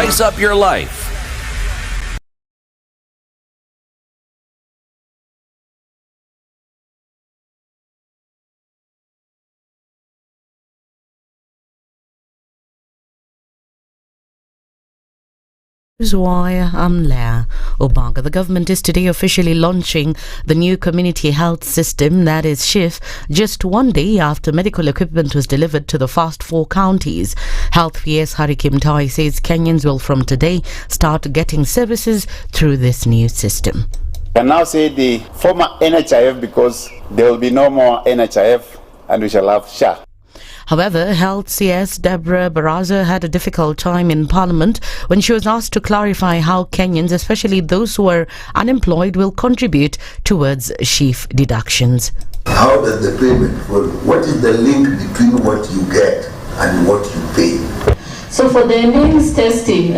spice up your life. I'm Leah Obanga. The government is today officially launching the new community health system, that is SHIF, just one day after medical equipment was delivered to the first 4 counties. Health PS Hari Kimtai says Kenyans will from today start getting services through this new system. I can now say the former NHIF because there will be no more NHIF and we shall have SHA. However, Health CS Deborah Baraza had a difficult time in Parliament when she was asked to clarify how Kenyans, especially those who are unemployed, will contribute towards SHIF deductions. How does the payment work? What is the link between what you get and what you pay? So for the means testing,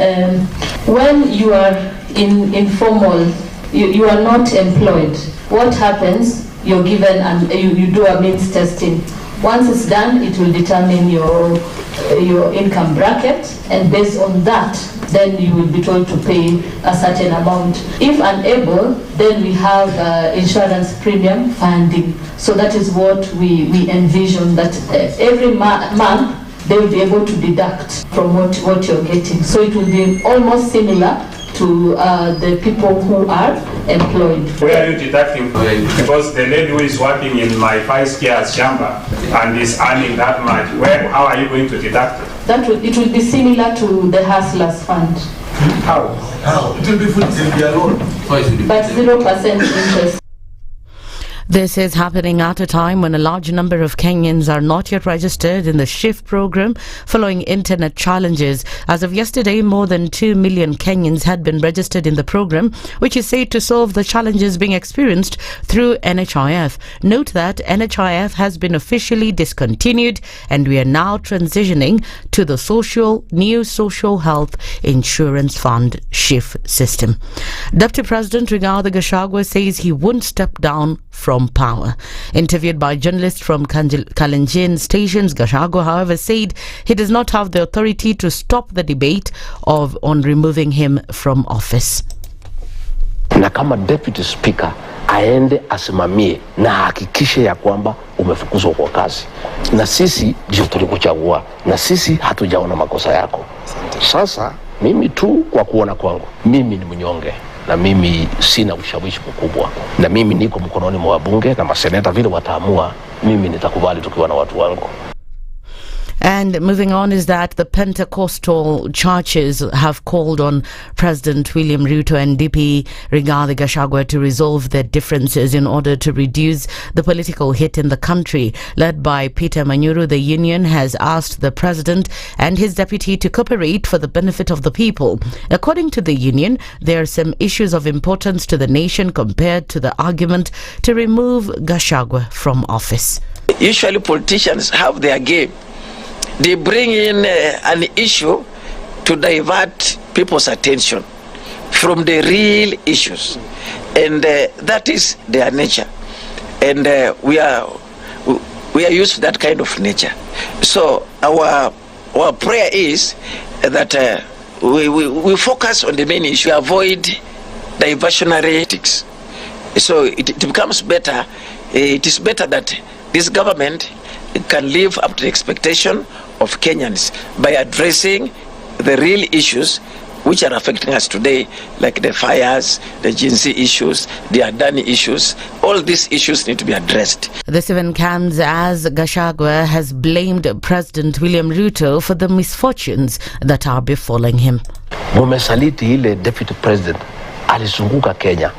when you are in informal, you are not employed, what happens? You're given and you do a means testing. Once it's done, it will determine your income bracket, and based on that, then you will be told to pay a certain amount. If unable, then we have insurance premium funding. So that is what we envision, that every month they will be able to deduct from what you're getting. So it will be almost similar to the people who are employed. Where are you deducting? Because the lady who is working in my 5 years chamber and is earning that much, how are you going to deduct it? It will be similar to the Hustlers Fund. How? It will be full loan. But 0% interest. This is happening at a time when a large number of Kenyans are not yet registered in the SHIF program following internet challenges. As of yesterday, more than 2 million Kenyans had been registered in the program, which is said to solve the challenges being experienced through NHIF. Note that NHIF has been officially discontinued and we are now transitioning to the new social health insurance fund SHIF system. Deputy President Rigathi Gachagua says he won't step down from power. Interviewed by journalists from Kalenjin stations, Gachagua, however, said he does not have the authority to stop the debate on removing him from office. Na kama deputy speaker aende asimamie na hakikishe ya kwamba umefukuzwa kwa kazi. Na sisi ndio tulikuchagua na sisi hatujaona makosa yako. Sasa mimi tu kwa kuona kwangu, mimi ni mnyonge. Na mimi sina ushawishi mkubwa. Na mimi niko mkononi mwa wabunge na maseneta, vile wataamua, mimi nitakubali tukiwa na watu wangu. And moving on is that the Pentecostal churches have called on President William Ruto and DP Rigathi Gachagua to resolve their differences in order to reduce the political hit in the country. Led by Peter Manyuru, the union has asked the president and his deputy to cooperate for the benefit of the people. According to the union, there are some issues of importance to the nation compared to the argument to remove Gachagua from office. Usually politicians have their game. They bring in an issue to divert people's attention from the real issues, and that is their nature, and we are used to that kind of nature. So our prayer is that we focus on the main issue, avoid diversionary tactics. So it becomes better. It is better that this government can live up to the expectation of Kenyans by addressing the real issues which are affecting us today, like the fires, the Gen Z issues, the Adani issues. All these issues need to be addressed. This even comes as Gachagua has blamed President William Ruto for the misfortunes that are befalling him. Mumesaliti ile deputy president alizunguka Kenya,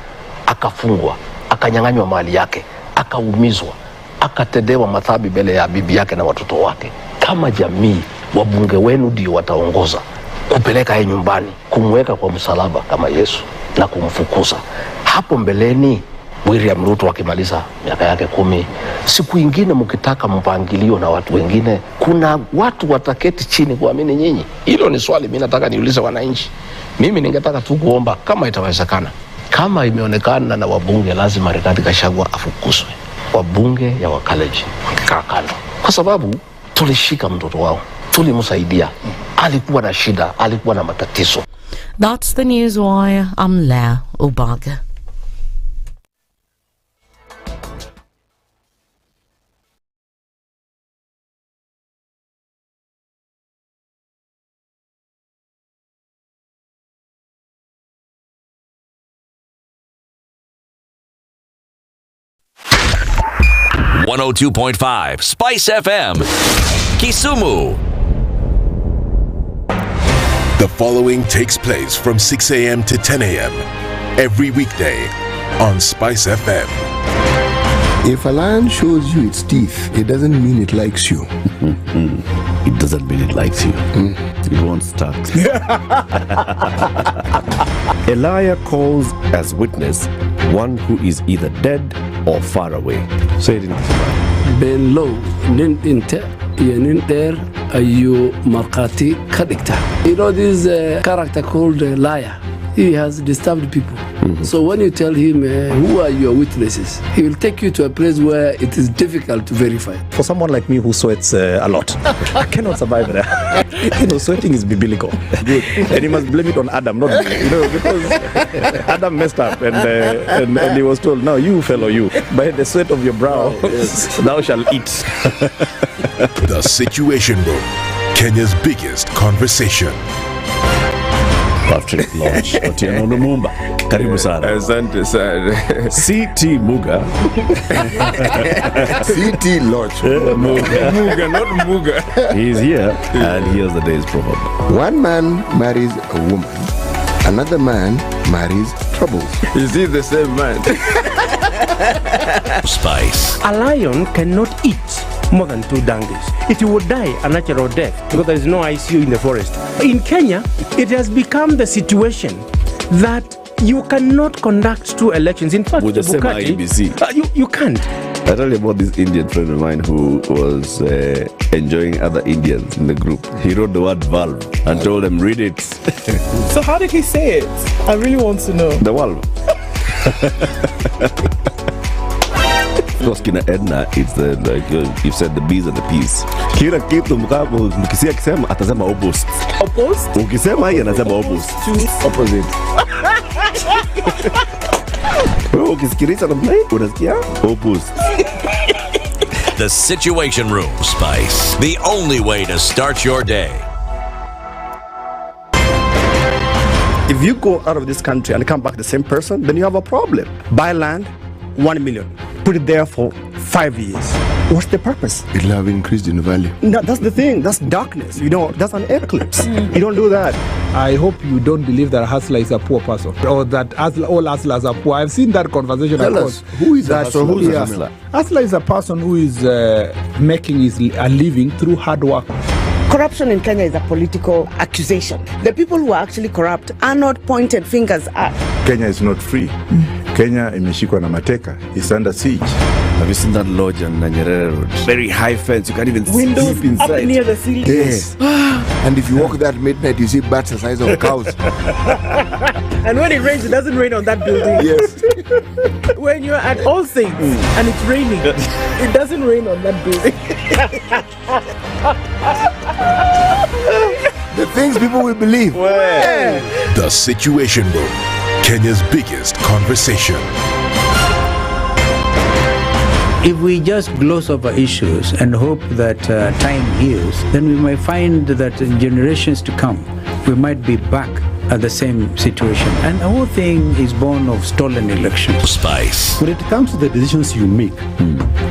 akafungwa, akanyang'anywa mali yake, akaumizwa, akatendewa madhambi mbele ya bibi yake na watoto wake. Kama jamii, wabunge wenu ndio wataongoza kupeleka yeye nyumbani, kumweka kwa msalaba kama Yesu na kumfukuza. Hapo mbeleni William Ruto akimaliza miaka yake 10, siku ingine mkitaka mpangilio na watu wengine, kuna watu wataketi chini kuamini nyinyi. Hilo ni swali mimi nataka niulize wananchi. Mimi ningetaka tu kuomba kama itawezekana, kama imeonekana na wabunge lazima Rigathi Gachagua afukuzwe, wabunge ya Wakalenjin wakikaa kando, kwa sababu tulishika mtoto wao, tulimsaidia. Alikuwa na shida, alikuwa na matatizo. That's the news wire. I'm Lea Ubaga. .5 Spice FM, Kisumu. The following takes place from 6 a.m. to 10 a.m. every weekday on Spice FM. If a lion shows you its teeth, it doesn't mean it likes you. It doesn't mean it likes you. It won't start. A liar calls as witness one who is either dead or far away. Say it in Kiswahili. Ben low, nin inte, nin there, you markati kadikta. You know this character called liar. He has disturbed people. So when you tell him who are your witnesses, he will take you to a place where it is difficult to verify. For someone like me who sweats a lot, I cannot survive there. Sweating is biblical. Good. And you must blame it on Adam, not because Adam messed up and he was told, no, you fellow, you, by the sweat of your brow, thou shalt eat. The Situation Room, Kenya's biggest conversation. Patrick Lodge, Otieno Lumumba. Karibu sana. Asante sana. CT Muga. CT Lodge. Muga, not Muga. He is here and here's the day's proverb. One man marries a woman. Another man marries troubles. Is he the same man? Spice. A lion cannot eat more than 2 donkeys. It will die a natural death because there is no ICU in the forest. In Kenya, it has become the situation that you cannot conduct 2 elections. In fact, with the same IBC. You can't. I told you about this Indian friend of mine who was enjoying other Indians in the group. He wrote the word valve and told them, read it. So how did he say it? I really want to know. The valve. Because kina Ednah, it's the, like you said, the B's and the P's. Kila kitu mkisia kisema atasema opposite. Opposite? Ukisema hii anasema opposite. Opposite. Wewe ukisikiliza namna hii unasikia opposite. The Situation Room, Spice. The only way to start your day. If you go out of this country and come back the same person, then you have a problem. Buy land, 1 million. Put it there for 5 years. What's the purpose? It'll have increased in value. No, that's the thing. That's darkness. That's an eclipse. You don't do that. I hope you don't believe that a hustler is a poor person or that all hustlers are poor. I've seen that conversation. Tell us, who is that? So who's a hustler? Hustler is a person who is making a living through hard work. Corruption in Kenya is a political accusation. The people who are actually corrupt are not pointed fingers at. Kenya is not free. Kenya imeshikwa na mateka. It's under siege. Have you seen that lodge on Nyeri Road? Very high fence. You can't even windows sleep inside. Up near the ceiling. Yes. And if you walk that midnight, you see bats the size of cows. And when it rains, it doesn't rain on that building. Yes. When you're at All Saints and it's raining, it doesn't rain on that building. The things people will believe. Well. The Situation Room, Kenya's biggest conversation. If we just gloss over issues and hope that time heals, then we might find that in generations to come, we might be back at the same situation. And the whole thing is born of stolen elections. Spice. When it comes to the decisions you make,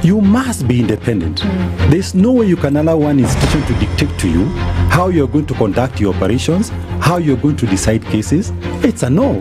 you must be independent. There's no way you can allow one institution to dictate to you how you're going to conduct your operations, how you're going to decide cases. It's a no.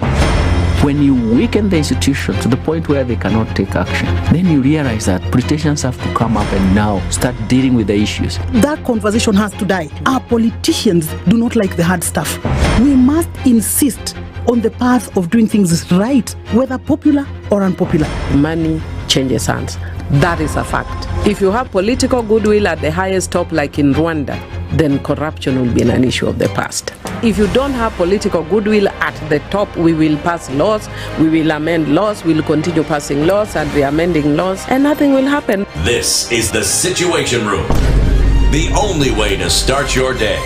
When you weaken the institution to the point where they cannot take action, then you realize that politicians have to come up and now start dealing with the issues. That conversation has to die. Our politicians do not like the hard stuff. We must insist on the path of doing things right, whether popular or unpopular. Money changes hands. That is a fact. If you have political goodwill at the highest top, like in Rwanda, then corruption will be an issue of the past. If you don't have political goodwill at the top, we will pass laws, we will amend laws, we will continue passing laws and re-amending laws, and nothing will happen. This is the Situation Room. the only way to start your day.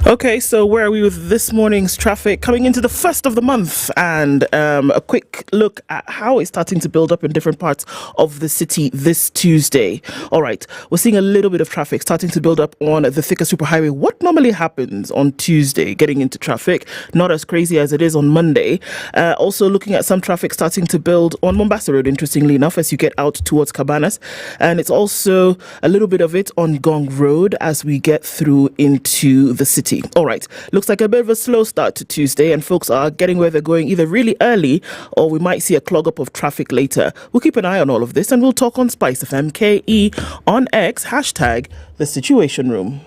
Okay, so where are we with this morning's traffic coming into the first of the month, and a quick look at how it's starting to build up in different parts of the city this Tuesday. All right, we're seeing a little bit of traffic starting to build up on the Thika Superhighway. What normally happens on Tuesday getting into traffic, not as crazy as it is on Monday. Also looking at some traffic starting to build on Mombasa Road, interestingly enough, as you get out towards Cabanas. And it's also a little bit of it on Gong Road as we get through into the city. All right, looks like a bit of a slow start to Tuesday, and folks are getting where they're going either really early or we might see a clog up of traffic later. We'll keep an eye on all of this and we'll talk on SpiceFM KE on X, hashtag The Situation Room.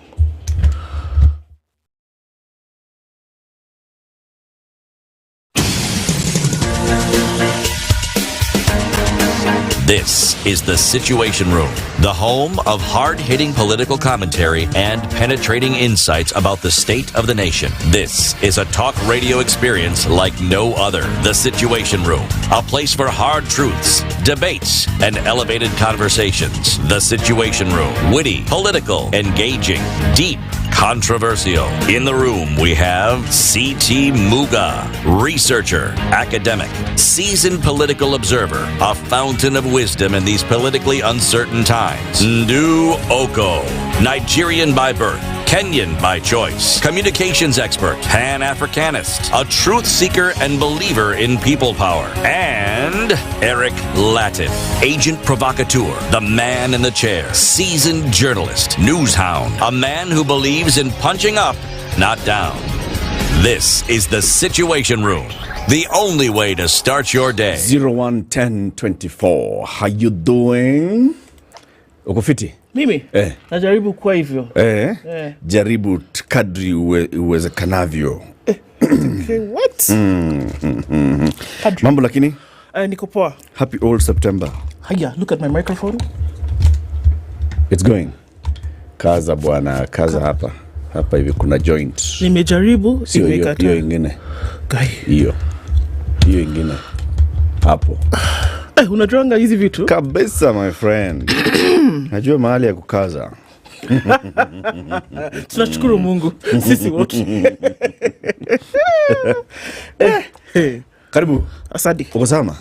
This is The Situation Room, the home of hard-hitting political commentary and penetrating insights about the state of the nation. This is a talk radio experience like no other. The Situation Room, a place for hard truths, debates, and elevated conversations. The Situation Room, witty, political, engaging, deep, controversial. In the room, we have C.T. Muga, researcher, academic, seasoned political observer, a fountain of wisdom in these politically uncertain times. Ndu Okoh, Nigerian by birth, Kenyan by choice, communications expert, Pan-Africanist, a truth seeker and believer in people power, and Eric Latiff, agent provocateur, the man in the chair, seasoned journalist, news hound, a man who believes in punching up, not down. This is The Situation Room, the only way to start your day. 011024. How you doing? Uko fiti? Mimi? Najaribu kwa hivyo. Jaribu kadri uwezekanavyo. Okay, what? Mambo lakini? Niko poa. Happy old September. Haya, look at my microphone. It's going. Kaza bwana, kaza hapa. Hapa hivi kuna joint. Nimejaribu, imekata. Hiyo ingine. Gai. Hiyo ingine. Hapo. Unajuanga hizi vitu? Kabisa my friend. Najua mahali ya kukaza. Tunashukuru Mungu. Sisi wote. Karibu. Asante. Uko sawa?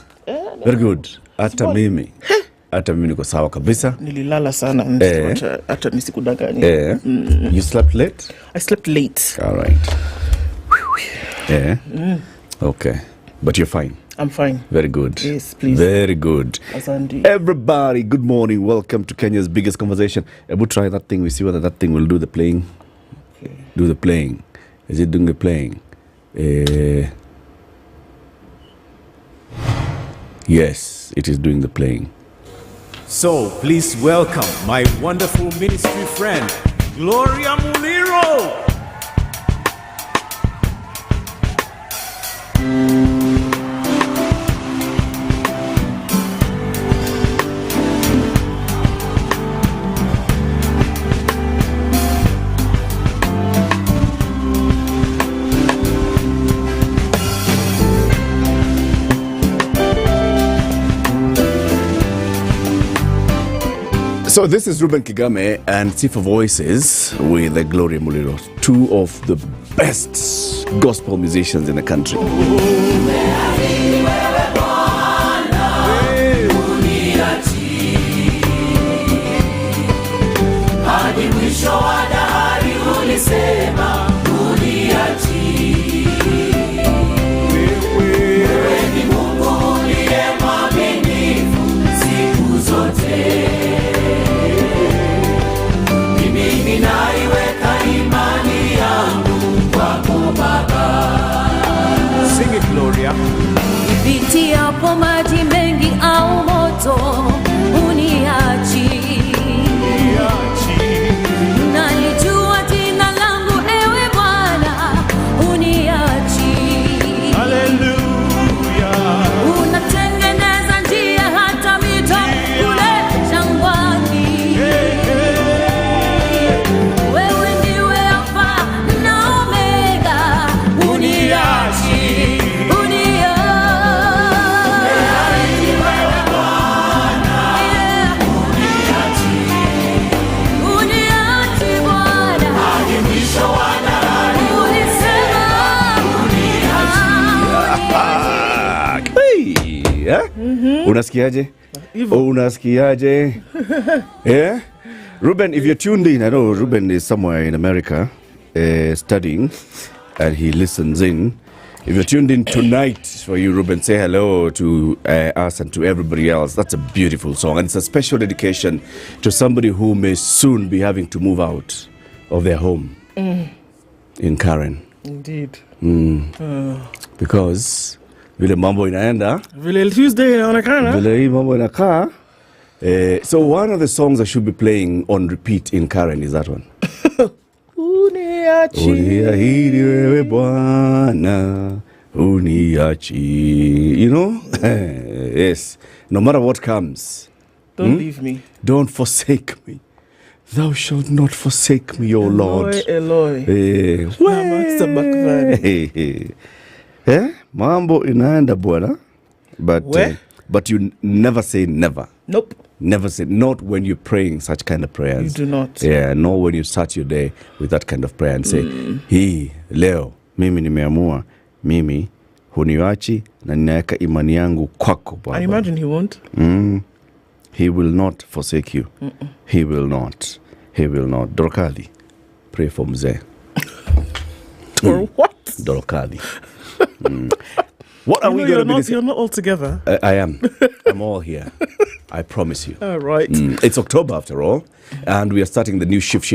Very good. Hata mimi niko sawa kabisa. Nililala sana hata nisikudanganye. You slept late? I slept late. All right. Okay. But you're fine. I'm fine. Very good. Yes, please. Very good. Asante. Everybody, good morning. Welcome to Kenya's biggest conversation. Ebu try that thing. We see whether that thing will do the playing. Okay. Do the playing. Is it doing the playing? Yes, it is doing the playing. So, please welcome my wonderful ministry friend, Gloria Muniro. So this is Ruben Kigame and Sifa Voices with the Gloria Muliro, two of the best gospel musicians in the country. Sing it, Gloria. Nipitiapo maji mengi au moto, uniachi. Nalijua jina langu ewe Bwana, uniachi. Hallelujah. Unatengeneza njia hata mito kule jangwani. Wewe ndiwe Alfa na Omega, uniachi. eh? Unasikiaje? Unasikiaje? Yeah? Ruben, if you're tuned in, I know Ruben is somewhere in America studying and he listens in. If you're tuned in tonight, for you, Ruben, say hello to us and to everybody else. That's a beautiful song. And it's a special dedication to somebody who may soon be having to move out of their home in Karen. Indeed. Because vile mambo inaenda, vile Tuesday inaonekana, vile hii mambo inakaa. So one of the songs I should be playing on repeat in Karen is that one. Uniahidi wewe Bwana, uniachi. You know? Yes. No matter what comes. Don't leave me. Don't forsake me. Thou shalt not forsake me, O Lord. Eloi. Mambo inaenda bwana. But you never say never. Nope. Never say, not when you're praying such kind of prayers. You do not. Yeah, nor when you start your day with that kind of prayer and say, hii leo mimi nimeamua, mimi huniachi na ninaweka imani yangu kwako Baba. I imagine he won't. He will not forsake you. He will not. He will not. Dorokali, pray for mzee. For what? Dorokali. What are we going to be? You're not all together. I am. I'm all here. I promise you. All right. It's October after all, and we are starting the new shift.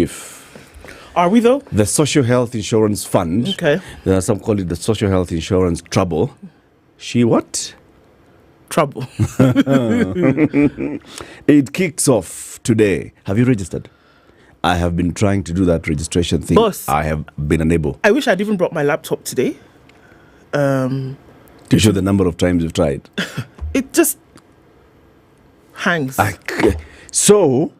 Are we though? The Social Health Insurance Fund. Okay. There are some call it the Social Health Insurance Trouble. She what? Trouble. It kicks off today. Have you registered? I have been trying to do that registration thing. Boss. I have been unable. I wish I'd even brought my laptop today. To show the number of times you've tried. It just hangs. So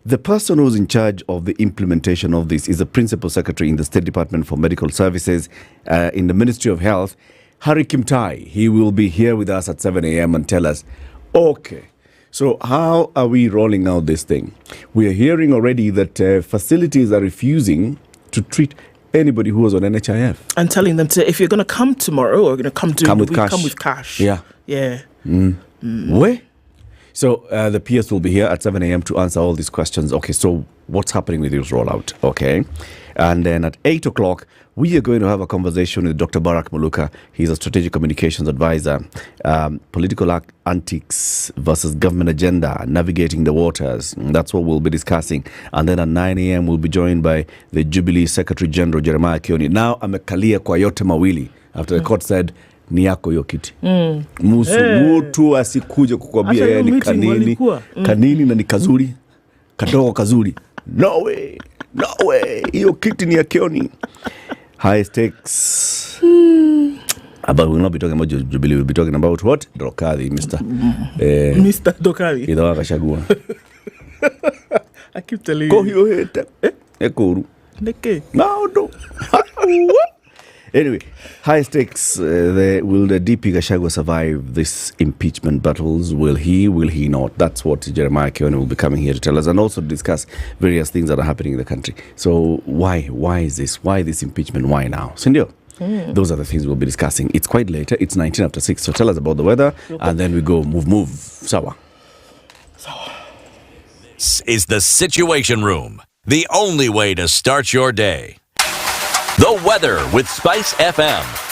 the person who's in charge of the implementation of this is the Principal Secretary in the State Department for Medical Services in the Ministry of Health, Harry Kimtai. He will be here with us at 7 a.m. and tell us, okay, so how are we rolling out this thing? We are hearing already that facilities are refusing to treat anybody who was on NHIF. And telling them to, if you're going to come tomorrow or going to come during the week, come with cash. Yeah. Yeah. Where? So the PS will be here at 7 a.m. to answer all these questions. Okay, so what's happening with this rollout? Okay. And then at 8 o'clock, we are going to have a conversation with Dr. Barak Muluka. He's a strategic communications advisor. Political antics versus government agenda, navigating the waters. That's what we'll be discussing. And then at 9 a.m., we'll be joined by the Jubilee Secretary General, Jeremiah Kioni. Now, amekalia kwa yote mawili after the court said, ni yako hiyo kiti. Mutu asikuje kukwambia yeye ni kanini. Kanini na ni kazuri. Kadogo kazuri. No way. No way. Hiyo kiti ni ya Kioni. High stakes. But we'll not be talking about Jubilee. We'll be talking about what? Dorokali, Mr. Mr. Dorokali. Idawa kashagua. I keep telling you. Ko hiyo heta. Ekuru. Neke. No. Anyway, high stakes. Will the DP Gachagua survive this impeachment battles? Will he not? That's what Jeremiah Kioni will be coming here to tell us, and also to discuss various things that are happening in the country. So why is this? Why this impeachment? Why now? Sindio? Those are the things we'll be discussing. It's quite later. It's 19 after 6. So tell us about the weather, and then we go move. Sawa. This is the Situation Room, the only way to start your day. The weather with SpiceFM.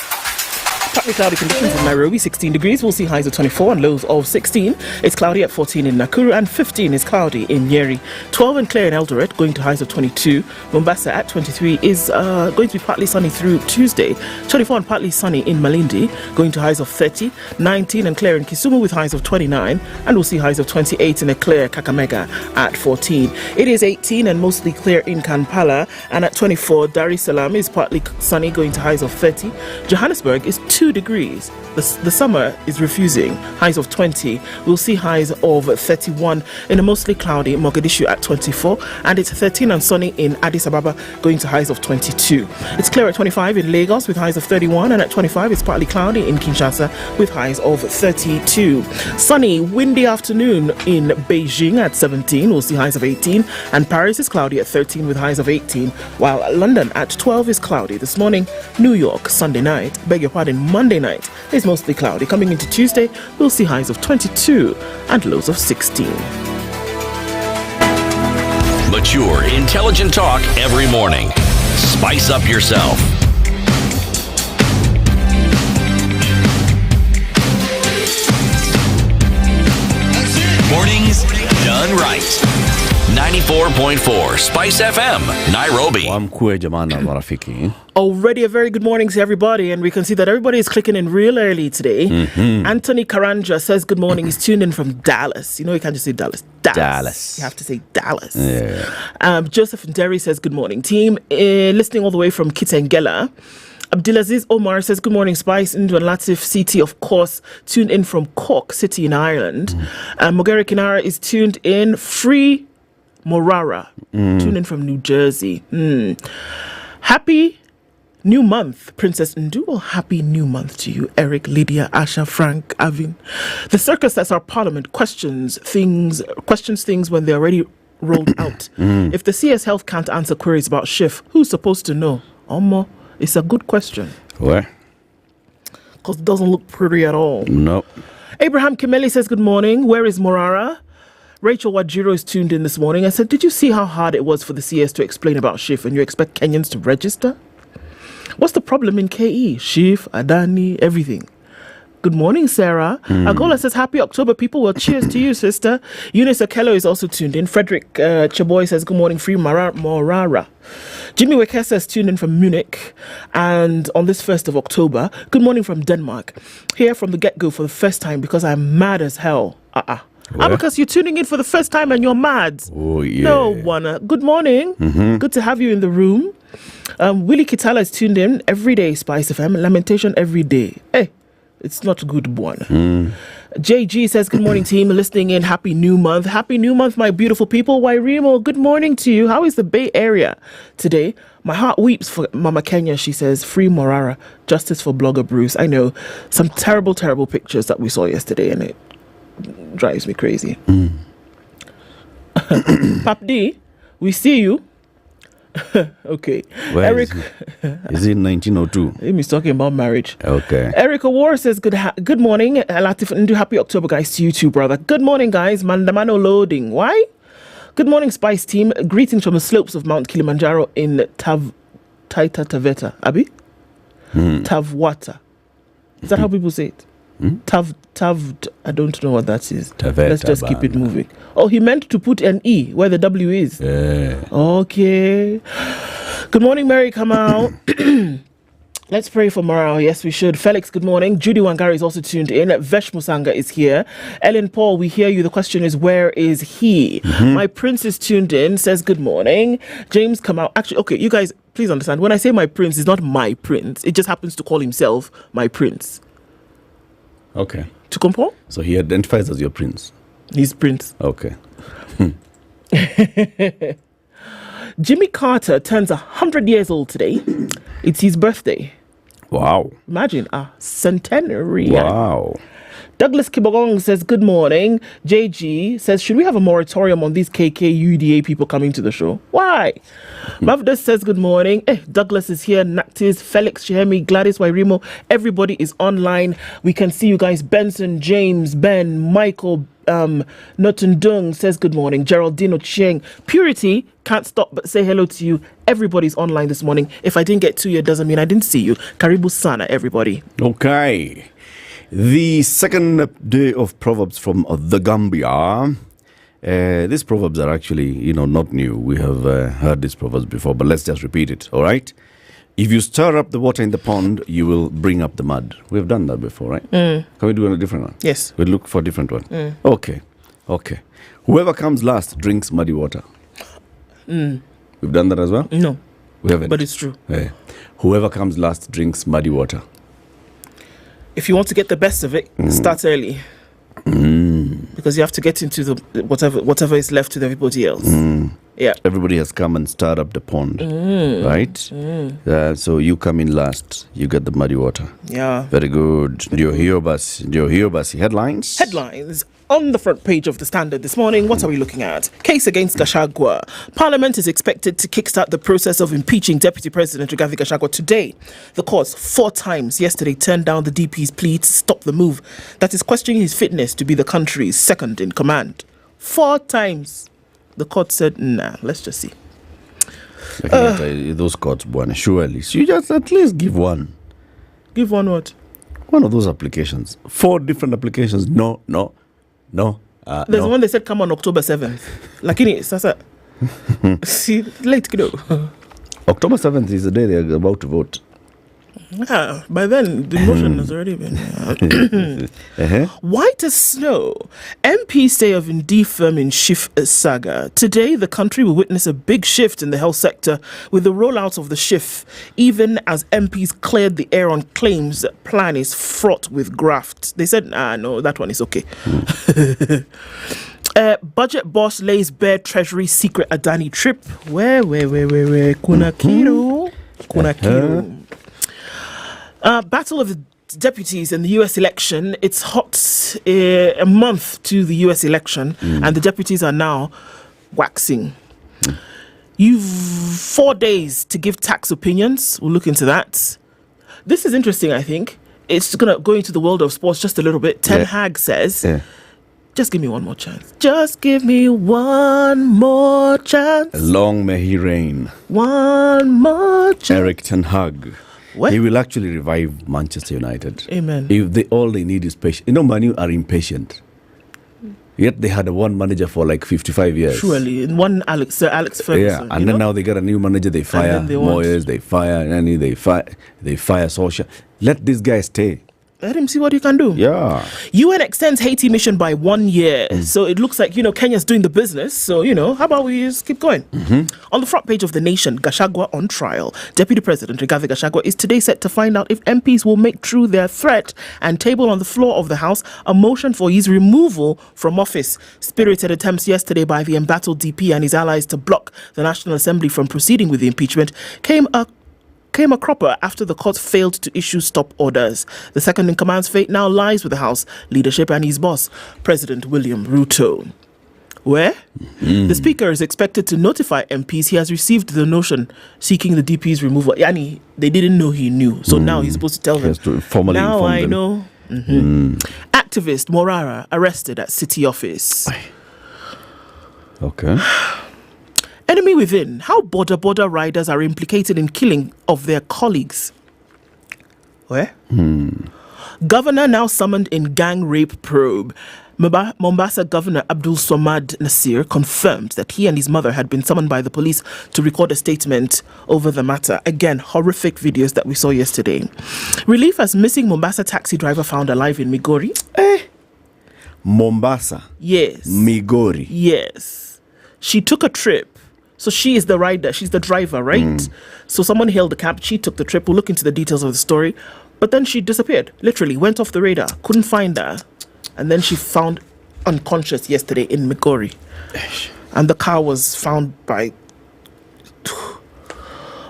Partly cloudy conditions in Nairobi, 16 degrees. We'll see highs of 24 and lows of 16. It's cloudy at 14 in Nakuru and 15 is cloudy in Nyeri. 12 and clear in Eldoret, going to highs of 22. Mombasa at 23 is going to be partly sunny through Tuesday. 24 and partly sunny in Malindi, going to highs of 30. 19 and clear in Kisumu with highs of 29. And we'll see highs of 28 in a clear Kakamega at 14. It is 18 and mostly clear in Kampala. And at 24, Dar es Salaam is partly sunny, going to highs of 30. Johannesburg is 2 degrees. The summer is refusing. Highs of 20. We'll see highs of 31 in a mostly cloudy Mogadishu at 24. And it's 13 and sunny in Addis Ababa, going to highs of 22. It's clear at 25 in Lagos with highs of 31. And at 25, it's partly cloudy in Kinshasa with highs of 32. Sunny, windy afternoon in Beijing at 17. We'll see highs of 18. And Paris is cloudy at 13 with highs of 18. While London at 12 is cloudy this morning. New York, Sunday night, beg your pardon, Monday night is mostly cloudy. Coming into Tuesday, we'll see highs of 22 and lows of 16. Mature, intelligent talk every morning. Spice up yourself. Mornings done right. 94.4 Spice FM, Nairobi. Wamkue jamana marafiki. Already a very good morning to everybody, and we can see that everybody is clicking in real early today. Anthony Karanja says good morning. He's tuned in from Dallas. You know, you can't just say Dallas. Dallas. You have to say Dallas. Yeah. Joseph Nderi says good morning, team. Listening all the way from Kitengela. Abdulaziz Omar says good morning, Spice. Into and Latiff CT, of course, tuned in from Cork City in Ireland. Mogeri Kinara is tuned in. Free Morara, tuned in from New Jersey. Happy new month, Princess Ndu. Well, happy new month to you, Eric, Lydiah, Asha, Frank, Avin. The circus that's our parliament questions things when they're already rolled out. If the CS Health can't answer queries about shift, who's supposed to know? Omo, it's a good question. Where? Because it doesn't look pretty at all. No. Abraham Kimeli says good morning. Where is Morara? Rachel Wajiro is tuned in this morning. I said, did you see how hard it was for the CS to explain about shift and you expect Kenyans to register? What's the problem in KE? Shift, Adani, everything. Good morning, Sarah. Agola says, happy October, people. Well, cheers to you, sister. Eunice Okello is also tuned in. Frederick Chaboy says, good morning, free Morara. Jimmy Wekesa is tuned in from Munich. And on this 1st of October, good morning from Denmark. Here from the get-go for the first time because I'm mad as hell. Because you're tuning in for the first time and you're mad. Oh, yeah. No one. Good morning. Good to have you in the room. Willie Kitala is tuned in every day, Spice FM. Lamentation every day. Hey, it's not a good one. JG says, good morning, team. Listening in. Happy new month. Happy new month, my beautiful people. Wairimu, good morning to you. How is the Bay Area today? My heart weeps for Mama Kenya. She says, free Morara. Justice for blogger Bruce. I know some terrible, terrible pictures that we saw yesterday, and it drives me crazy. Pap D, we see you. Okay. Where Eric is it 1902? He's talking about marriage. Okay. Eric Awar says good morning, Latiff, and do happy October, guys, to you too, brother. Good morning, guys. Mandamano loading. Why? Good morning, Spice team. Greetings from the slopes of Mount Kilimanjaro in Taita Taveta. Abi? Tavwata. Is that how people say it? Tav, I don't know what that is. Taveta, let's just keep it moving. Oh, he meant to put an E where the W is. Yeah. Okay. Good morning, Mary Kamau. Let's pray for morale. Yes, we should. Felix, good morning. Judy Wangari is also tuned in. Vesh Musanga is here. Ellen Paul, we hear you. The question is, where is he? My prince is tuned in, says good morning. James Kamau. Actually, okay, you guys, please understand. When I say my prince, it's not my prince. It just happens to call himself my prince. Okay. To compare? So he identifies as your prince. He's prince. Okay. Jimmy Carter turns 100 years old today. It's his birthday. Wow. Imagine a centenary. Wow. Douglas Kibogong says, good morning. JG says, should we have a moratorium on these KK-UDA people coming to the show? Why? Mavdas says, good morning. Douglas is here. Naktis, Felix, Shehemi, Gladys, Wairimu. Everybody is online. We can see you guys. Benson, James, Ben, Michael, Notundung says, good morning. Geraldine Ochieng. Purity, can't stop but say hello to you. Everybody's online this morning. If I didn't get to you, it doesn't mean I didn't see you. Karibu sana, everybody. Okay. The second day of Proverbs from the Gambia. These Proverbs are actually, not new. We have heard these Proverbs before, but let's just repeat it, all right? If you stir up the water in the pond, you will bring up the mud. We've done that before, right? Can we do a different one? Yes. We'll look for a different one. Okay. Whoever comes last drinks muddy water. We've done that as well? No. We haven't. But it's true. Yeah. Whoever comes last drinks muddy water. If you want to get the best of it, start early. Because you have to get into the whatever is left to everybody else. Yeah. Everybody has come and stirred up the pond, right? So you come in last, you get the muddy water. Yeah. Very good. Ndio hiyo basi. Headlines? Headlines. On the front page of the Standard this morning, what are we looking at? Case against Gachagua. Parliament is expected to kickstart the process of impeaching Deputy President Rigathi Gachagua today. The courts 4 times yesterday turned down the DP's plea to stop the move that is questioning his fitness to be the country's second in command. 4 times. The court said, nah, let's just see. Those courts, Bwana, surely. So you just at least give one. Give one what? One of those applications. 4 different applications. No. There's one they said come on October 7th. Lakini, sasa, see, late kiddo. October 7th is the day they're about to vote. Yeah, by then the motion has already been. White as snow. MPs say of Indeed firm in shift saga. Today, the country will witness a big shift in the health sector with the rollout of the shift, even as MPs cleared the air on claims that plan is fraught with graft. They said, no, that one is okay. Budget boss lays bare Treasury secret Adani trip. Where? Kuna kiro. Battle of the deputies in the US election. It's hot, a month to the US election, and the deputies are now waxing. You've 4 days to give tax opinions. We'll look into that. This is interesting, I think. It's going to go into the world of sports just a little bit. Ten Hag says, just give me one more chance. Just give me one more chance. Long may he reign. One more chance. Eric Ten Hag. What? He will actually revive Manchester United. Amen. If all they need is patience. Man U are impatient. Yet they had one manager for like 55 years. Surely. Sir Alex Ferguson. Yeah, and then now they got a new manager. They fire Moyes, they fire Nani, they fire Solskjaer. Let this guy stay. Let him see what he can do. Yeah. UN extends Haiti mission by 1 year. So it looks like, Kenya's doing the business. So, how about we just keep going? On the front page of The Nation, Gachagua on trial. Deputy President Rigathi Gachagua is today set to find out if MPs will make true their threat and table on the floor of the House a motion for his removal from office. Spirited attempts yesterday by the embattled DP and his allies to block the National Assembly from proceeding with the impeachment came a cropper after the court failed to issue stop orders. The second in command's fate now lies with the House leadership and his boss, President William Ruto. Where? The Speaker is expected to notify MPs he has received the notion seeking the DP's removal. Yani, they didn't know he knew. So now he's supposed to tell them. Now I know. Activist Morara arrested at city office. Okay. Enemy within. How border riders are implicated in killing of their colleagues. Where? Governor now summoned in gang rape probe. Mombasa Governor Abdul Swamad Nasir confirmed that he and his mother had been summoned by the police to record a statement over the matter. Again, horrific videos that we saw yesterday. Relief as missing Mombasa taxi driver found alive in Migori. Mombasa? Yes. Migori? Yes. She took a trip. So she is the rider. She's the driver, right? So someone hailed the cab. She took the trip. We'll look into the details of the story. But then she disappeared. Literally went off the radar. Couldn't find her. And then she found unconscious yesterday in Migori. And the car was found by...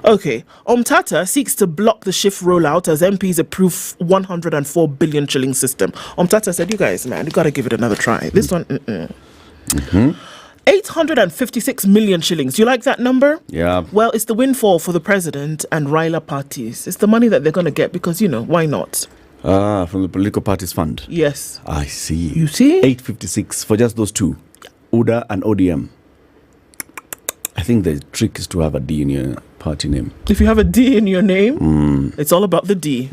Okay. Omtata seeks to block the shift rollout as MPs approve 104 billion shilling system. Omtata said, you guys, man, you got to give it another try. This one, 856 million shillings. You like that number? Yeah. Well, it's the windfall for the president and Raila parties. It's the money that they're going to get because, why not? From the political parties fund? Yes. I see. You see? 856 for just those two. UDA and ODM. I think the trick is to have a D in your party name. If you have a D in your name, it's all about the D.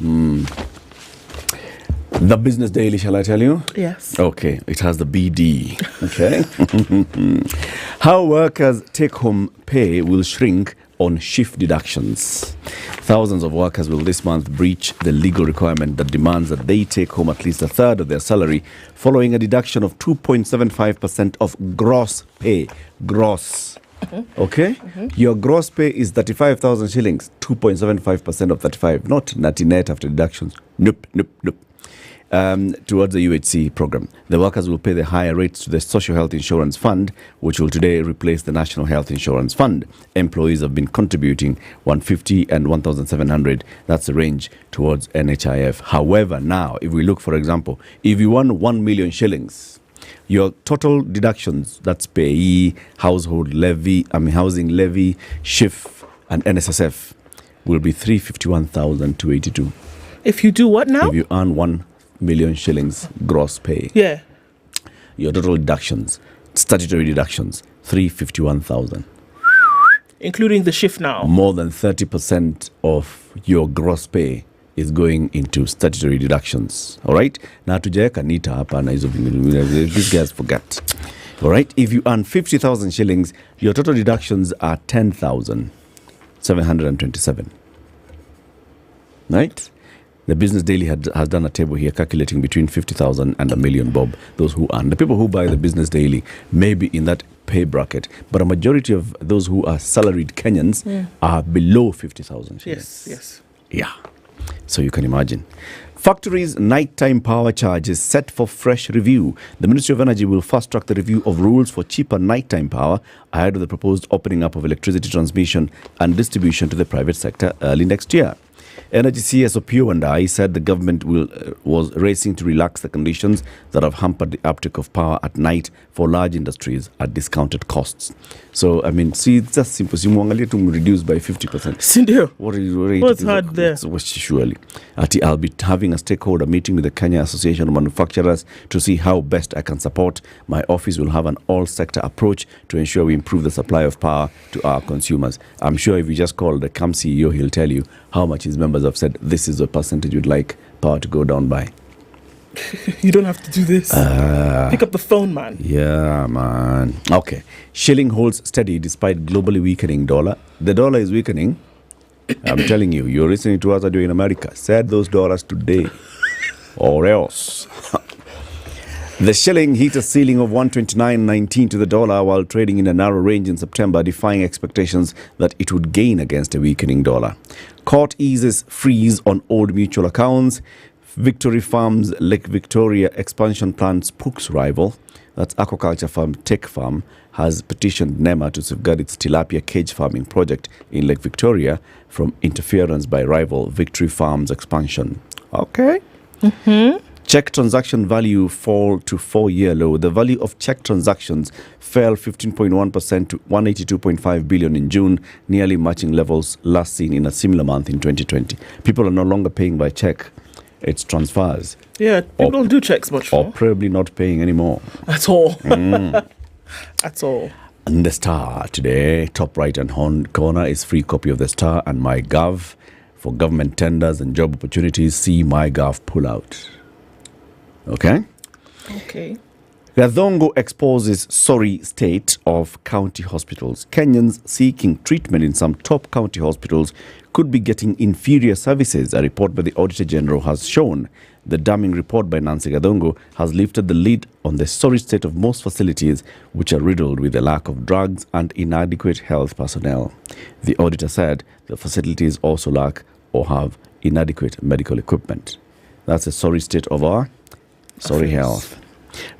The Business Daily, shall I tell you? Yes. Okay, it has the BD. Okay. How workers' take-home pay will shrink on shift deductions. Thousands of workers will this month breach the legal requirement that demands that they take home at least a third of their salary following a deduction of 2.75% of gross pay. Gross. Okay? Your gross pay is 35,000 shillings. 2.75% of 35. Not net after deductions. Nope. towards the UHC program. The workers will pay the higher rates to the Social Health Insurance Fund, which will today replace the National Health Insurance Fund. Employees have been contributing 150 and 1,700. That's the range towards NHIF. However, now, if we look, for example, if you won 1 million shillings, your total deductions, that's payee, household levy, housing levy, SHIF, and NSSF, will be 351,282. If you do what now? If you earn 1 million shillings gross pay. Yeah. Your total deductions, statutory deductions, 351,000. Including the shift now. More than 30% of your gross pay is going into statutory deductions. All right? Now to Jaya Kanita hapa na hizo vingine. These guys forget. All right? If you earn 50,000 shillings, your total deductions are 10,727. Right? The Business Daily has done a table here calculating between 50,000 and $1 million, Bob, those who earn. The people who buy the Business Daily may be in that pay bracket, but a majority of those who are salaried Kenyans are below 50,000. Yes. Yeah. So you can imagine. Factories' nighttime power charge is set for fresh review. The Ministry of Energy will fast-track the review of rules for cheaper nighttime power ahead of the proposed opening up of electricity transmission and distribution to the private sector early next year. Energy CS Okoh and I said the government was racing to relax the conditions that have hampered the uptake of power at night for large industries at discounted costs. So, I mean, see, it's just simple. Simuangalia to reduce by 50%. Sindio. What's hard there? Surely. I'll be having a stakeholder meeting with the Kenya Association of Manufacturers to see how best I can support. My office will have an all-sector approach to ensure we improve the supply of power to our consumers. I'm sure if you just call the CAM CEO, he'll tell you how much his members have said this is the percentage you'd like power to go down by. You don't have to do this. Pick up the phone, man. Yeah, man. Okay. Shilling holds steady despite globally weakening dollar. The dollar is weakening. I'm telling you, you're listening to us are doing in America. Set those dollars today or else. The shilling hit a ceiling of 129.19 to the dollar while trading in a narrow range in September, defying expectations that it would gain against a weakening dollar. Court eases freeze on old mutual accounts. Victory Farms Lake Victoria expansion plan spooks rival. That's aquaculture firm Tech Farm has petitioned NEMA to safeguard its tilapia cage farming project in Lake Victoria from interference by rival Victory Farms expansion. Okay. Check transaction value fall to 4-year low. The value of check transactions fell 15.1% to 182.5 billion in June, nearly matching levels last seen in a similar month in 2020. People are no longer paying by check. It's transfers. Yeah, people don't do checks much Or more. probably not paying anymore. At all. At all. And the Star today, top right and corner is free copy of the Star and MyGov. For government tenders and job opportunities, see MyGov pull out. Okay? Okay. Gathongo exposes sorry state of county hospitals. Kenyans seeking treatment in some top county hospitals could be getting inferior services, a report by the Auditor General has shown. The damning report by Nancy Gathongo has lifted the lid on the sorry state of most facilities, which are riddled with a lack of drugs and inadequate health personnel. The auditor said the facilities also lack or have inadequate medical equipment. That's a sorry state of our sorry health.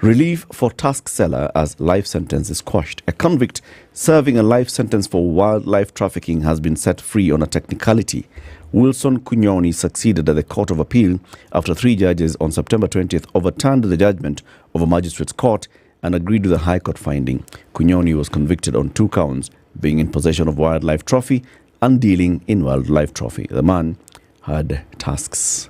Relief for task seller as life sentence is quashed. A convict serving a life sentence for wildlife trafficking has been set free on a technicality. Wilson Kunyoni succeeded at the Court of Appeal after 3 judges on September 20th overturned the judgment of a magistrate's court and agreed with the High Court finding. Kunyoni was convicted on 2 counts, being in possession of wildlife trophy and dealing in wildlife trophy. The man had tasks.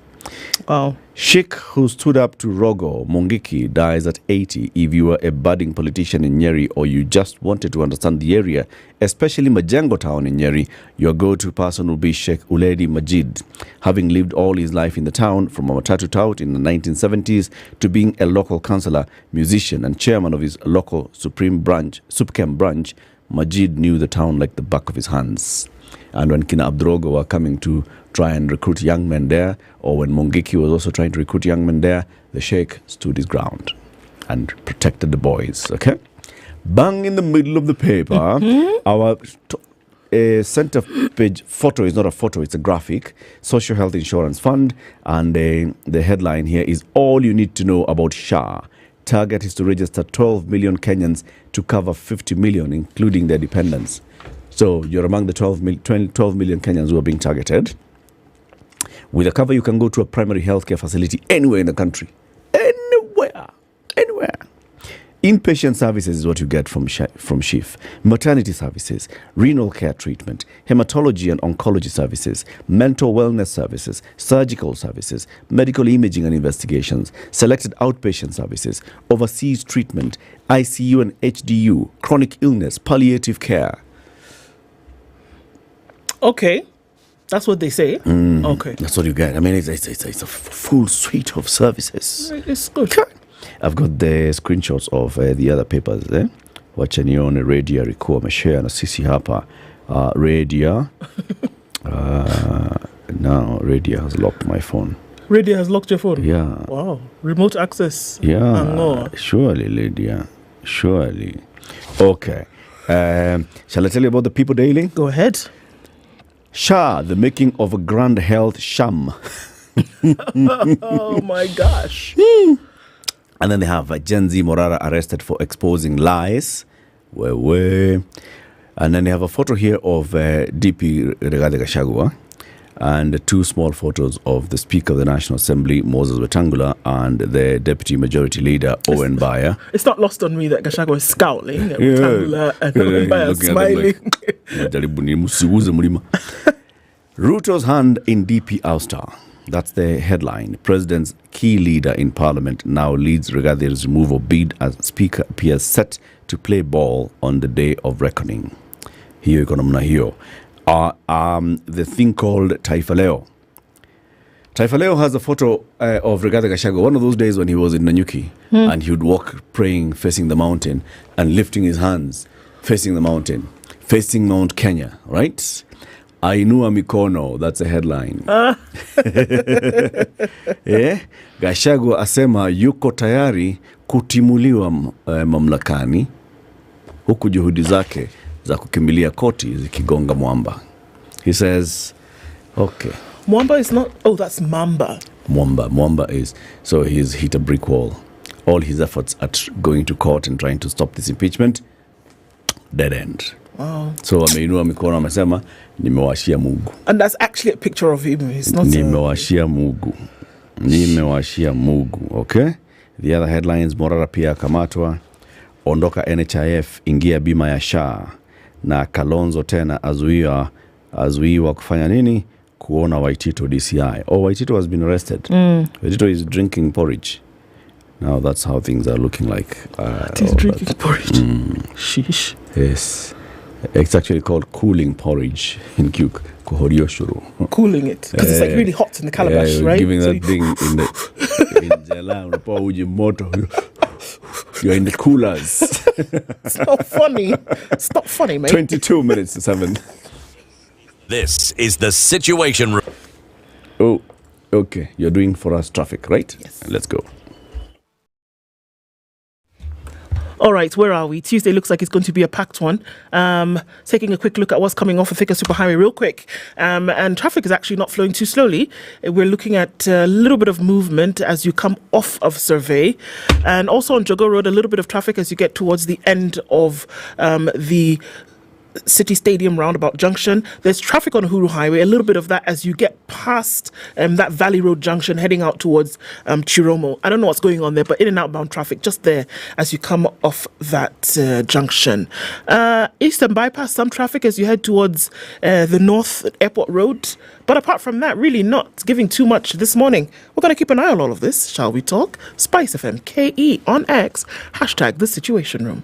Wow. Sheikh who stood up to Rogo Mungiki dies at 80. If you were a budding politician in Nyeri or you just wanted to understand the area, especially Majengo town in Nyeri, your go-to person will be Sheikh Uledi Majid. Having lived all his life in the town, from a matatu tout in the 1970s to being a local councillor, musician and chairman of his local Supkem branch, Majid knew the town like the back of his hands. And when Kina Abdrogo were coming to try and recruit young men there, or when Mungiki was also trying to recruit young men there, the Sheikh stood his ground and protected the boys, okay? Bang in the middle of the paper, our center page photo is not a photo, it's a graphic. Social Health Insurance Fund. And the headline here is all you need to know about SHA. Target is to register 12 million Kenyans to cover 50 million, including their dependents. So you're among the 12 million Kenyans who are being targeted. With a cover, you can go to a primary healthcare facility anywhere in the country. Anywhere. Inpatient services is what you get from SHIF. Maternity services, renal care treatment, hematology and oncology services, mental wellness services, surgical services, medical imaging and investigations, selected outpatient services, overseas treatment, ICU and HDU, chronic illness, palliative care. Okay. That's what they say. Okay. That's what you get. I mean, it's a full suite of services. It's good. I've got the screenshots of the other papers. Wacha nione Lydiah alikuwa ameshare na sisi hapa. Lydiah. Now Lydiah has locked my phone. Lydiah has locked your phone? Yeah. Wow. Remote access. Yeah. Surely, Lydiah. Surely. Okay. Shall I tell you about the People Daily? Go ahead. SHA, the making of a grand health sham. Oh my gosh. And then they have Gen Z Morara arrested for exposing lies. And then they have a photo here of DP Rigathi Gachagua and two small photos of the Speaker of the National Assembly, Moses Wetangula, and the Deputy Majority Leader, Owen Baya. It's not lost on me that Gachagua is scowling at Wetangula and Owen Baya smiling. Ruto's hand in DP ouster. That's the headline. President's key leader in parliament now leads Rigathi's removal bid as Speaker appears set to play ball on the day of reckoning. Hiyo iko namna hiyo. The thing called Taifa Leo. Taifa Leo has a photo of Rigathi Gachagua, one of those days when he was in Nanyuki, and he would walk praying facing the mountain and lifting his hands facing the mountain, facing Mount Kenya, right? Ainua mikono, that's a headline. Gachagua asema yuko tayari kutimuliwa mamlakani, huku juhudi zake za kukimbilia koti zikigonga mwamba. He says, okay. Mwamba is not, oh, that's Mamba. Mwamba is, so he's hit a brick wall. All his efforts at going to court and trying to stop this impeachment, dead end. Wow. So ameinua mikono amesema nimewashia Mungu. And that's actually a picture of him. It's not nimewashia Mungu. Nimewashia Mungu, okay? The other headlines, Morara pia kamatwa, ondoka NHIF, ingia bima ya SHA, na Kalonzo tena azuiwa kufanya nini? Kuona Waitito DCI. Oh, Waitito has been arrested. Waitito is drinking porridge. Now that's how things are looking like. He's drinking porridge. Sheesh. Yes. It's actually called cooling porridge in Kuk. Cooling it. Because it's like really hot in the calabash, right? Giving that thing in the you're in the coolers. It's not funny. It's not funny, mate. 22 minutes to 7. This is the Situation Room. Oh, okay. You're doing for us traffic, right? Yes. Let's go. All right, where are we? Tuesday looks like it's going to be a packed one. Taking a quick look at what's coming off of Thika Superhighway real quick. And traffic is actually not flowing too slowly. We're looking at a little bit of movement as you come off of Survey. And also on Jogo Road, a little bit of traffic as you get towards the end of the City Stadium roundabout junction. There's traffic on Uhuru Highway, a little bit of that as you get past that Valley Road junction heading out towards Chiromo. I don't know what's going on there, but in and outbound traffic just there as you come off that junction. Eastern Bypass, some traffic as you head towards the North Airport Road. But apart from that, really not giving too much this morning. We're going to keep an eye on all of this, shall we talk? SpiceFM, KE on X, # The Situation Room.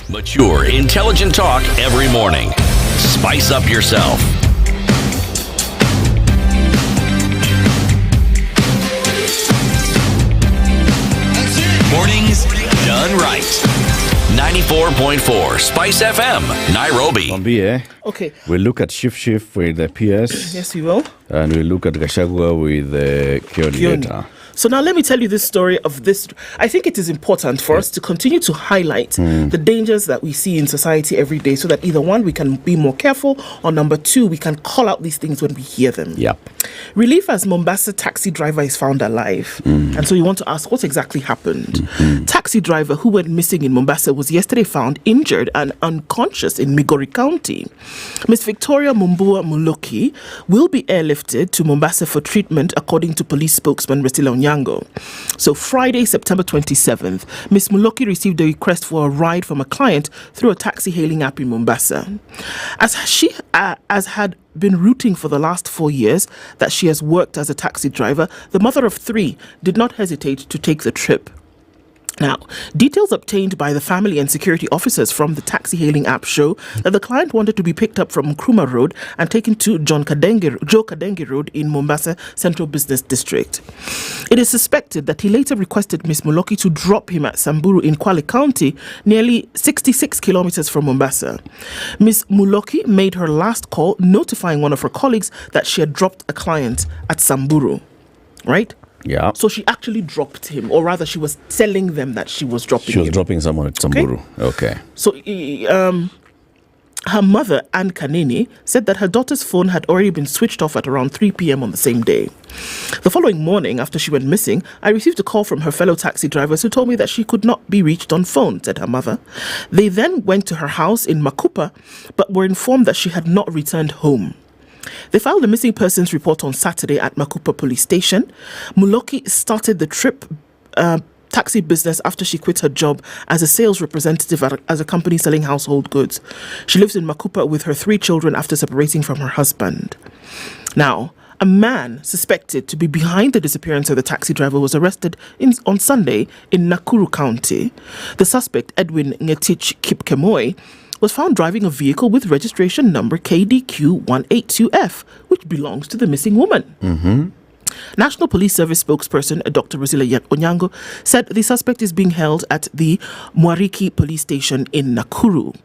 Mature, intelligent talk every morning. Spice up yourself. Mornings done right. 94.4 Spice FM, Nairobi. Okay. We'll look at Shift with the PS. Yes, we will. And we'll look at Gachagua with the Kioni. So now let me tell you this story of this. I think it is important for us to continue to highlight the dangers that we see in society every day, so that either one, we can be more careful, or number two, we can call out these things when we hear them. Yeah. Relief as Mombasa taxi driver is found alive. And so you want to ask, what exactly happened? Taxi driver who went missing in Mombasa was yesterday found injured and unconscious in Migori County. Miss Victoria Mumbua Muloki will be airlifted to Mombasa for treatment, according to police spokesman Resila Onyango. So Friday, September 27th, Miss Muloki received a request for a ride from a client through a taxi hailing app in Mombasa. As had been routing for the last 4 years that she has worked as a taxi driver, the mother of 3 did not hesitate to take the trip. Now, details obtained by the family and security officers from the taxi hailing app show that the client wanted to be picked up from Nkrumah Road and taken to Joe Kadenge Road in Mombasa Central Business District. It is suspected that he later requested Miss Muloki to drop him at Samburu in Kwale County, nearly 66 kilometers from Mombasa. Miss Muloki made her last call, notifying one of her colleagues that she had dropped a client at Samburu. Right? Yeah. So she actually dropped him, or rather she was telling them that she was dropping him. She was dropping someone at Samburu. Okay. So her mother, Anne Kanini, said that her daughter's phone had already been switched off at around 3 p.m. on the same day. The following morning, after she went missing, I received a call from her fellow taxi drivers who told me that she could not be reached on phone, said her mother. They then went to her house in Makupa, but were informed that she had not returned home. They filed a missing persons report on Saturday at Makupa police station. Muloki started the trip taxi business after she quit her job as a sales representative at a company selling household goods. She lives in Makupa with her 3 children after separating from her husband. Now, a man suspected to be behind the disappearance of the taxi driver was arrested on Sunday in Nakuru County. The suspect, Edwin Ngetich Kipkemoi, was found driving a vehicle with registration number KDQ182F, which belongs to the missing woman. National Police Service spokesperson Dr. Resila Onyango said the suspect is being held at the Mwariki police station in Nakuru.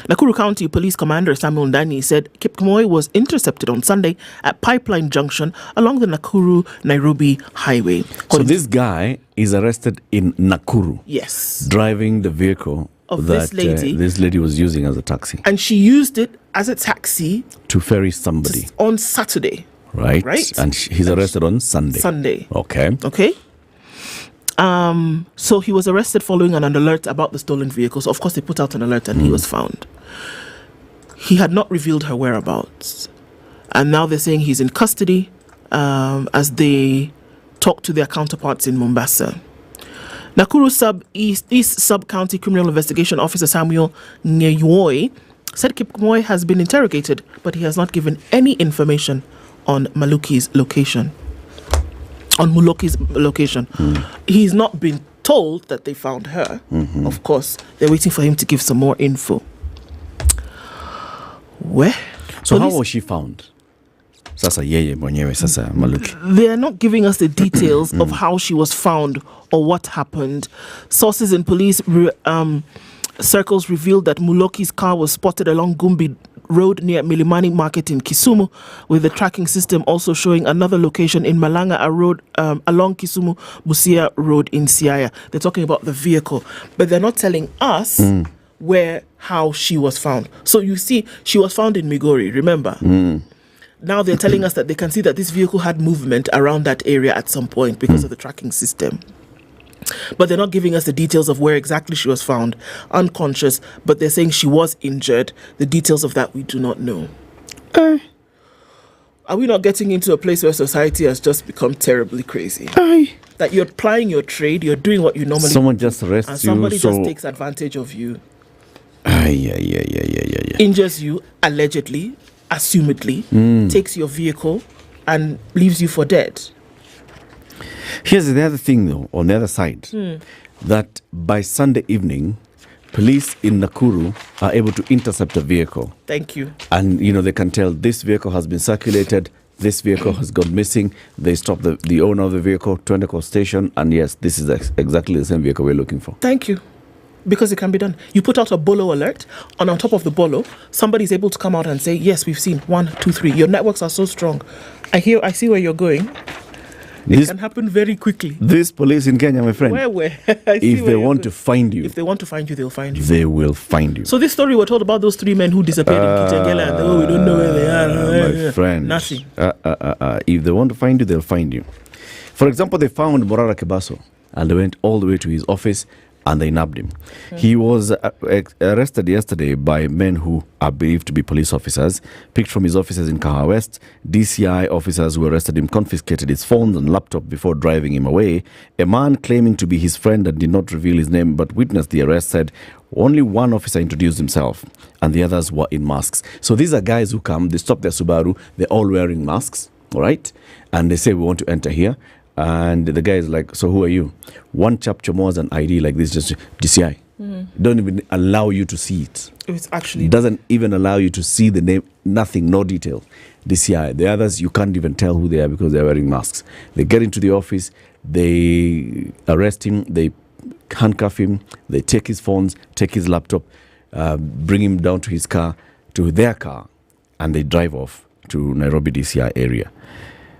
Nakuru County Police Commander Samuel Ndani said Kipkemoi was intercepted on Sunday at Pipeline Junction along the Nakuru-Nairobi highway. So this guy is arrested in Nakuru. Yes. Driving the vehicle of that this lady was using as a taxi. And she used it as a taxi to ferry somebody. On Saturday. Right. Right. And he's arrested on Sunday. Okay. Okay. So he was arrested following an alert about the stolen vehicles. Of course, they put out an alert and he was found. He had not revealed her whereabouts. And now they're saying he's in custody as they talk to their counterparts in Mombasa. Nakuru East Sub-County Criminal Investigation Officer Samuel Nyeri said Kipkemoi has been interrogated, but he has not given any information on Muloki's location. He's not been told that they found her. Of course, they're waiting for him to give some more info. Where? So how was she found? Sasa yeye mwenyewe sasa Muloki. They are not giving us the details of how she was found or what happened. Sources in police circles revealed that Muloki's car was spotted along Gumbi Road near Milimani Market in Kisumu, with the tracking system also showing another location in Malanga Road along Kisumu Busia Road in Siaya. They're talking about the vehicle, but they're not telling us how she was found. So you see, she was found in Migori, remember? Now they're telling us that they can see that this vehicle had movement around that area at some point because of the tracking system. But they're not giving us the details of where exactly she was found, unconscious, but they're saying she was injured. The details of that we do not know. Are we not getting into a place where society has just become terribly crazy? That you're plying your trade, you're doing what you normally do. Someone just arrests and you. somebody just takes advantage of you. Yeah. Injures you, allegedly, assumedly, takes your vehicle and leaves you for dead. Here's the other thing, though, on the other side, that by Sunday evening, police in Nakuru are able to intercept a vehicle. Thank you. And, they can tell this vehicle has been circulated, this vehicle has gone missing. They stop the owner of the vehicle, to Okoh station, and yes, this is exactly the same vehicle we're looking for. Thank you. Because it can be done. You put out a bolo alert, and on top of the bolo, somebody's able to come out and say, yes, we've seen 1, 2, 3. Your networks are so strong. I see where you're going. It can happen very quickly. This police in Kenya, my friend. Where? If they want to find you, If they want to find you, they'll find you. they will find you. So this story we're told about those 3 men who disappeared in Kitengela and we don't know where they are. My friend. Nothing. If they want to find you, they'll find you. For example, they found Morara Kebaso and they went all the way to his office and they nabbed him. He was arrested yesterday by men who are believed to be police officers, picked from his offices in Kaha West. DCI officers who arrested him confiscated his phone and laptop before driving him away. A man claiming to be his friend and did not reveal his name but witnessed the arrest said only one officer introduced himself and the others were in masks. So these are guys who come, they stop their Subaru, they're all wearing masks, all right? And they say, we want to enter here. And the guy is like, so who are you? One chap chomoas an ID like this, just DCI. Don't even allow you to see it. It's actually doesn't even allow you to see the name, nothing, no detail. DCI. The others, you can't even tell who they are because they're wearing masks. They get into the office, they arrest him, they handcuff him, they take his phones, take his laptop, bring him down to his car, to their car, and they drive off to Nairobi DCI area.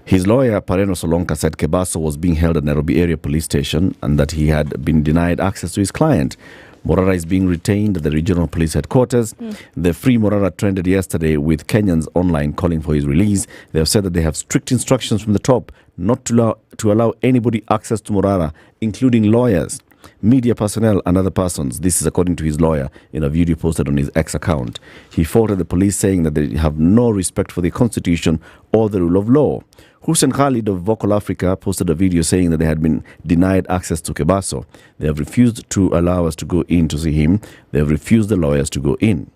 His lawyer, Pareno Solonka, said Kebaso was being held at Nairobi area police station and that he had been denied access to his client. Morara is being retained at the regional police headquarters. The Free Morara trended yesterday with Kenyans online calling for his release. They have said that they have strict instructions from the top not to allow anybody access to Morara, including lawyers, media personnel and other persons. This is according to his lawyer in a video posted on his X account. He faulted the police, saying that they have no respect for the constitution or the rule of law. Hussein Khalid of Vocal Africa posted a video saying that they had been denied access to Kebaso. They have refused to allow us to go in to see him. They have refused the lawyers to go in.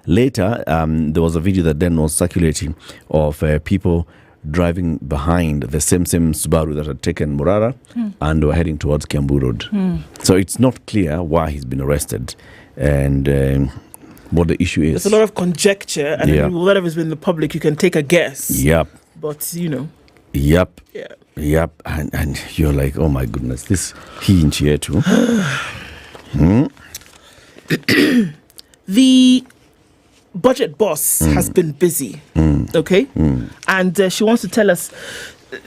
Later, there was a video that then was circulating of people driving behind the same Subaru that had taken Morara and were heading towards Kiambu Road. So it's not clear why he's been arrested and what the issue is. There's a lot of conjecture, and whatever's been in the public, you can take a guess. Yep. But, you know. Yep. Yeah. Yep. And you're like, oh my goodness, this he in here too. The budget boss has been busy, okay? And she wants to tell us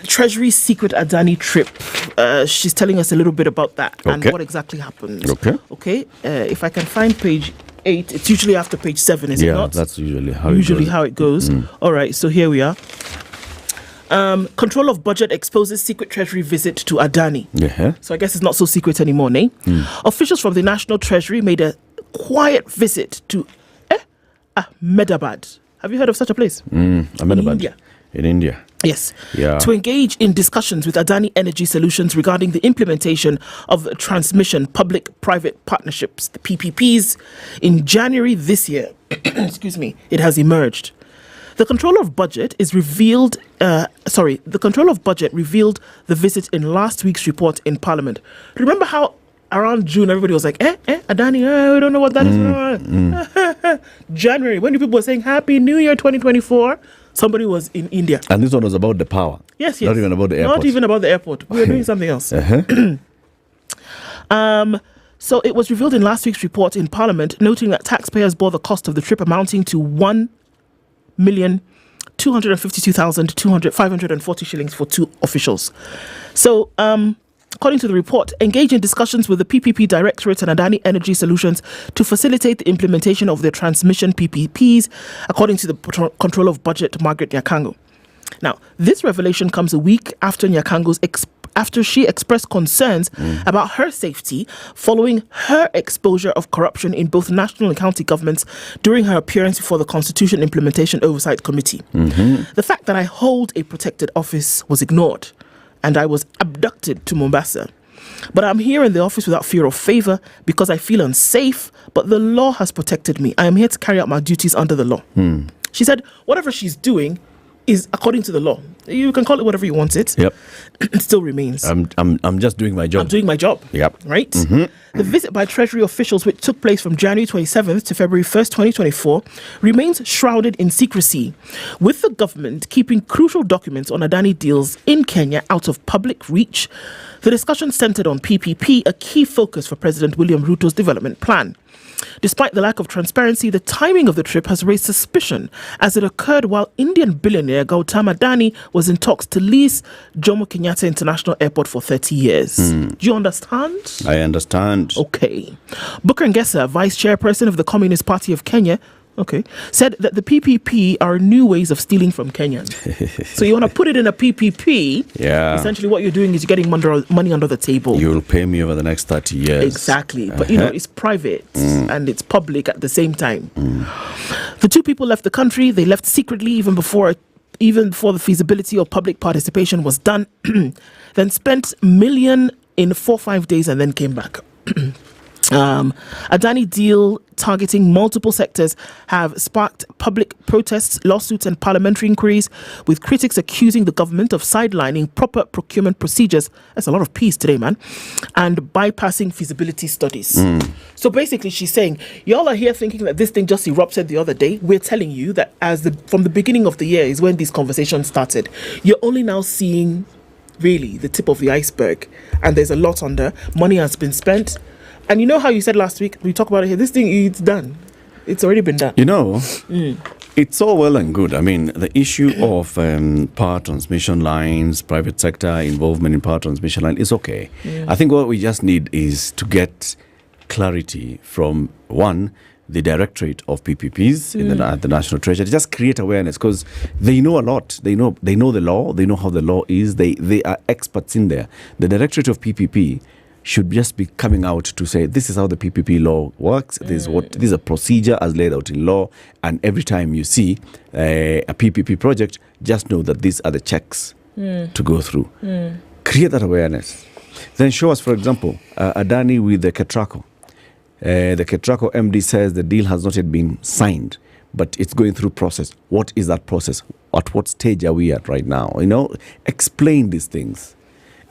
Treasury's secret Adani trip. She's telling us a little bit about that and what exactly happened. Okay. If I can find page 8, it's usually after page 7, is it not? Yeah, that's usually how it goes. All right, so here we are. Control of budget exposes secret treasury visit to Adani. So I guess it's not so secret anymore, eh? Officials from the National Treasury made a quiet visit to Ahmedabad. Have you heard of such a place? Ahmedabad. In India. Yes. Yeah. To engage in discussions with Adani Energy Solutions regarding the implementation of transmission public-private partnerships, the PPPs, in January this year. Excuse me. It has emerged. The Controller of Budget revealed the visit in last week's report in Parliament. Remember how around June everybody was like, Adani, we don't know what that is. January, when people were saying Happy New Year 2024, somebody was in India. And this one was about the power. Yes. Not even about the airport. Not even about the airport. We were doing something else. So it was revealed in last week's report in Parliament, noting that taxpayers bore the cost of the trip amounting to 1,252,540 shillings for 2 officials. So, according to the report, engage in discussions with the PPP Directorate and Adani Energy Solutions to facilitate the implementation of their transmission PPPs, according to the Control of Budget, Margaret Nyakango. Now, this revelation comes a week after after she expressed concerns about her safety following her exposure of corruption in both national and county governments during her appearance before the Constitution Implementation Oversight Committee. The fact that I hold a protected office was ignored, and I was abducted to Mombasa. But I'm here in the office without fear or favor because I feel unsafe, but the law has protected me. I am here to carry out my duties under the law. She said whatever she's doing is according to the law. You can call it whatever you want it. Yep. It still remains. I'm just doing my job. I'm doing my job. Yep. Right? The visit by Treasury officials, which took place from January 27th to February 1st, 2024, remains shrouded in secrecy, with the government keeping crucial documents on Adani deals in Kenya out of public reach. The discussion centered on PPP, a key focus for President William Ruto's development plan. Despite the lack of transparency, the timing of the trip has raised suspicion as it occurred while Indian billionaire Gautam Adani was was in talks to lease Jomo Kenyatta International Airport for 30 years. Do you understand? I understand. Okay. Booker Ngesa, Vice Chairperson of the Communist Party of Kenya, said that the PPP are new ways of stealing from Kenyans. So you want to put it in a PPP. Yeah. Essentially what you're doing is you're getting money under the table. You'll pay me over the next 30 years. Exactly. But, it's private and it's public at the same time. The two people left the country. They left secretly even before the feasibility of public participation was done. Then spent $1 million in 4-5 days and then came back. Adani deal targeting multiple sectors have sparked public protests, lawsuits and parliamentary inquiries, with critics accusing the government of sidelining proper procurement procedures. That's a lot of peace today, man. And bypassing feasibility studies. So basically she's saying, y'all are here thinking that this thing just erupted the other day. We're telling you that from the beginning of the year is when these conversations started. You're only now seeing really the tip of the iceberg. And there's a lot under. Money has been spent. And you know how you said last week, we talked about it here, this thing, it's done. It's already been done. It's all well and good. I mean, the issue of power transmission lines, private sector involvement in power transmission line is okay. I think what we just need is to get clarity from, one, the Directorate of PPPs at the National Treasury. Just create awareness, because they know a lot. They know the law. They know how the law is. They are experts in there. The Directorate of PPP should just be coming out to say, this is how the PPP law works. This is a procedure as laid out in law. And every time you see a PPP project, just know that these are the checks to go through. Create that awareness. Then show us, for example, Adani with the Ketraco. The Ketraco MD says the deal has not yet been signed, but it's going through process. What is that process? At what stage are we at right now? Explain these things.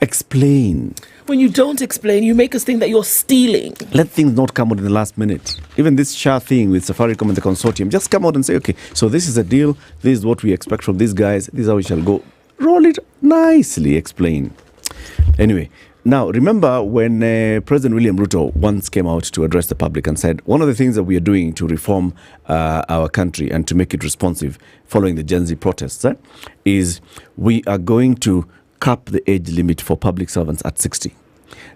Explain. When you don't explain, you make us think that you're stealing. Let things not come out in the last minute. Even this Shah thing with Safaricom and the consortium, just come out and say, okay, so this is a deal. This is what we expect from these guys. This is how we shall go. Roll it nicely. Explain. Anyway, now remember when President William Ruto once came out to address the public and said, one of the things that we are doing to reform our country and to make it responsive following the Gen Z protests is we are going to cap the age limit for public servants at 60.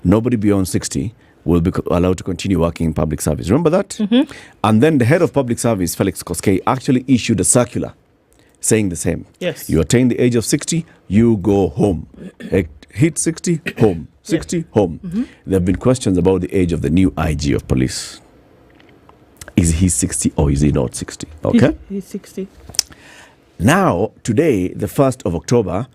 Nobody beyond 60 will be allowed to continue working in public service. Remember that? And then the head of public service, Felix Koskei, actually issued a circular saying the same. Yes. You attain the age of 60, you go home. Hit 60, home. 60, home. There have been questions about the age of the new IG of police. Is he 60 or is he not 60? Okay? He's 60. Now, today, the 1st of October,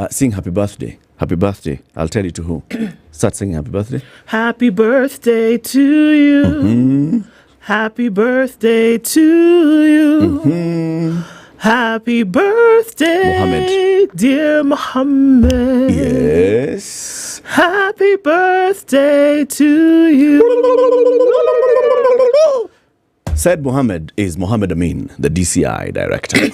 sing happy birthday. Happy birthday. I'll tell you to who. Start singing happy birthday. Happy birthday to you. Happy birthday to you. Happy birthday, Mohammed. dear Mohammed. Yes. Happy birthday to you. Said Mohammed is Mohammed Amin, the DCI director.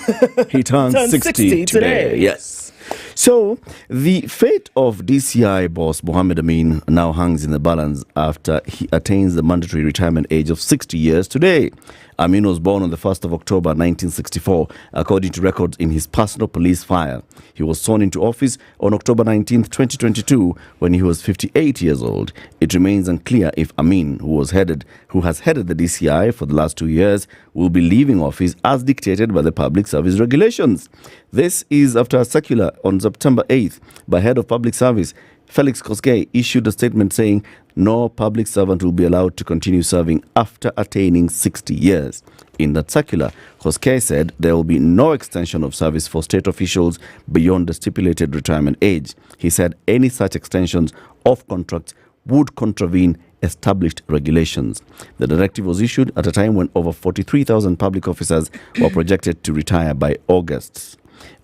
He turns 60 today. Yes. So, the fate of DCI boss Mohammed Amin now hangs in the balance after he attains the mandatory retirement age of 60 years today. Amin was born on the 1st of October 1964, according to records in his personal police file. He was sworn into office on October 19, 2022, when he was 58 years old. It remains unclear if Amin, who has headed the DCI for the last 2 years, will be leaving office as dictated by the public service regulations. This is after a circular on September 8th by Head of Public Service Felix Koskei issued a statement saying no public servant will be allowed to continue serving after attaining 60 years. In that circular, Koskei said there will be no extension of service for state officials beyond the stipulated retirement age. He said any such extensions of contracts would contravene established regulations. The directive was issued at a time when over 43,000 public officers were projected to retire by August.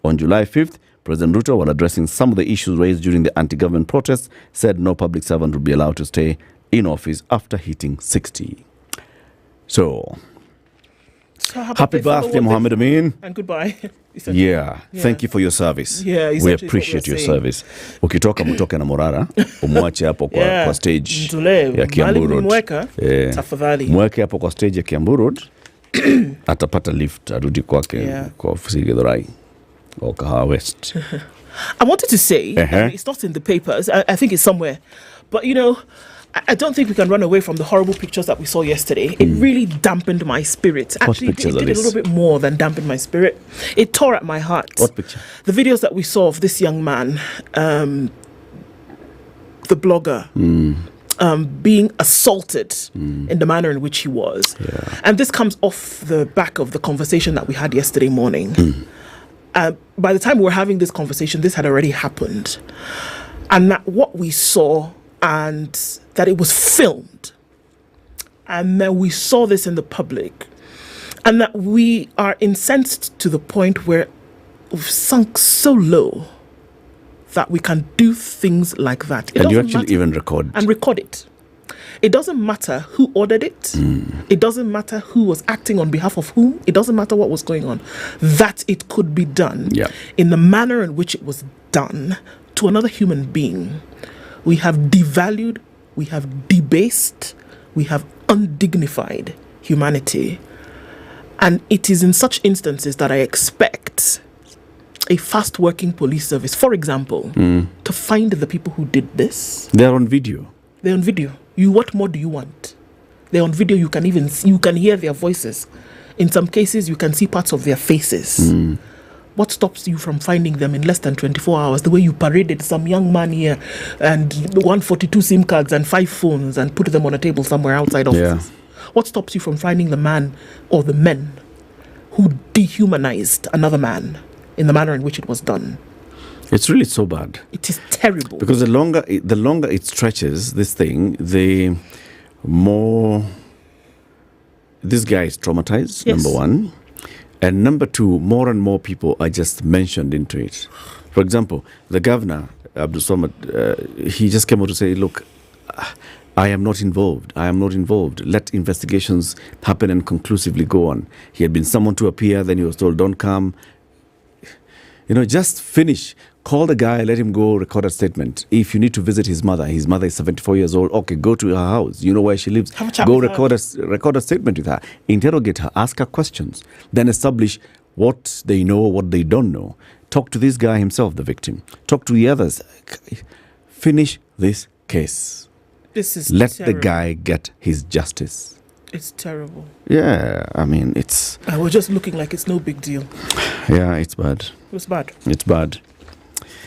On July 5th, President Ruto, while addressing some of the issues raised during the anti-government protests, said no public servant would be allowed to stay in office after hitting 60. So happy birthday, Mohammed Amin. And goodbye. Yeah, thank you for your service. Yeah, we appreciate your service. Ukitoka mtoke na Morara, umwache hapo kwa stage ya Kiambu Road. Tafadhali. Mweke hapo kwa stage ya Kiambu Road. Atapata lift arudi kwake kwa ofisi Githurai. Okoh West. I wanted to say, it's not in the papers, I think it's somewhere, but I don't think we can run away from the horrible pictures that we saw yesterday. It really dampened my spirit. Actually, it did a little bit more than dampen my spirit. It tore at my heart. What picture? The videos that we saw of this young man, the blogger, being assaulted in the manner in which he was. Yeah. And this comes off the back of the conversation that we had yesterday morning. By the time we were having this conversation, this had already happened. And that what we saw, and that it was filmed, and that we saw this in the public, and that we are incensed to the point where we've sunk so low that we can do things like that. And you actually even record. And record it. It doesn't matter who ordered it. It doesn't matter who was acting on behalf of whom. It doesn't matter what was going on. That it could be done in the manner in which it was done to another human being. We have devalued, we have debased, we have undignified humanity. And it is in such instances that I expect a fast-working police service, for example, to find the people who did this. They're on video. They're on video. What more do you want? They're on video. You can even you can hear their voices. In some cases, you can see parts of their faces. What stops you from finding them in less than 24 hours? The way you paraded some young man here and 142 SIM cards and 5 phones and put them on a table somewhere outside offices. What stops you from finding the man or the men who dehumanized another man in the manner in which it was done? It's really so bad. It is terrible. Because the longer it stretches, this thing, the more this guy is traumatized, number one. And number two, more and more people are just mentioned into it. For example, the governor, Abdul Samad, he just came out to say, look, I am not involved. I am not involved. Let investigations happen and conclusively go on. He had been summoned to appear, then he was told, don't come. Just finish. Call the guy, let him go record a statement. If you need to visit his mother is 74 years old, okay, go to her house. You know where she lives. Go record a statement with her. Interrogate her, ask her questions. Then establish what they know, what they don't know. Talk to this guy himself, the victim. Talk to the others. Finish this case. This is Let terrible. the guy get his justice. It's terrible. Yeah, I mean, it's... We're just looking like it's no big deal. Yeah, it's bad. It's bad. It's bad.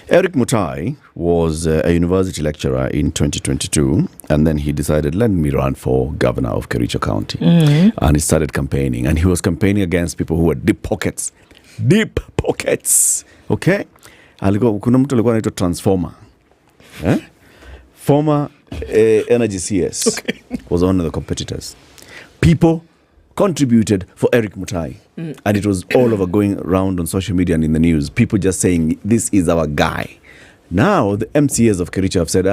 Eric Mutai was a university lecturer in 2022, and then he decided, let me run for governor of Kericho County. And he started campaigning, and he was campaigning against people who were deep pockets. Deep pockets. Okay? Kuna mtu alikuwa anaitwa Transformer. Former Energy CS was one of the competitors. People contributed for Eric Mutai. And it was all over going around on social media and in the news. People just saying, this is our guy. Now, the MCAs of Kericho have said,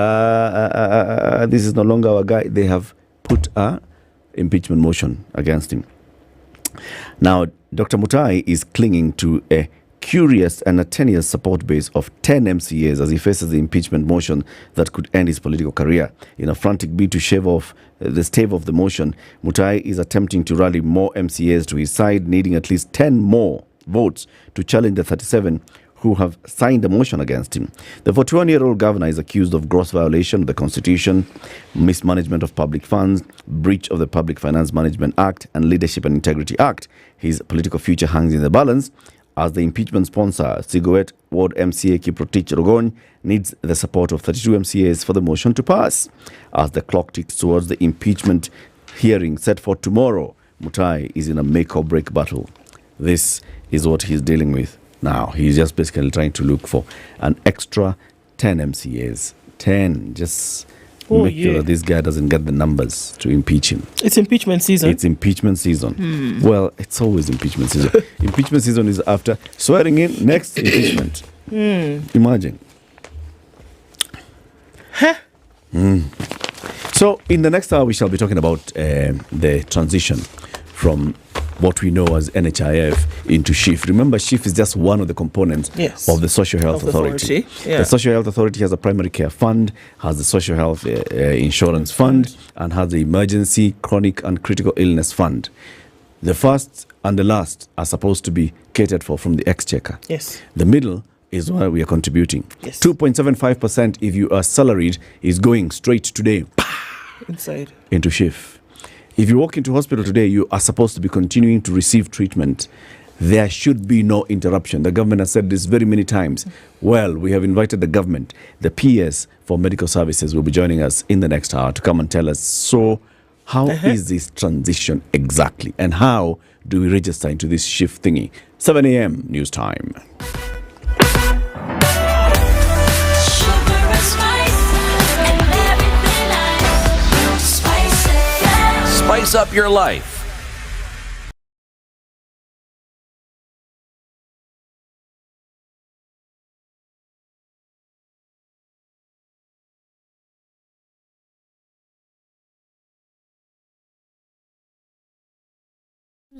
this is no longer our guy. They have put a impeachment motion against him. Now, Dr. Mutai is clinging to a curious and a tenuous support base of 10 MCAs as he faces the impeachment motion that could end his political career. In a frantic bid to stave off the motion, Mutai is attempting to rally more MCAs to his side, needing at least 10 more votes to challenge the 37 who have signed a motion against him. The 41-year-old governor is accused of gross violation of the Constitution, mismanagement of public funds, breach of the Public Finance Management Act and Leadership and Integrity Act. His political future hangs in the balance as the impeachment sponsor, Sigei Ward MCA Kiprotich Rogon, needs the support of 32 MCAs for the motion to pass. As the clock ticks towards the impeachment hearing set for tomorrow, Mutai is in a make-or-break battle. This is what he's dealing with now. He's just basically trying to look for an extra 10 MCAs. 10, just make sure that this guy doesn't get the numbers to impeach him. It's impeachment season. It's impeachment season. Well, it's always impeachment season. Impeachment season is after swearing in, next impeachment. Imagine. So, in the next hour, we shall be talking about the transition from what we know as NHIF into SHIF. Remember, SHIF is just one of the components of the Social Health Authority. The Social Health Authority has a primary care fund, has the Social Health Insurance Fund, and has the Emergency, Chronic and Critical Illness Fund. The first and the last are supposed to be catered for from the exchequer. Yes. The middle is why we are contributing. Yes. 2.75% if you are salaried is going straight today Inside. into shift. If you walk into hospital today, you are supposed to be continuing to receive treatment. There should be no interruption. The government has said this very many times. Well, we have invited the government. The PS for medical services will be joining us in the next hour to come and tell us, so how is this transition exactly? And how do we register into this shift thingy? 7 a.m. news time. Spice up your life.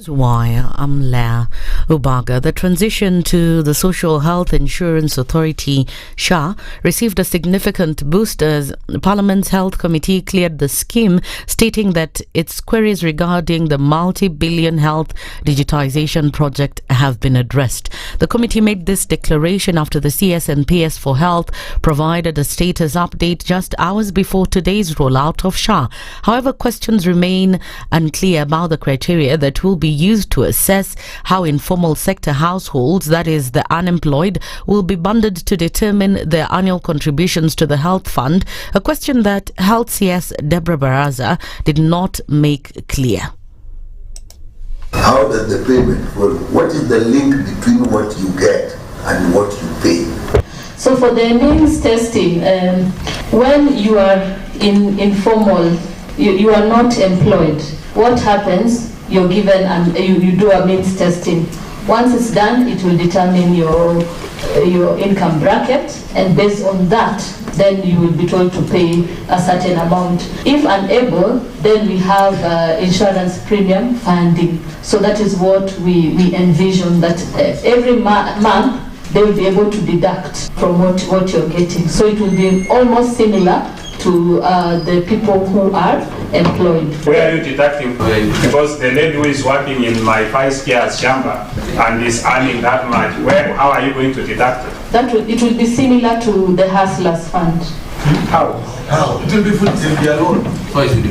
Wire Amla Ubaga. The transition to the Social Health Insurance Authority SHA received a significant boost as Parliament's Health Committee cleared the scheme, stating that its queries regarding the multi-billion health digitization project have been addressed. The committee made this declaration after the CS and PS for Health provided a status update just hours before today's rollout of SHA. However, questions remain unclear about the criteria that will be used to assess how informal sector households, that is the unemployed, will be bundled to determine their annual contributions to the health fund, a question that Health CS Deborah Baraza did not make clear. How does the payment work? What is the link between what you get and what you pay? So for the means testing, when you are in informal, you are not employed, what happens? You're given and you do a means testing. Once it's done, it will determine your income bracket, and based on that, then you will be told to pay a certain amount. If unable, then we have insurance premium funding. So that is what we envision, that every month they will be able to deduct from what you're getting. So it will be almost similar to the people who are employed. Where are you deducting from? Because the lady who is working in my 5 years chamber and is earning that much, how are you going to deduct it? It will be similar to the Hustlers Fund. How? It will be full loan.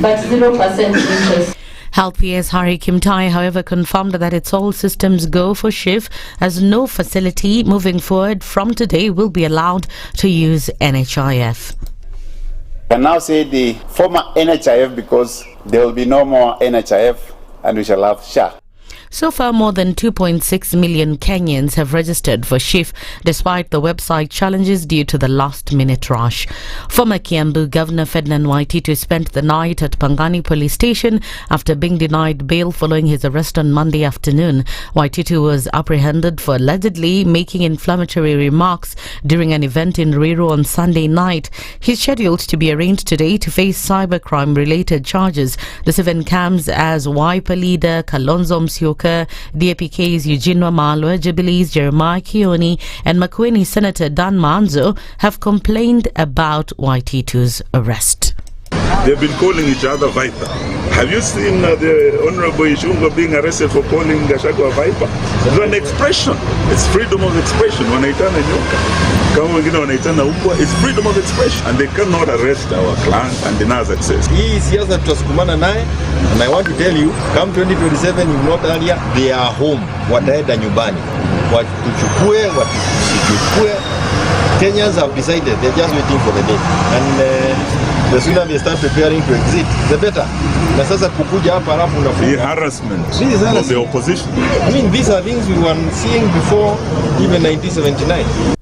But 0% interest. Health PS Hari Kimtai, however, confirmed that it's all systems go for SHIF, as no facility moving forward from today will be allowed to use NHIF. I can now say the former NHIF because there will be no more NHIF and we shall have SHA. So far, more than 2.6 million Kenyans have registered for SHIF despite the website challenges due to the last-minute rush. Former Kiambu Governor Ednah Waititu spent the night at Pangani Police Station after being denied bail following his arrest on Monday afternoon. Waititu was apprehended for allegedly making inflammatory remarks during an event in Ruiru on Sunday night. He's scheduled to be arraigned today to face cybercrime-related charges. This event comes as Wiper leader Kalonzo Musyoka, DAPK's Eugene Wamalwa, Jubilee's Jeremiah Kioni and Makueni Senator Dan Manzo have complained about Waititu's arrest. They've been calling each other Viper. Have you seen the Honorable Ishunga being arrested for calling Gachagua Viper? It's an expression. It's freedom of expression. Wanaitana nyoka. Kama wengine wanaitana umbwa. It's freedom of expression. And they cannot arrest our clan and deny us access. Hii siasa tutasukumana naye, and I want to tell you, come 2027, you not earlier, they are home. Wataenda nyumbani. Watuchukue, watuchukue. Kenyans have decided, they're just waiting for the day. And the sooner they start preparing to exit, the better. Na sasa kukuja hapa alafu unafunga. The harassment of the opposition. I mean, these are things we were seeing before even 1979.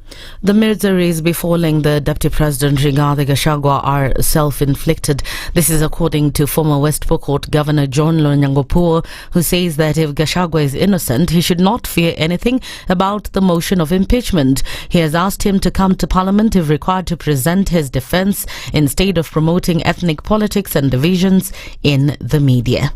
The miseries befalling the Deputy President Rigathi Gachagua are self-inflicted. This is according to former West Pokot Governor John Lonyangopuo, who says that if Gachagua is innocent, he should not fear anything about the motion of impeachment. He has asked him to come to Parliament if required to present his defence instead of promoting ethnic politics and divisions in the media.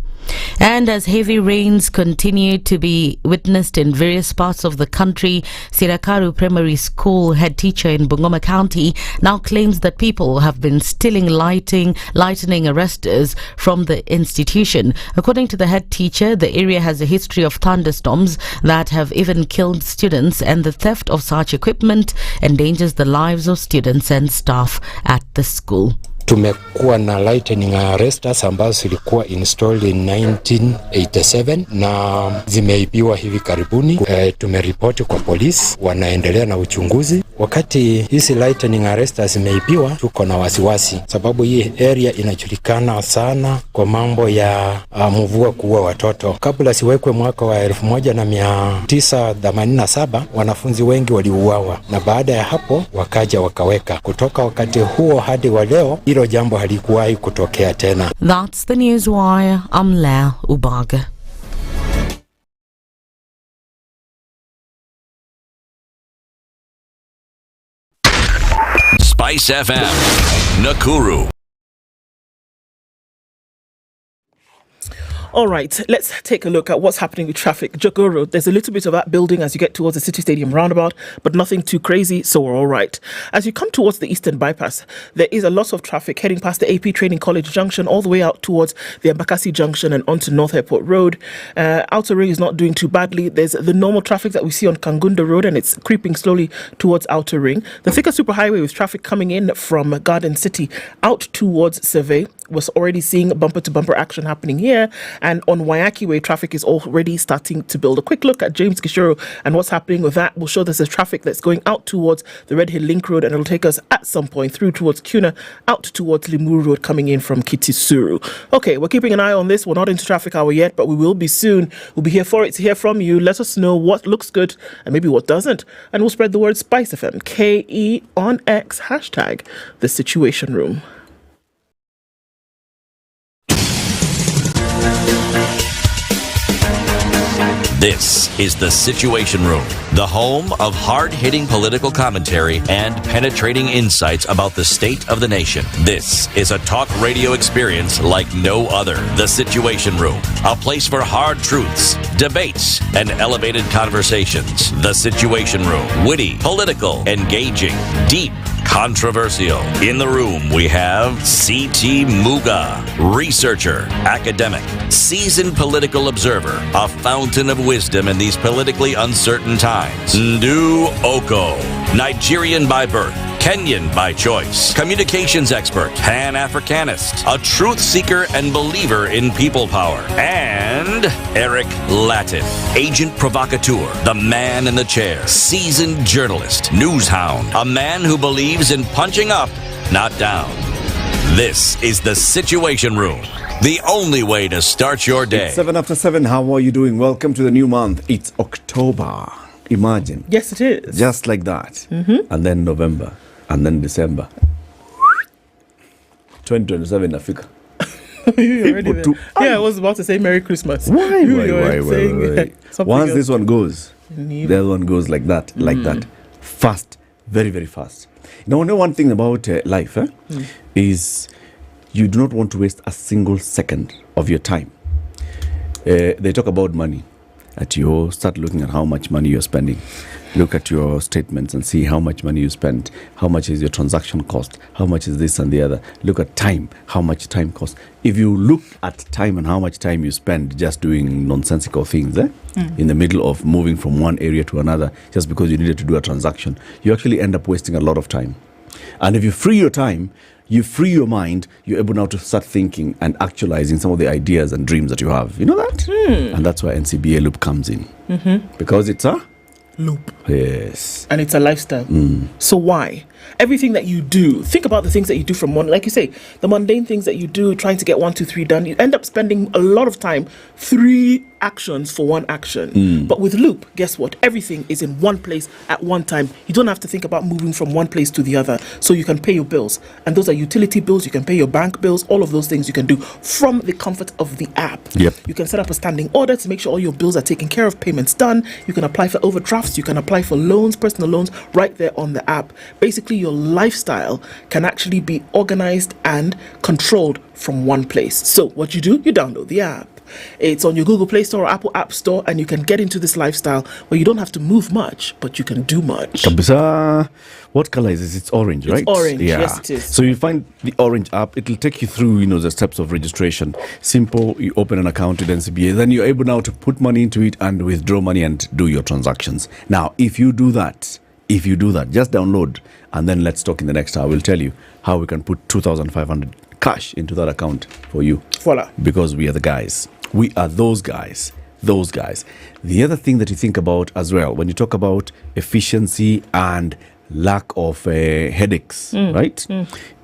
And as heavy rains continue to be witnessed in various parts of the country, Sirakaru Primary School head teacher in Bungoma County now claims that people have been stealing lightning arresters from the institution. According to the head teacher, the area has a history of thunderstorms that have even killed students, and the theft of such equipment endangers the lives of students and staff at the school. Tumekuwa na lightning arresters ambazo zilikuwa installed in 1987 na zimeibiwa hivi karibuni. Tumeripoti kwa polisi, wanaendelea na uchunguzi. Wakati hizi lightning arresters zimeibiwa, tuko na wasiwasi sababu hii area inajulikana sana kwa mambo ya mvua kuua watoto. Kabla siwekwe mwaka wa 1987 wanafunzi wengi waliuawa, na baada ya hapo wakaja wakaweka. Kutoka wakati huo hadi wa leo hilo jambo halikuwahi kutokea tena. That's the news wire. I'm Lea Ubaga. SpiceFM, Nakuru. All right, let's take a look at what's happening with traffic. Jogoo Road, there's a little bit of that building as you get towards the City Stadium roundabout, but nothing too crazy, so we're all right. As you come towards the Eastern Bypass, there is a lot of traffic heading past the AP Training College Junction all the way out towards the Embakasi Junction and onto North Airport Road. Outer Ring is not doing too badly. There's the normal traffic that we see on Kangunda Road, and it's creeping slowly towards Outer Ring. The Thika Superhighway with traffic coming in from Garden City out towards Survey was already seeing bumper-to-bumper action happening here. And on Waiaki Way, traffic is already starting to build. A quick look at James Gishuru and what's happening with that will show there's a traffic that's going out towards the Red Hill Link Road, and it'll take us at some point through towards Kuna, out towards Limuru Road coming in from Kitisuru. Okay, we're keeping an eye on this. We're not into traffic hour yet, but we will be soon. We'll be here for it to hear from you. Let us know what looks good and maybe what doesn't. And we'll spread the word SpiceFM, KE on X, hashtag The Situation Room. This is The Situation Room, the home of hard-hitting political commentary and penetrating insights about the state of the nation. This is a talk radio experience like no other. The Situation Room, a place for hard truths, debates, and elevated conversations. The Situation Room, witty, political, engaging, deep, controversial. In the room, we have C.T. Muga, researcher, academic, seasoned political observer, a fountain of wisdom in these politically uncertain times. Ndu Okoh, Nigerian by birth, Kenyan by choice, communications expert, Pan-Africanist, a truth seeker and believer in people power, and Eric Latiff, agent provocateur, the man in the chair, seasoned journalist, news hound, a man who believes in punching up, not down. This is The Situation Room, the only way to start your day. It's 7 after 7. How are you doing? Welcome to the new month. It's October. Imagine. Yes, it is. Just like that. Mm-hmm. And then November. And then December. 2027 Africa. You're already there. Yeah, I was about to say Merry Christmas. Why? Once else. this one goes, the other one goes like that, like that. Fast. Very, very fast. Now, know one thing about life is you do not want to waste a single second of your time. They talk about money. At you start looking at how much money you're spending. Look at your statements and see how much money you spend. How much is your transaction cost? How much is this and the other? Look at time. How much time costs? If you look at time and how much time you spend just doing nonsensical things, in the middle of moving from one area to another, just because you needed to do a transaction, you actually end up wasting a lot of time. And if you free your time, you free your mind, you're able now to start thinking and actualizing some of the ideas and dreams that you have. You know that? And that's why NCBA Loop comes in. Because it's a loop. Yes. And it's a lifestyle. So why? Everything that you do, think about the things that you do from one, like you say, the mundane things that you do, trying to get 1, 2, 3 done. You end up spending a lot of time, 3 actions for 1 action. But with Loop, guess what? Everything is in one place at one time. You don't have to think about moving from one place to the other. So you can pay your bills. And those are utility bills. You can pay your bank bills. All of those things you can do from the comfort of the app. Yep. You can set up a standing order to make sure all your bills are taken care of, payments done. You can apply for overdrafts. You can apply for loans, personal loans, right there on the app. Basically, your lifestyle can actually be organized and controlled from one place. So what you do, you download the app. It's on your Google Play Store or Apple App Store, and you can get into this lifestyle where you don't have to move much, but you can do much. Kabisa. What color is this? It's orange, right? It's orange, yes it is. So you find the orange app. It'll take you through, the steps of registration. Simple. You open an account with NCBA. Then you're able now to put money into it and withdraw money and do your transactions. Now, if you do that, just download, and then let's talk in the next hour. We'll tell you how we can put 2,500 cash into that account for you. Voila. Because we are the guys. We are those guys. Those guys. The other thing that you think about as well, when you talk about efficiency and lack of headaches, right?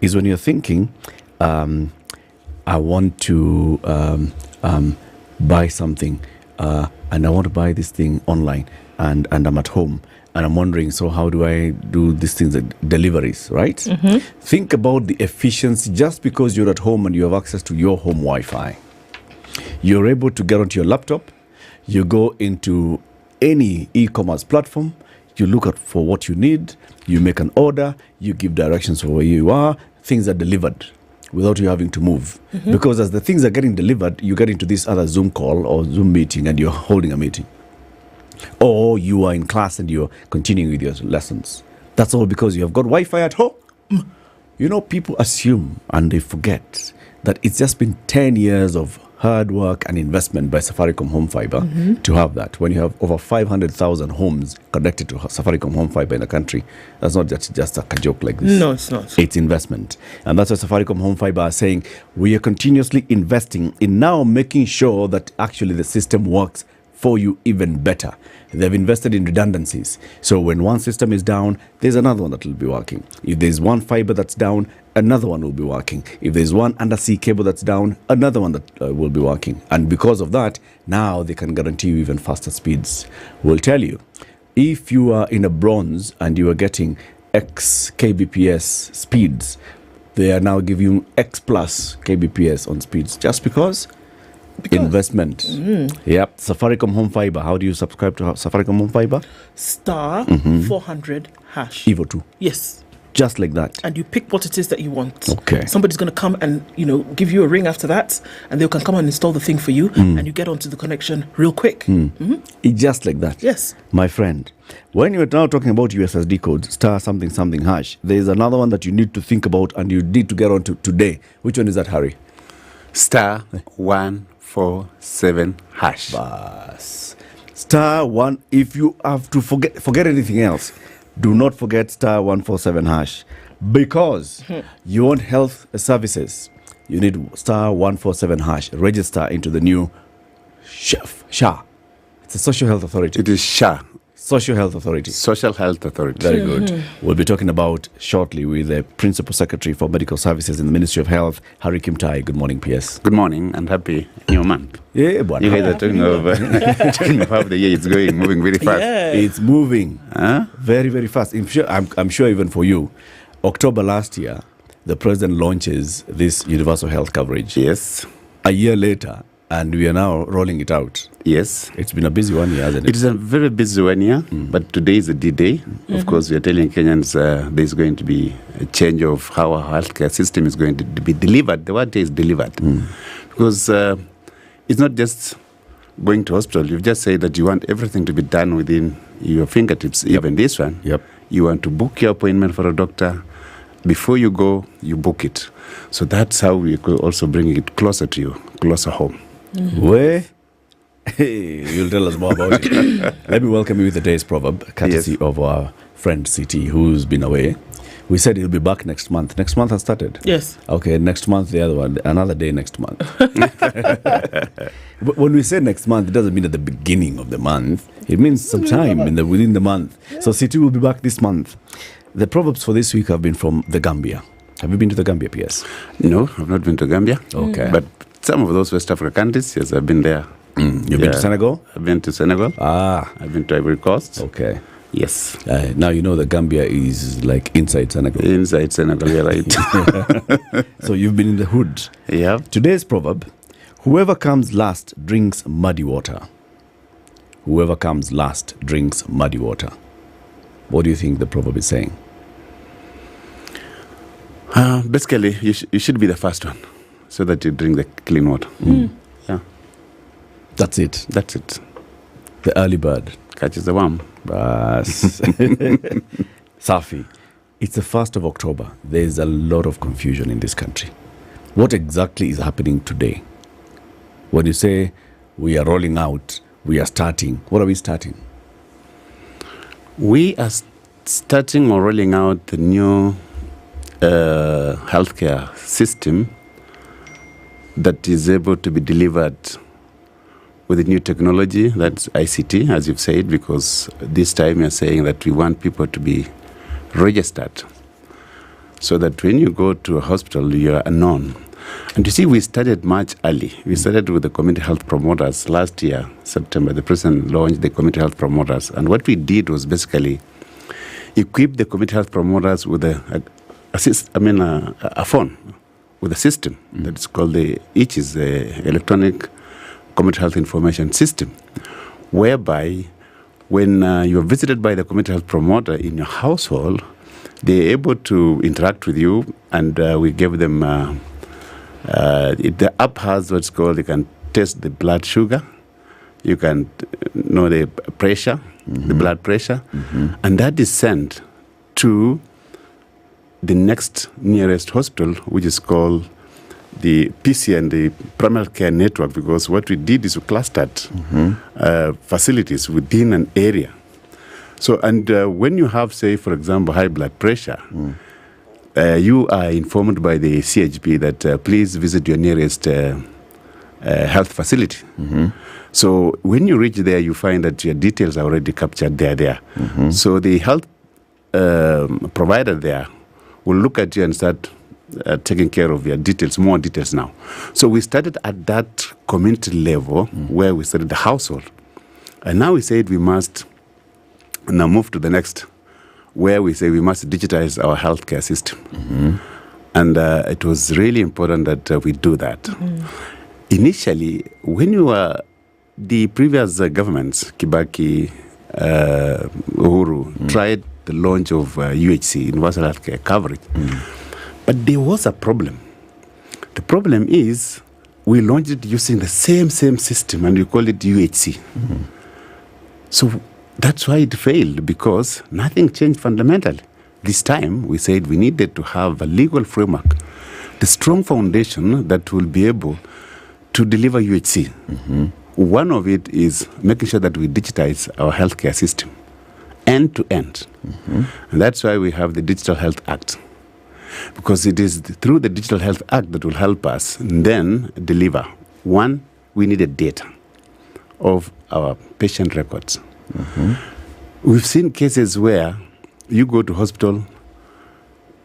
Is when you're thinking, I want to buy something, and I want to buy this thing online, and I'm at home. And I'm wondering, so how do I do these things, deliveries, right? Think about the efficiency. Just because you're at home and you have access to your home Wi-Fi, you're able to get onto your laptop, you go into any e-commerce platform, you look at for what you need, you make an order, you give directions for where you are, things are delivered without you having to move. Because as the things are getting delivered, you get into this other Zoom call or Zoom meeting, and you're holding a meeting. Or you are in class and you're continuing with your lessons. That's all because you have got Wi-Fi at home. People assume and they forget that it's just been 10 years of hard work and investment by Safaricom Home Fiber to have that. When you have over 500,000 homes connected to Safaricom Home Fiber in the country, that's not just a joke like this. No, it's not. It's investment. And that's why Safaricom Home Fiber are saying we are continuously investing in now making sure that actually the system works for you even better. They've invested in redundancies. So when one system is down, there's another one that will be working. If there's one fiber that's down, another one will be working. If there's one undersea cable that's down, another one that will be working. And because of that, now they can guarantee you even faster speeds. We'll tell you, if you are in a bronze and you are getting X kbps speeds, they are now giving you X plus kbps on speeds just because investment. Yep. Safaricom Home Fiber. How do you subscribe to Safaricom Home Fiber? Star 400 hash. Evo 2. Yes. Just like that. And you pick what it is that you want. Okay. Somebody's going to come and, give you a ring after that, and they can come and install the thing for you, and you get onto the connection real quick. It's just like that. Yes. My friend, when you're now talking about USSD code, star something something hash, there's another one that you need to think about and you need to get on to today. Which one is that, Harry? Star 147 hash. Bas. Star 1. If you have to forget anything else, do not forget star 147 hash, because you want health services. You need star 147 hash. Register into the new SHA. It's a social health authority. It is SHA. Social Health Authority. Social Health Authority. Very good. We'll be talking about shortly with the Principal Secretary for Medical Services in the Ministry of Health, Harry Kimtai. Good morning, PS. Good morning and happy new month. Yeah, but you guys are talking of how the year is going, moving very fast. Yeah. It's moving very, very fast. I'm sure even for you, October last year, the President launches this universal health coverage. Yes. A year later, and we are now rolling it out. Yes. It's been a busy 1 year, hasn't it? It is a very busy 1 year, but today is a D-Day. Of course, we are telling Kenyans there's going to be a change of how our healthcare system is going to be delivered. The word is delivered. Because it's not just going to hospital. You've just said that you want everything to be done within your fingertips. Even this one, you want to book your appointment for a doctor. Before you go, you book it. So that's how we could also bring it closer to you, closer home. Where? Hey, you'll tell us more about it. Let me welcome you with the day's proverb, courtesy of our friend CT, who's been away. We said he'll be back next month. Next month has started? Yes. Okay, next month, the other one, another day next month. But when we say next month, it doesn't mean at the beginning of the month. It means sometime within the month. So CT will be back this month. The proverbs for this week have been from the Gambia. Have you been to the Gambia, PS? No, I've not been to Gambia. Okay. But some of those West African countries, yes, I've been there. You've been to Senegal? I've been to Senegal. I've been to Ivory Coast. Okay. Yes. Now you know that Gambia is like inside Senegal. Inside Senegal, you're right. So you've been in the hood. Yeah. Today's proverb, whoever comes last drinks muddy water. Whoever comes last drinks muddy water. What do you think the proverb is saying? Basically, you should be the first one so that you drink the clean water. Yeah. That's it. That's it. The early bird catches the worm. Bas. Safi, it's the 1st of October. There's a lot of confusion in this country. What exactly is happening today? When you say we are rolling out, we are starting, what are we starting? We are starting or rolling out the new healthcare system that is able to be delivered with the new technology, that's ICT, as you've said, because this time you're saying that we want people to be registered so that when you go to a hospital, you're known. And you see, we started much early. We started with the community health promoters last year, September. The president launched the community health promoters. And what we did was basically equip the community health promoters with a phone, with a system that's called each is the electronic community health information system, whereby when you're visited by the community health promoter in your household, they're able to interact with you, and we give them, the app has what's called, you can test the blood sugar, you can know the pressure, the blood pressure, and that is sent to the next nearest hospital, which is called the PC and the primary care network, because what we did is we clustered facilities within an area. So, and when you have, say, for example, high blood pressure, you are informed by the CHP that please visit your nearest health facility. So when you reach there, you find that your details are already captured there. So the health provider there will look at you and start taking care of your details, more details now. So we started at that community level where we started the household. And now we said we must now move to the next, where we say we must digitize our healthcare system. And it was really important that we do that. Initially, when you were, the previous governments, Kibaki, Uhuru, tried the launch of UHC, Universal Healthcare Coverage. But there was a problem. The problem is we launched it using the same system, and we call it UHC. So that's why it failed, because nothing changed fundamentally. This time we said we needed to have a legal framework, the strong foundation that will be able to deliver UHC. One of it is making sure that we digitize our healthcare system end to end. And that's why we have the Digital Health Act. Because it is through the Digital Health Act that will help us then deliver. One, we needed data of our patient records. We've seen cases where you go to hospital,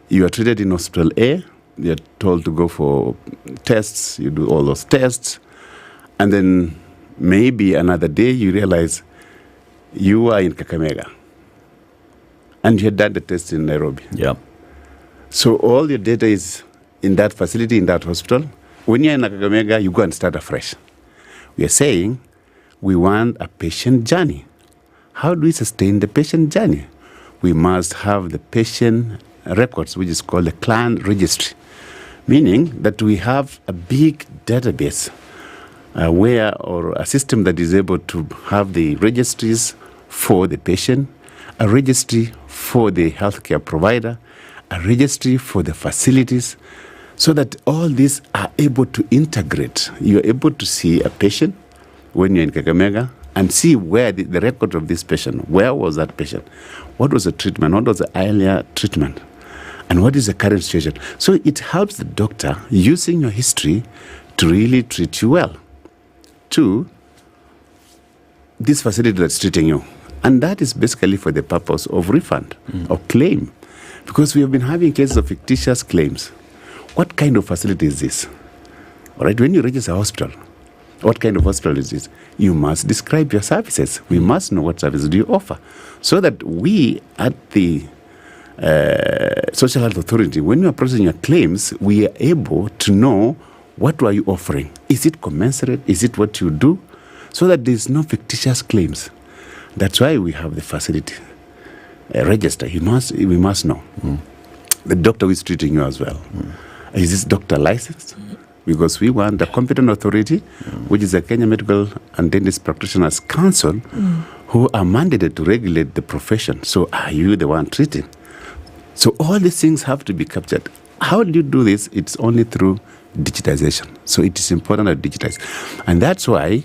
you are treated in hospital A, you're told to go for tests, you do all those tests, and then maybe another day you realize you are in Kakamega and you had done the test in Nairobi. So all your data is in that facility, in that hospital. When you're in Kakamega, you go and start afresh. We are saying we want a patient journey. How do we sustain the patient journey? We must have the patient records, which is called a client registry, meaning that we have a big database or a system that is able to have the registries for the patient, a registry for the healthcare provider, a registry for the facilities, so that all these are able to integrate. You're able to see a patient when you're in Kakamega and see where the record of this patient, where was that patient, what was the treatment, what was the earlier treatment, and what is the current situation. So it helps the doctor using your history to really treat you well. To this facility that's treating you. And that is basically for the purpose of refund or claim. Because we have been having cases of fictitious claims. What kind of facility is this? All right, when you register a hospital, what kind of hospital is this? You must describe your services. We must know what services do you offer. So that we at the Social Health Authority, when we are processing your claims, we are able to know what are you offering. Is it commensurate? Is it what you do? So that there is no fictitious claims. That's why we have the facility register. We must know. The doctor who is treating you as well. Is this doctor licensed? because we want the competent authority, which is the Kenya Medical and Dentist Practitioners Council, who are mandated to regulate the profession. So are you the one treating? So all these things have to be captured. How do you do this? It's only through digitization. So it is important to digitize. And that's why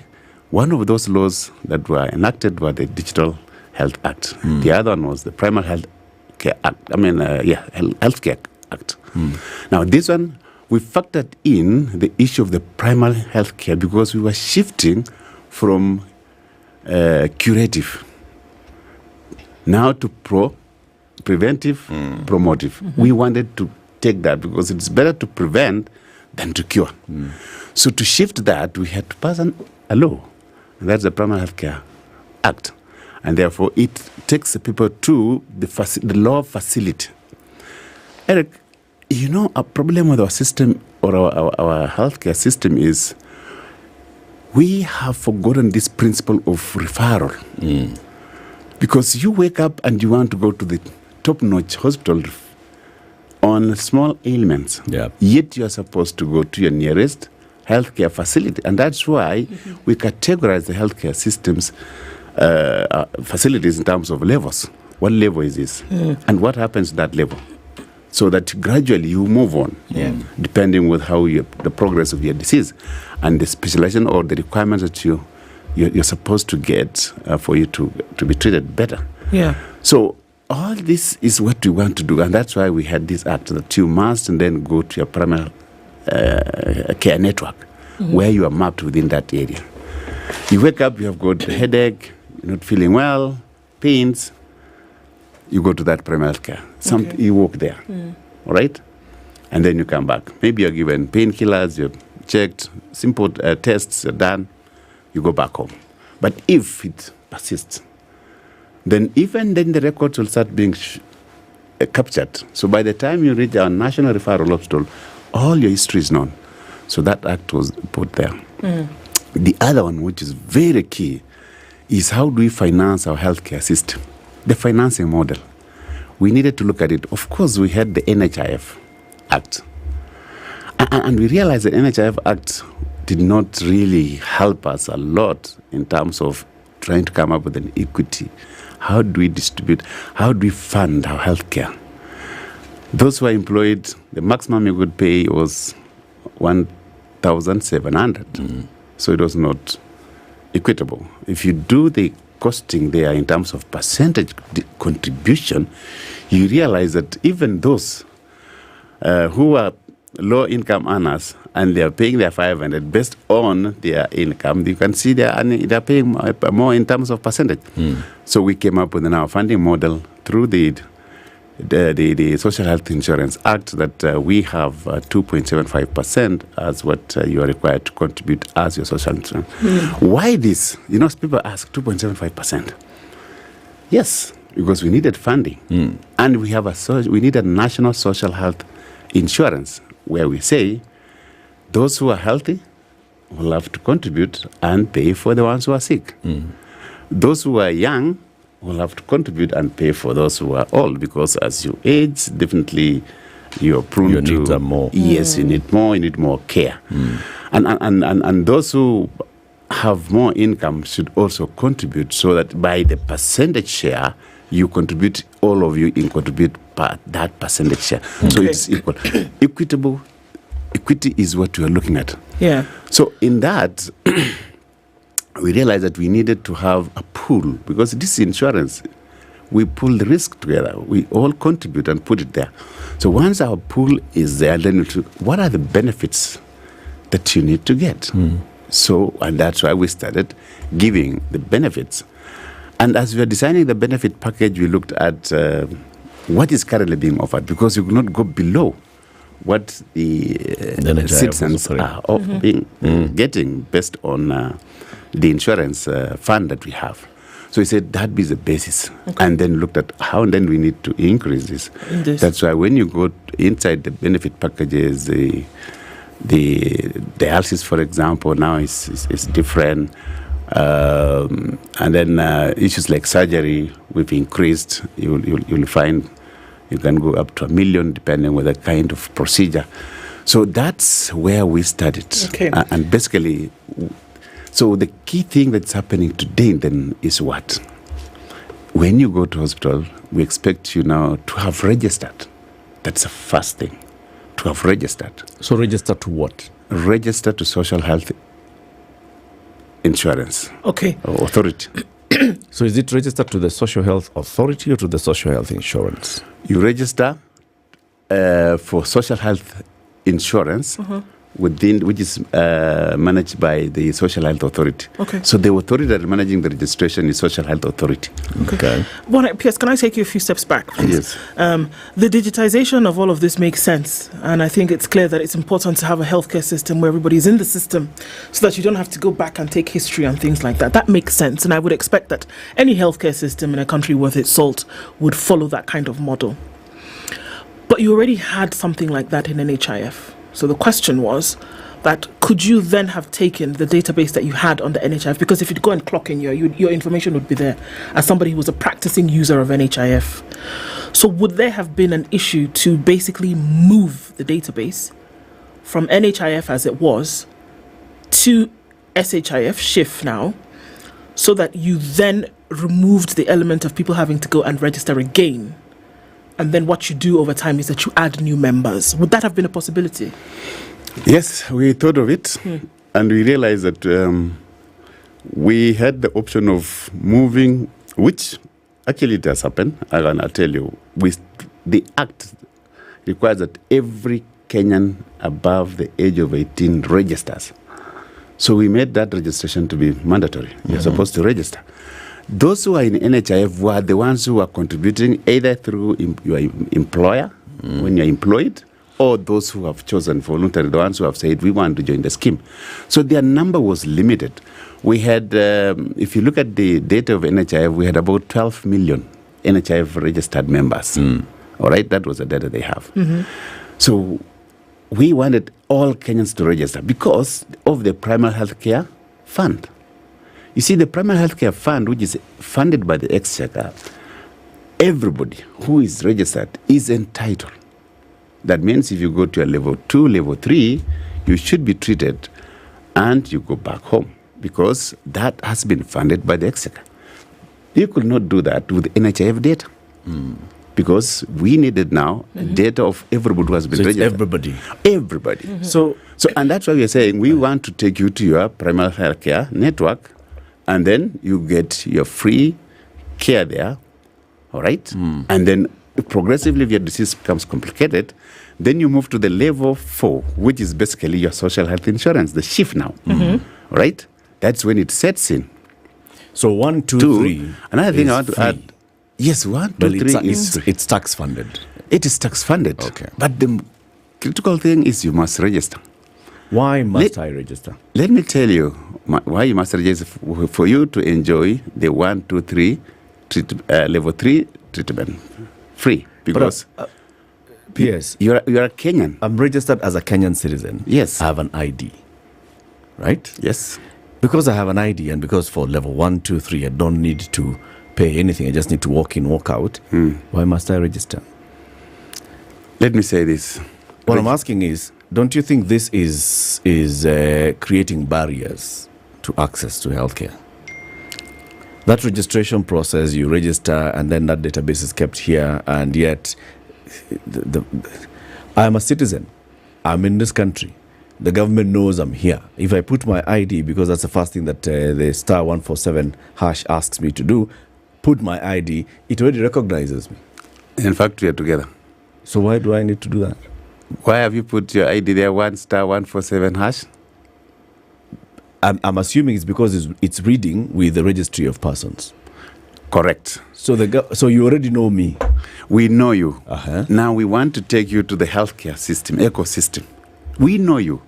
one of those laws that were enacted was the Digital Health Act. The other one was the Primary Health Care Act. Healthcare Act. Now this one, we factored in the issue of the primary health care because we were shifting from curative now to preventive, promotive. We wanted to take that because it's better to prevent than to cure. So to shift that, we had to pass a law. And that's the Primary Health Care Act. And therefore, it takes the people to the law facility. Eric, you know, a problem with our system or our healthcare system is we have forgotten this principle of referral. Because you wake up and you want to go to the top-notch hospital on small ailments. Yet you are supposed to go to your nearest healthcare facility. And that's why we categorize the healthcare systems facilities in terms of levels. What level is this? And what happens to that level? So that gradually you move on, depending with how the progress of your disease and the specialization or the requirements that you're supposed to get for you to be treated better. So all this is what we want to do, and that's why we had this act that you must and then go to your primary care network where you are mapped within that area. You wake up, you have got a headache, you're not feeling well, pains, you go to that primary health care. You walk there, all right? And then you come back. Maybe you're given painkillers, you're checked, simple tests are done, you go back home. But if it persists, then even then the records will start being captured. So by the time you reach our national referral hospital, all your history is known. So that act was put there. The other one, which is very key, is how do we finance our healthcare system? The financing model. We needed to look at it. Of course, we had the NHIF Act. And we realized the NHIF Act did not really help us a lot in terms of trying to come up with an equity. How do we distribute? How do we fund our healthcare? Those who are employed, the maximum you could pay was 1,700. So it was not equitable. If you do the costing there in terms of percentage contribution, you realize that even those who are low-income earners and they are paying their 500 based on their income, you can see they are paying more in terms of percentage. So we came up with our funding model through the Social Health Insurance Act that we have 2.75% as what you are required to contribute as your social insurance. Why this? You know, people ask 2.75%. Yes, because we needed funding. And we need a national social health insurance where we say those who are healthy will have to contribute and pay for the ones who are sick. Those who are young will have to contribute and pay for those who are old, because as you age, definitely you're prone to need more. Yes, you need more care. And those who have more income should also contribute, so that by the percentage share, you contribute, all of you contribute that percentage share. So it's equal. Equity is what we are looking at. So in that, we realized that we needed to have a pool, because this insurance, we pull the risk together. We all contribute and put it there. So once our pool is there, then what are the benefits that you need to get? So, and that's why we started giving the benefits. And as we were designing the benefit package, we looked at what is currently being offered, because you could not go below what the citizens are getting based on the insurance fund that we have. So we said that be the basis, and then looked at how then we need to increase this. That's why when you go inside the benefit packages, the dialysis, for example, now is different. And then issues like surgery, we've increased. You'll find you can go up to $1 million depending on the kind of procedure. So that's where we started. Okay. And basically, so the key thing that's happening today then is what? When you go to hospital, we expect you now to have registered. That's the first thing, to have registered. So registered to what? Registered to social health insurance. Okay. Authority. So is it registered to the social health authority or to the social health insurance? You register for social health insurance within, which is managed by the social health authority. Okay. So the authority that is managing the registration is social health authority. Okay. Piers, can I take you a few steps back, please? Yes. The digitization of all of this makes sense, and I think it's clear that it's important to have a healthcare system where everybody's in the system so that you don't have to go back and take history and things like that. That makes sense, and I would expect that any healthcare system in a country worth its salt would follow that kind of model. But you already had something like that in NHIF. So the question was that could you then have taken the database that you had on the NHIF? Because if you'd go and clock in your information would be there as somebody who was a practicing user of NHIF. So would there have been an issue to basically move the database from NHIF as it was to SHIF, SHIF now, so that you then removed the element of people having to go and register again? And then what you do over time is that you add new members. Would that have been a possibility? Yes, we thought of it, and we realized that we had the option of moving, which actually it has happened. I'll tell you, the Act requires that every Kenyan above the age of 18 registers. So we made that registration to be mandatory. You're supposed to register. Those who are in NHIF were the ones who are contributing either through your employer, when you're employed, or those who have chosen voluntarily, the ones who have said, we want to join the scheme. So their number was limited. We had, if you look at the data of NHIF, we had about 12 million NHIF registered members. All right, that was the data they have. So we wanted all Kenyans to register because of the primary health care fund. You see, the primary healthcare fund, which is funded by the Exchequer, everybody who is registered is entitled. That means if you go to a level 2, level 3, you should be treated and you go back home because that has been funded by the Exchequer. You could not do that with NHIF data because we needed now data of everybody who has been registered. Everybody. Everybody. So, and that's why we are saying we want to take you to your primary healthcare network, and then you get your free care there, all right? And then progressively, if your disease becomes complicated, then you move to the level 4, which is basically your social health insurance, the shift now, right? That's when it sets in. So 1, 2, 3. Another thing I want to add. Yes, 1, 2, 3 it's tax funded. It is tax funded. Okay. But the critical thing is you must register. Why must I register? Let me tell you why you must register for you to enjoy the 1, 2, 3 level 3 treatment free. Because Piers, you're a Kenyan. I'm registered as a Kenyan citizen. Yes. I have an ID, right? Yes. Because I have an ID and because for level 1, 2, 3, I don't need to pay anything. I just need to walk in, walk out. Why must I register? Let me say this. What I'm asking is, don't you think this is creating barriers to access to healthcare? That registration process, you register and then that database is kept here, and yet I'm a citizen. I'm in this country. The government knows I'm here. If I put my ID, because that's the first thing that the star 147 hash asks me to do, put my ID, it already recognizes me. In fact, we are together. So why do I need to do that? Why have you put your ID there, 1*147 hash? I'm assuming it's because it's reading with the registry of persons. Correct. So you already know me. We know you. Now we want to take you to the healthcare system, ecosystem. We know you.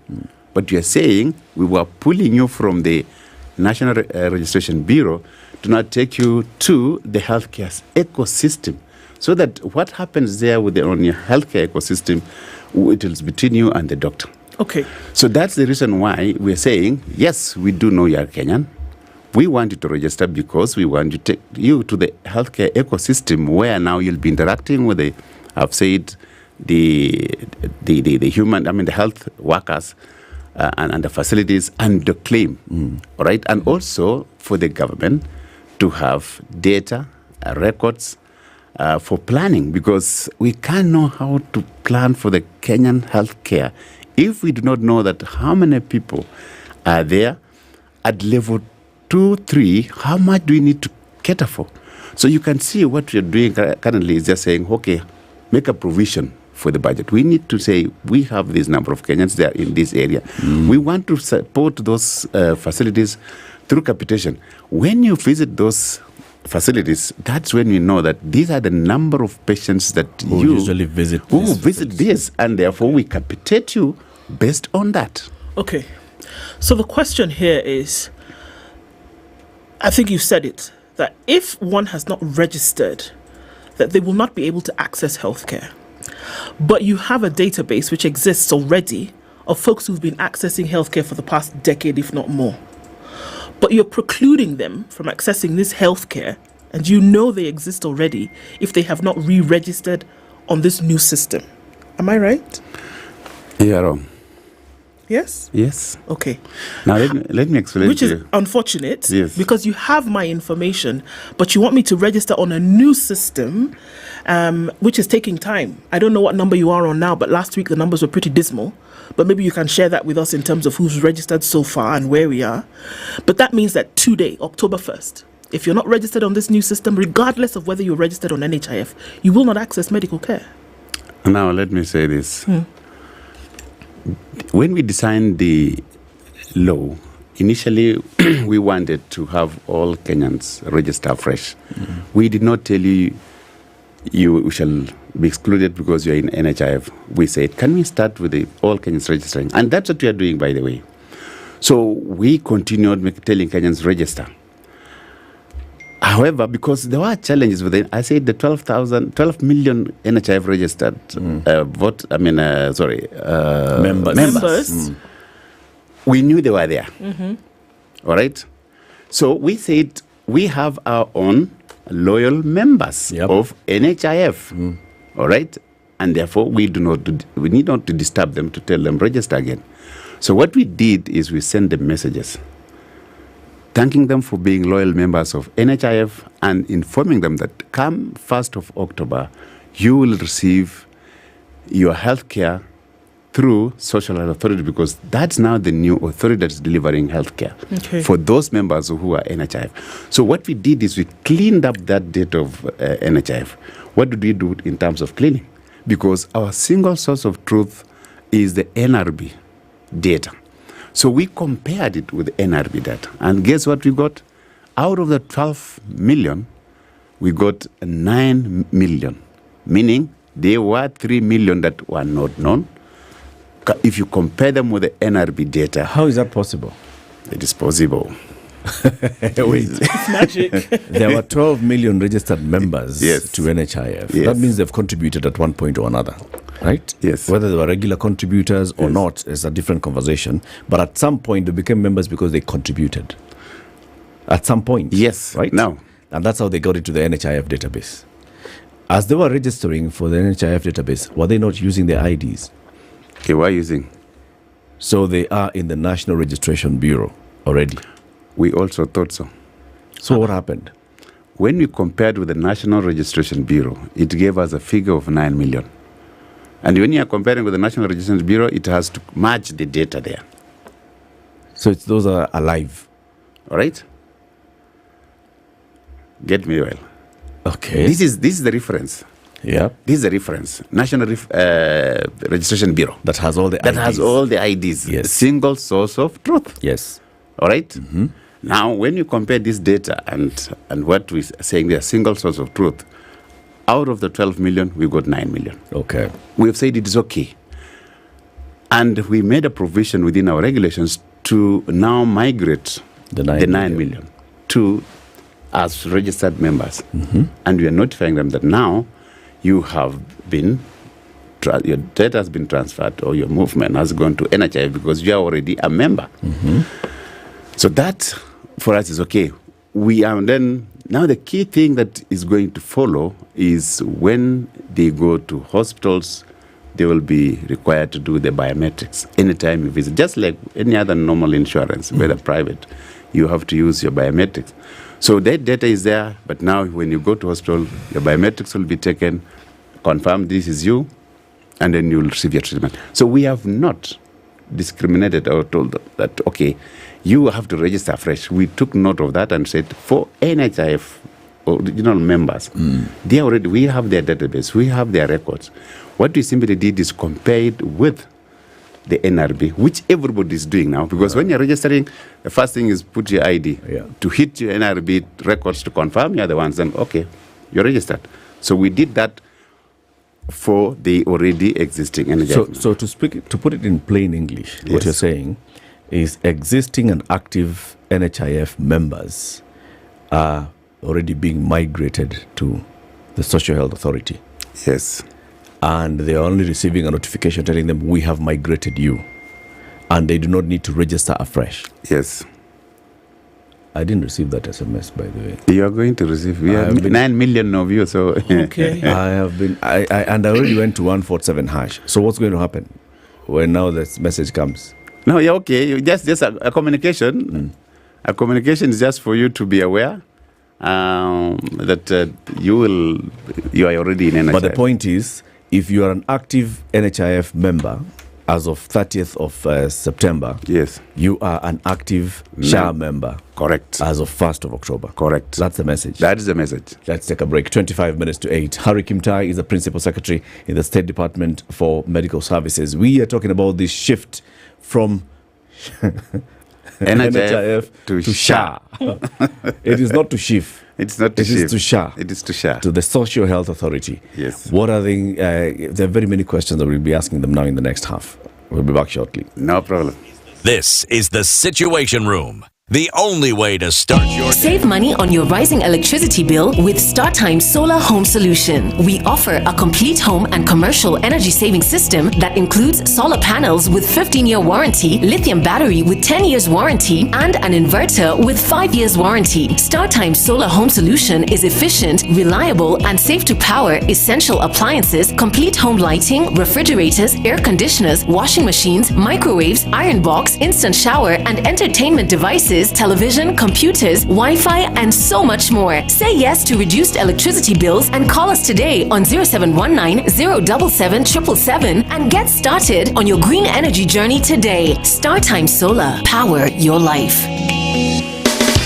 But you're saying we were pulling you from the National Registration Bureau to now take you to the healthcare ecosystem. So that what happens there on your healthcare ecosystem, it is between you and the doctor. Okay. So that's the reason why we're saying, yes, we do know you are Kenyan. We want you to register because we want to take you to the healthcare ecosystem where now you'll be interacting with I've said, the human, the health workers and the facilities and the claim, all right? And also for the government to have data, records for planning, because we can't know how to plan for the Kenyan healthcare if we do not know that how many people are there at level 2, 3, how much do we need to cater for? So you can see what we're doing currently is just saying, okay, make a provision for the budget. We need to say, we have this number of Kenyans there in this area. We want to support those facilities through capitation. When you visit those facilities, that's when you know that these are the number of patients that who usually visit this, and therefore we capitate you based on that. Okay. So the question here is, I think you said it, that if one has not registered, that they will not be able to access healthcare. But you have a database which exists already of folks who've been accessing healthcare for the past decade, if not more. But you're precluding them from accessing this healthcare, and you know they exist already if they have not re-registered on this new system. Am I right? You're wrong. Yes? Yes. Okay. Now let me explain Which to is you. unfortunate, Yes. because you have my information, but you want me to register on a new system, which is taking time. I don't know what number you are on now, but last week the numbers were pretty dismal. But maybe you can share that with us in terms of who's registered so far and where we are. But that means that today, October 1st, if you're not registered on this new system, regardless of whether you're registered on NHIF, you will not access medical care. Now let me say this. When we designed the law, initially we wanted to have all Kenyans register fresh. We did not tell you shall be excluded because you're in NHIF. We said, can we start with all Kenyans registering? And that's what we are doing, by the way. So we continued telling Kenyans register. However, because there were challenges with it, I said the 12 million NHIF registered members. We knew they were there. All right? So we said we have our own loyal members of NHIF. All right? And therefore, we need not to disturb them to tell them register again. So what we did is we sent them messages thanking them for being loyal members of NHIF and informing them that come 1st of October, you will receive your health care through Social Health Authority, because that's now the new authority that's delivering health care for those members who are NHIF. So what we did is we cleaned up that data of NHIF. What did we do in terms of cleaning? Because our single source of truth is the NRB data. So we compared it with NRB data. And guess what we got? Out of the 12 million, we got 9 million, meaning there were 3 million that were not known. If you compare them with the NRB data. How is that possible? It is possible. Wait. It's magic. There were 12 million registered members to NHIF. Yes. That means they've contributed at one point or another, right? Yes. Whether they were regular contributors or not is a different conversation. But at some point, they became members because they contributed. At some point. Yes. Right? Now. And that's how they got into the NHIF database. As they were registering for the NHIF database, were they not using their IDs? They were using. So they are in the National Registration Bureau already. We also thought so. So what happened? When we compared with the National Registration Bureau, it gave us a figure of 9 million. And when you are comparing with the National Registration Bureau, it has to match the data there. So those are alive. All right? Get me well. Okay. This is the reference. Yeah. This is the reference. National Registration Bureau. That has all the IDs. That has all the IDs. Yes. Single source of truth. Yes. All right? Now, when you compare this data and what we're saying there, single source of truth, out of the 12 million, we got 9 million. Okay. We have said it is okay. And we made a provision within our regulations to now migrate the 9 million to as registered members. And we are notifying them that now you have been, your data has been transferred or your movement has gone to NHIF because you are already a member. So that for us is okay. We are then, now the key thing that is going to follow is when they go to hospitals they will be required to do the biometrics anytime you visit, just like any other normal insurance, whether private, you have to use your biometrics. So that data is there, but now when you go to hospital, your biometrics will be taken, confirm this is you, and then you'll receive your treatment. So we have not discriminated or told them that, okay, you have to register fresh. We took note of that and said, for NHIF original members, they already, we have their database, we have their records. What we simply did is compare it with the NRB, which everybody is doing now, because when you're registering, the first thing is put your ID. To hit your NRB records to confirm you're the ones, then okay, you're registered. So we did that for the already existing NHIF. So to put it in plain English, what you're saying is existing and active NHIF members are already being migrated to the Social Health Authority. Yes. And they are only receiving a notification telling them, we have migrated you. And they do not need to register afresh. Yes. I didn't receive that SMS, by the way. You are going to receive. We have 9 million of you, so... Okay. I already went to 147#. So what's going to happen when now this message comes? No, yeah, okay. Just a communication. A communication is just for you to be aware that you are already in NHIF. But the point is, if you are an active NHIF member as of 30th of September, yes, you are an active SHA member. Correct. As of 1st of October. Correct. That's the message. That is the message. Let's take a break. 25 minutes to 8. Harry Kimtai is the Principal Secretary in the State Department for Medical Services. We are talking about this shift from NHIF to SHA. It is not to shift. It's not to shift. It is to SHA. It is to SHA. To the Social Health Authority. Yes. What are the... there are very many questions that we'll be asking them now in the next half. We'll be back shortly. No problem. This is the Situation Room. The only way to start your Save money on your rising electricity bill with StarTime Solar Home Solution. We offer a complete home and commercial energy saving system that includes solar panels with 15-year warranty, lithium battery with 10 years warranty, and an inverter with 5 years warranty. StarTime Solar Home Solution is efficient, reliable, and safe to power essential appliances, complete home lighting, refrigerators, air conditioners, washing machines, microwaves, iron box, instant shower, and entertainment devices, television, computers, Wi-Fi, and so much more. Say yes to reduced electricity bills and call us today on 0719 077 777 and get started on your green energy journey today. StarTime Solar. Power your life.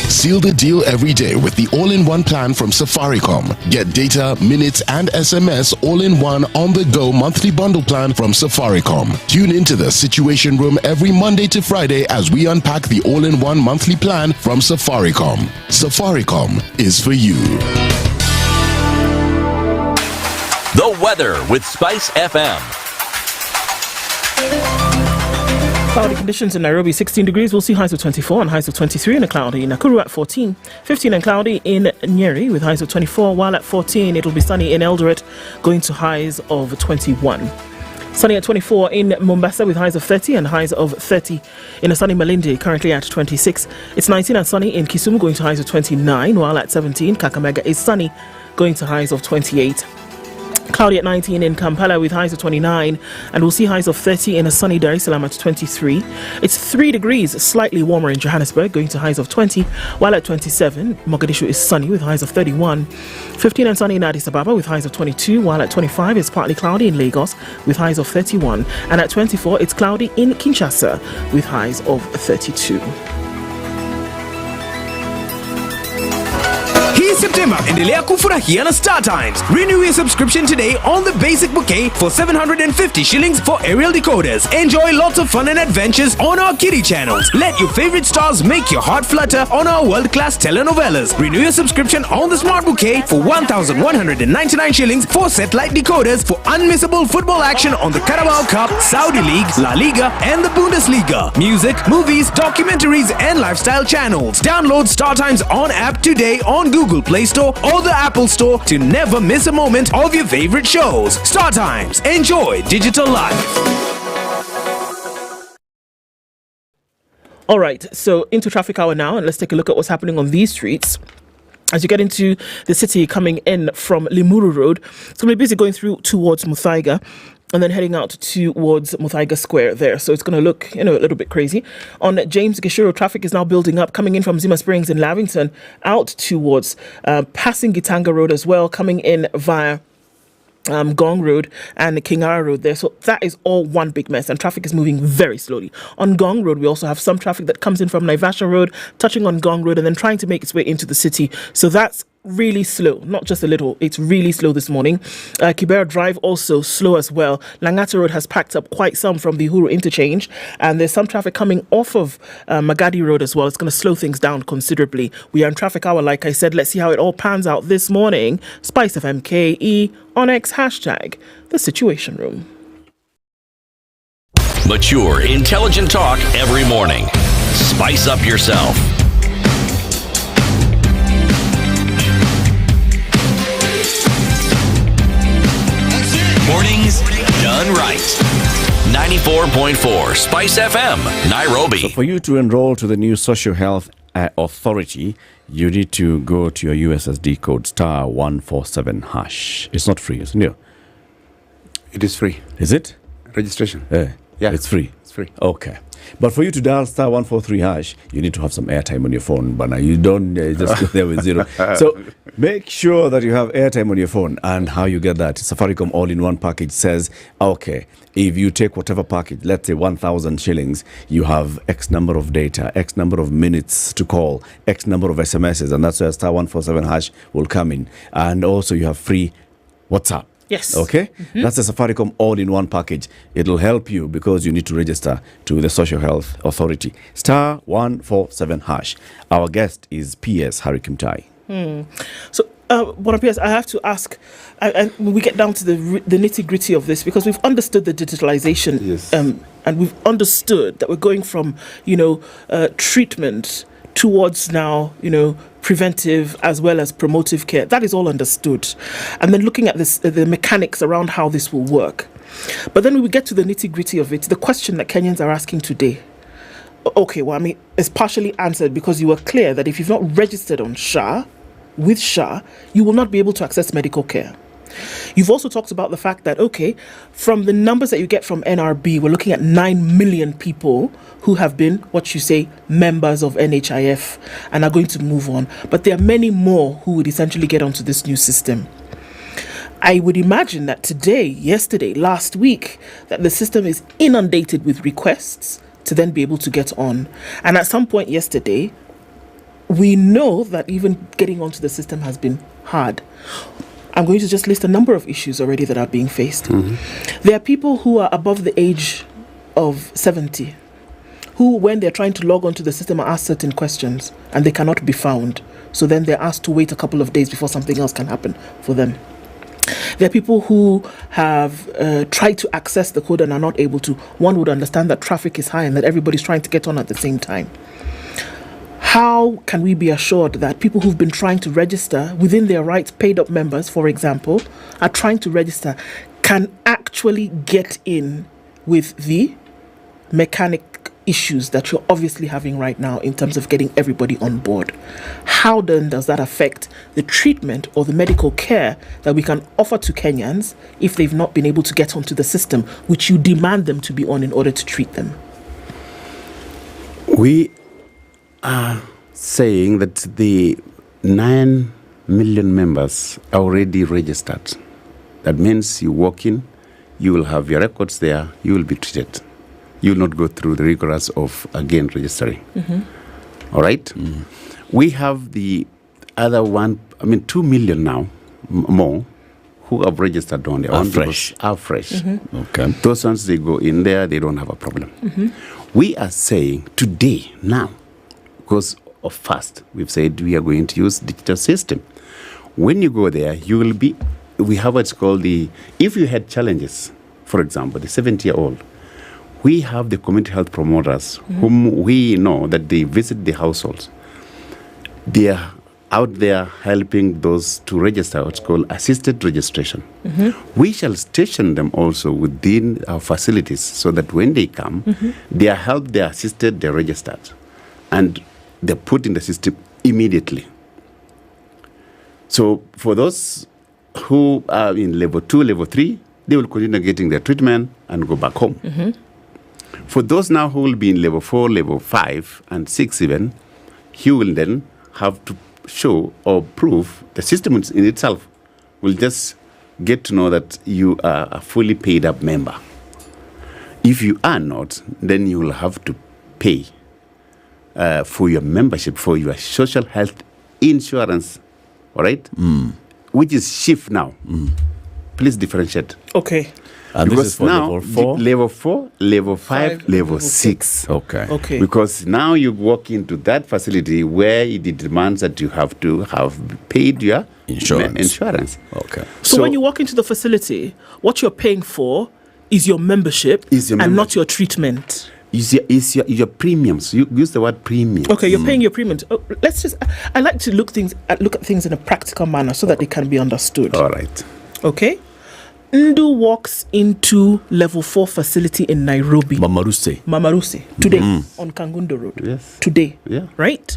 Seal the deal every day with the all-in-one plan from Safaricom. Get data, minutes, and SMS all-in-one on-the-go monthly bundle plan from Safaricom. Tune into the Situation Room every Monday to Friday as we unpack the all-in-one monthly plan from Safaricom. Safaricom is for you. The weather with SpiceFM. Cloudy conditions in Nairobi, 16 degrees. We'll see highs of 24 and highs of 23 and a cloudy. In Nakuru at 14, 15 and cloudy in Nyeri with highs of 24, while at 14 it'll be sunny in Eldoret, going to highs of 21. Sunny at 24 in Mombasa with highs of 30 and highs of 30 in a sunny Malindi, currently at 26. It's 19 and sunny in Kisumu, going to highs of 29, while at 17 Kakamega is sunny, going to highs of 28. Cloudy at 19 in Kampala with highs of 29, and we'll see highs of 30 in a sunny Dar es Salaam at 23. It's 3 degrees, slightly warmer in Johannesburg, going to highs of 20, while at 27 Mogadishu is sunny with highs of 31. 15 and sunny in Addis Ababa with highs of 22, while at 25 it's partly cloudy in Lagos with highs of 31, and at 24 it's cloudy in Kinshasa with highs of 32. September, endelea kufurahia na StarTimes. Renew your subscription today on the basic bouquet for 750 shillings for aerial decoders. Enjoy lots of fun and adventures on our kiddie channels. Let your favorite stars make your heart flutter on our world-class telenovelas. Renew your subscription on the smart bouquet for 1,199 shillings for satellite decoders for unmissable football action on the Carabao Cup, Saudi League, La Liga, and the Bundesliga. Music, movies, documentaries, and lifestyle channels. Download StarTimes on app today on Google Play Store or the Apple Store to never miss a moment of your favorite shows. StarTimes. Enjoy digital life. All right, so into traffic hour now, and let's take a look at what's happening on these streets. As you get into the city coming in from Limuru Road, it's going to be busy going through towards Muthaiga. and then heading out towards Muthaiga Square there. So it's going to look, a little bit crazy. On James Gishuru, traffic is now building up, coming in from Zima Springs in Lavington, out towards passing Gitanga Road as well, coming in via Gong Road and the Kingara Road there. So that is all one big mess, and traffic is moving very slowly. On Gong Road, we also have some traffic that comes in from Naivasha Road, touching on Gong Road, and then trying to make its way into the city. So that's really slow, not just a little, it's really slow this morning. Kibera Drive also slow as well. Langata Road has packed up quite some from the Uhuru interchange, and there's some traffic coming off of Magadi Road as well. It's going to slow things down considerably. We are in traffic hour, like I said. Let's see how it all pans out this morning. SpiceFM KE on X, hashtag the Situation Room. Mature, intelligent talk every morning. Spice up yourself. Mornings done right. 94.4 Spice FM, Nairobi. So for you to enroll to the new Social Health Authority, you need to go to your USSD code *147#. It's not free, isn't it? It is free. Is it? Registration. Yeah, it's free. It's free. Okay. But for you to dial *143#, you need to have some airtime on your phone. But now you don't just go there with zero. So make sure that you have airtime on your phone. And how you get that? Safaricom all-in-one package says, okay, if you take whatever package, let's say 1,000 shillings, you have X number of data, X number of minutes to call, X number of SMSs, and that's where *147# will come in. And also you have free WhatsApp. Yes. Okay? That's a Safaricom all-in-one package. It'll help you because you need to register to the Social Health Authority. *147#. Our guest is PS Harry Kimtai. So, Bona PS, I have to ask, and we get down to the nitty-gritty of this, because we've understood the digitalization, and we've understood that we're going from, treatment towards now, preventive as well as promotive care. That is all understood. And then looking at this, the mechanics around how this will work. But then when we get to the nitty-gritty of it, the question that Kenyans are asking today, okay, well, it's partially answered because you were clear that if you've not registered on SHA, with SHA, you will not be able to access medical care. You've also talked about the fact that, okay, from the numbers that you get from NRB, we're looking at 9 million people who have been, what you say, members of NHIF and are going to move on. But there are many more who would essentially get onto this new system. I would imagine that today, yesterday, last week, that the system is inundated with requests to then be able to get on. And at some point yesterday, we know that even getting onto the system has been hard. I'm going to just list a number of issues already that are being faced. There are people who are above the age of 70 who, when they're trying to log onto the system, are asked certain questions and they cannot be found. So then they're asked to wait a couple of days before something else can happen for them. There are people who have tried to access the code and are not able to. One would understand that traffic is high and that everybody's trying to get on at the same time. How can we be assured that people who've been trying to register within their rights, paid up members, for example, are trying to register, can actually get in with the mechanic issues that you're obviously having right now in terms of getting everybody on board? How then does that affect the treatment or the medical care that we can offer to Kenyans if they've not been able to get onto the system, which you demand them to be on in order to treat them? We are saying that the 9 million members are already registered. That means you walk in, you will have your records there, you will be treated. You will not go through the rigorous of, again, registering. All right? We have the other 2 million now, more, who have registered on their own. Are fresh. Okay. Those ones, they go in there, they don't have a problem. We are saying today, now, because of fast, we've said we are going to use digital system. When you go there, you will be, we have what's called if you had challenges, for example, the 70-year-old, we have the community health promoters whom we know that they visit the households. They are out there helping those to register what's called assisted registration. We shall station them also within our facilities so that when they come, they are helped, they are assisted, they are registered. And they're put in the system immediately. So for those who are in level 2, level 3, they will continue getting their treatment and go back home. For those now who will be in level 4, level 5, and 6 even, you will then have to show or prove the system in itself will just get to know that you are a fully paid up member. If you are not, then you will have to pay for your membership, for your social health insurance, all right? Which is shift now. Please differentiate. Okay. And because this is for now, level 4? level 4, level 5, level 6. Okay. Because now you walk into that facility where it demands that you have to have paid your insurance. Okay. So when you walk into the facility, what you're paying for is your membership and not your treatment. Is your premiums. You use the word premium. Okay, you're paying your premiums. Oh, I like to look at things in a practical manner so that they can be understood. All right. Okay. Ndu walks into level 4 facility in Nairobi. Mamaruse. Today on Kangundo Road. Yes. Today. Yeah. Right?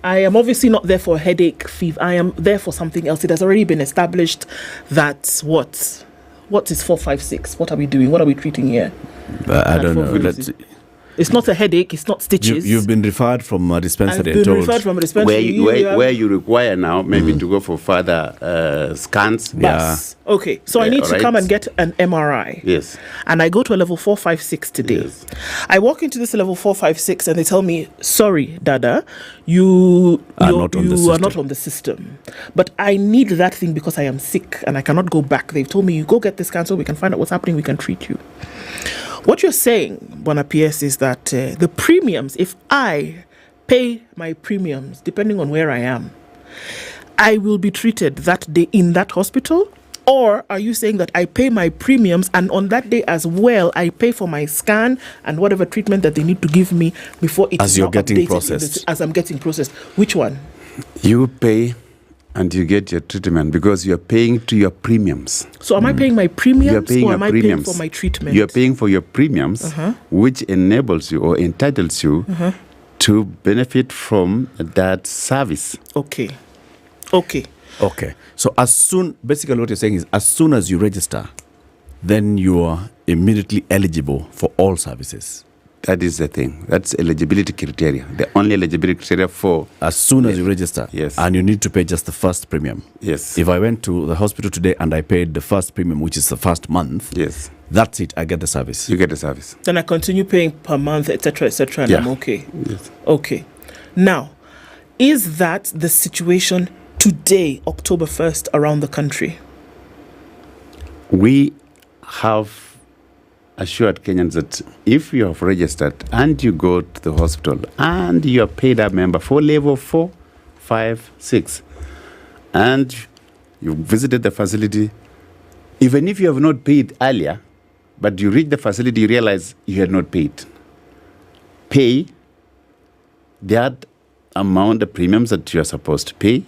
I am obviously not there for a headache, fever. I am there for something else. It has already been established that what is 456? What are we doing? What are we treating here? I don't know. It's not a headache. It's not stitches. You've been referred from a dispensary. I've been referred from a dispensary. Where you require now maybe to go for further scans. Yes. Okay. So I need to come and get an MRI. Yes. And I go to a level 456 today. Yes. I walk into this level 456 and they tell me, sorry, Dada, you are not on the system. But I need that thing because I am sick and I cannot go back. They've told me, you go get this cancer, we can find out what's happening, we can treat you. What you're saying, Bona PS, is that the premiums, if I pay my premiums, depending on where I am, I will be treated that day in that hospital? Or are you saying that I pay my premiums and on that day as well, I pay for my scan and whatever treatment that they need to give me before it's as you're getting processed? As I'm getting processed. Which one? You pay and you get your treatment because you're paying to your premiums. So am I paying my premiums you're paying or your am I premiums. paying for my treatment? You're paying for your premiums, which enables you or entitles you to benefit from that service. Okay. So basically what you're saying is as soon as you register, then you are immediately eligible for all services. That is the thing. That's eligibility criteria. The only eligibility criteria for... As soon as you register. Yes. And you need to pay just the first premium. Yes. If I went to the hospital today and I paid the first premium, which is the first month. Yes. That's it. I get the service. You get the service. Then I continue paying per month, etc., and I'm okay. Yes. Okay. Now, is that the situation today, October 1st, around the country? We have assured Kenyans that if you have registered and you go to the hospital and you are paid a member for level 4, 5, 6, and you visited the facility, even if you have not paid earlier, but you reach the facility, you realize you had not paid. Pay that amount, the premiums that you are supposed to pay,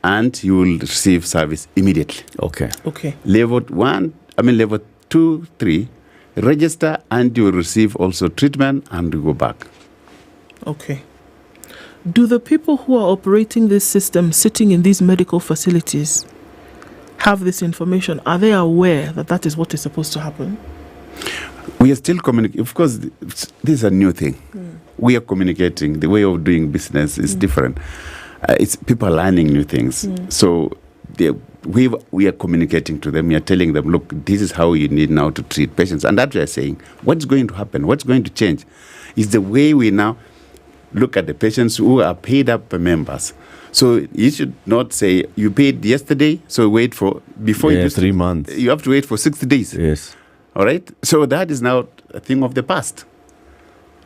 and you will receive service immediately. Okay. Level 2, 3, register and you will receive also treatment and you go back. Okay. Do the people who are operating this system, sitting in these medical facilities, have this information? Are they aware that that is what is supposed to happen? We are still communicating. Of course, this is a new thing. We are communicating. The way of doing business is different. It's people are learning new things. So we are communicating to them. We are telling them, look, this is how you need now to treat patients. And that we are saying, what's going to happen? What's going to change? Is the way we now look at the patients who are paid up members. So you should not say, you paid yesterday, so wait for, before you 3 months. You have to wait for 60 days. Yes. All right? So that is now a thing of the past.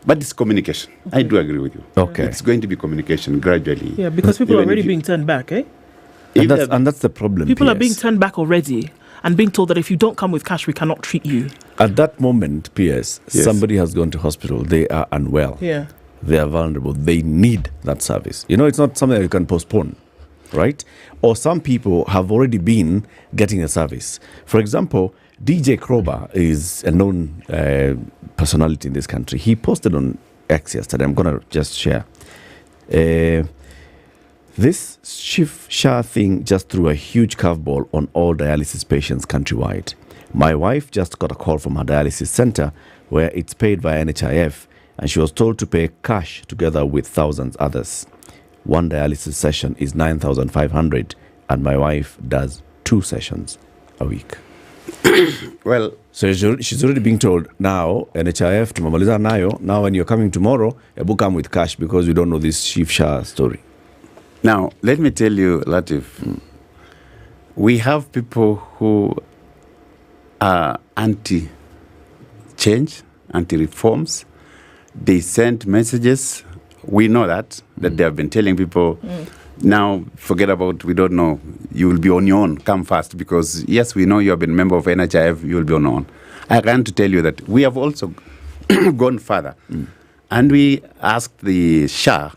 But it's communication. I do agree with you. Okay. It's going to be communication gradually. Yeah, because people are already being turned back, eh? And that's the problem. People are being turned back already and being told that if you don't come with cash, we cannot treat you. At that moment, PS, somebody has gone to hospital. They are unwell. Yeah. They are vulnerable. They need that service. It's not something that you can postpone, right? Or some people have already been getting a service. For example, DJ Kroba is a known personality in this country. He posted on X yesterday. I'm going to just share. This SHA thing just threw a huge curveball on all dialysis patients countrywide. My wife just got a call from her dialysis center where it's paid by NHIF, and she was told to pay cash together with thousands others. One dialysis session is 9,500, and my wife does 2 sessions a week. Well, so she's already being told now, NHIF tumemaliza nayo. Now when you're coming tomorrow, you come with cash because we don't know this Shifsha story. Now, let me tell you, Latiff, we have people who are anti-change, anti-reforms. They send messages. We know that they have been telling people, now forget about, we don't know, you will be on your own, come fast, because yes, we know you have been a member of NHIF, you will be on your own. I want to tell you that we have also gone further, and we asked the SHA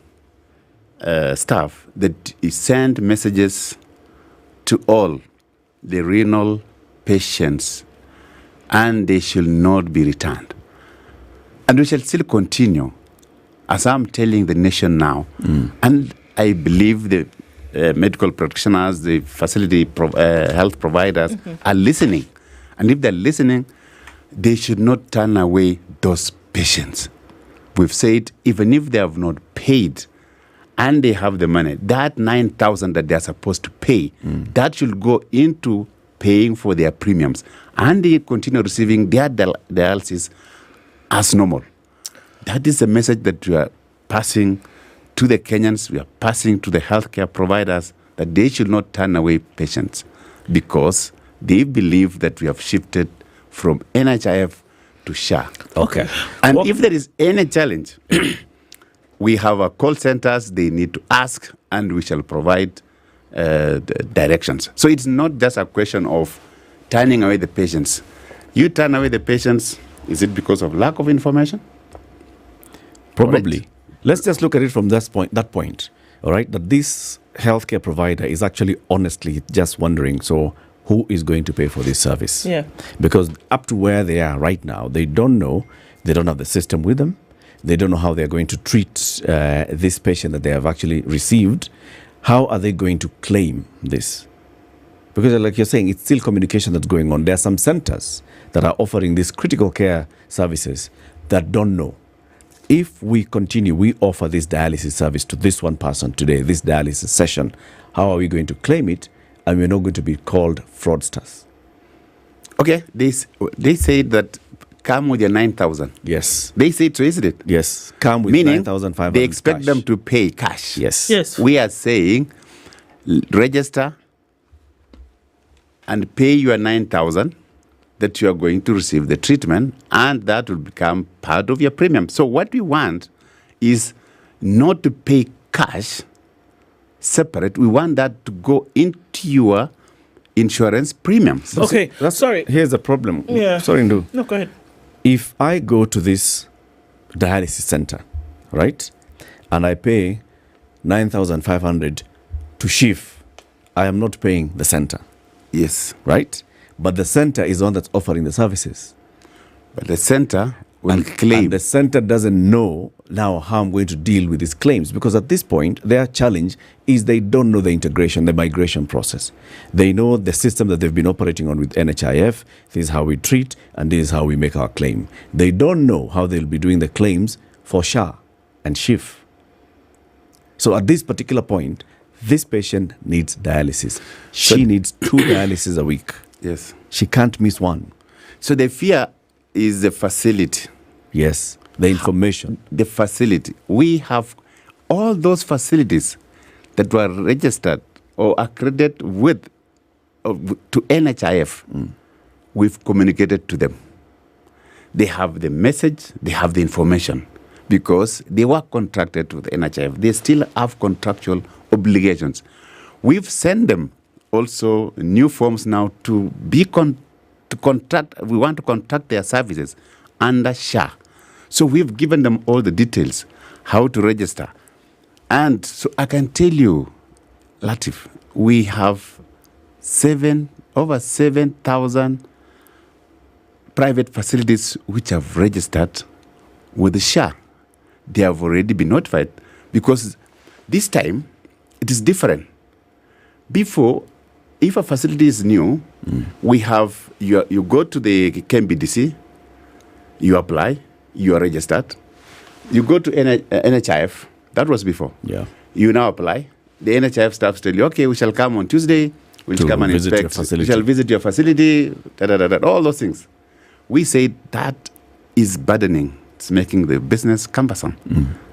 staff that send messages to all the renal patients, and they shall not be returned. And we shall still continue, as I'm telling the nation now, and I believe the medical practitioners, the facility health providers are listening. And if they're listening, they should not turn away those patients. We've said, even if they have not paid and they have the money, that 9,000 that they're supposed to pay, that should go into paying for their premiums. And they continue receiving their dialysis as normal. That is a message that we are passing to the Kenyans, we are passing to the healthcare providers, that they should not turn away patients because they believe that we have shifted from NHIF to SHA. Okay. And if there is any challenge, we have our call centers, they need to ask, and we shall provide the directions. So it's not just a question of turning away the patients. You turn away the patients, is it because of lack of information? Probably. Correct. Let's just look at it from that point, all right, that this healthcare provider is actually honestly just wondering, so who is going to pay for this service? Yeah. Because up to where they are right now, they don't know, they don't have the system with them, they don't know how they're going to treat this patient that they have actually received. How are they going to claim this? Because like you're saying, it's still communication that's going on. There are some centers that are offering these critical care services that don't know. If we continue, we offer this dialysis service to this one person today, this dialysis session, how are we going to claim it? And we're not going to be called fraudsters. Okay, they say that come with your 9,000. Yes. They say so, isn't it? Yes, come with 9,500. They expect them to pay cash. Yes. Yes. We are saying register and pay your 9,000 that you are going to receive the treatment, and that will become part of your premium. So what we want is not to pay cash separate. We want that to go into your insurance premiums. Okay, sorry. Here's the problem. Yeah. Sorry, Ndu. No, go ahead. If I go to this dialysis center, right, and I pay 9,500 to SHIF, I am not paying the center. Yes. Right? But the center is one that's offering the services. But the center will claim. And the center doesn't know now how I'm going to deal with these claims, because at this point, their challenge is they don't know the integration, the migration process. They know the system that they've been operating on with NHIF. This is how we treat, and this is how we make our claim. They don't know how they'll be doing the claims for SHA and SHIF. So at this particular point, this patient needs dialysis. She needs 2 dialysis a week. Yes. She can't miss one. So the fear is the facility. Yes, the information. The facility. We have all those facilities that were registered or accredited with to NHIF. We've communicated to them. They have the message, they have the information, because they were contracted with NHIF. They still have contractual obligations. We've sent them also new forms now to be to contract. We want to contract their services under SHA. So we've given them all the details, how to register. And so I can tell you, Latiff, we have over 7,000 private facilities which have registered with the SHA. They have already been notified, because this time it is different. Before, if a facility is new, we have, you go to the KMBDC, you apply, you are registered. You go to NHIF, that was before. Yeah. You now apply. The NHIF staff tell you, okay, we shall come on Tuesday, we'll To come and visit your inspect, we facility. shall visit your facility, all those things. We say that is burdening. It's making the business cumbersome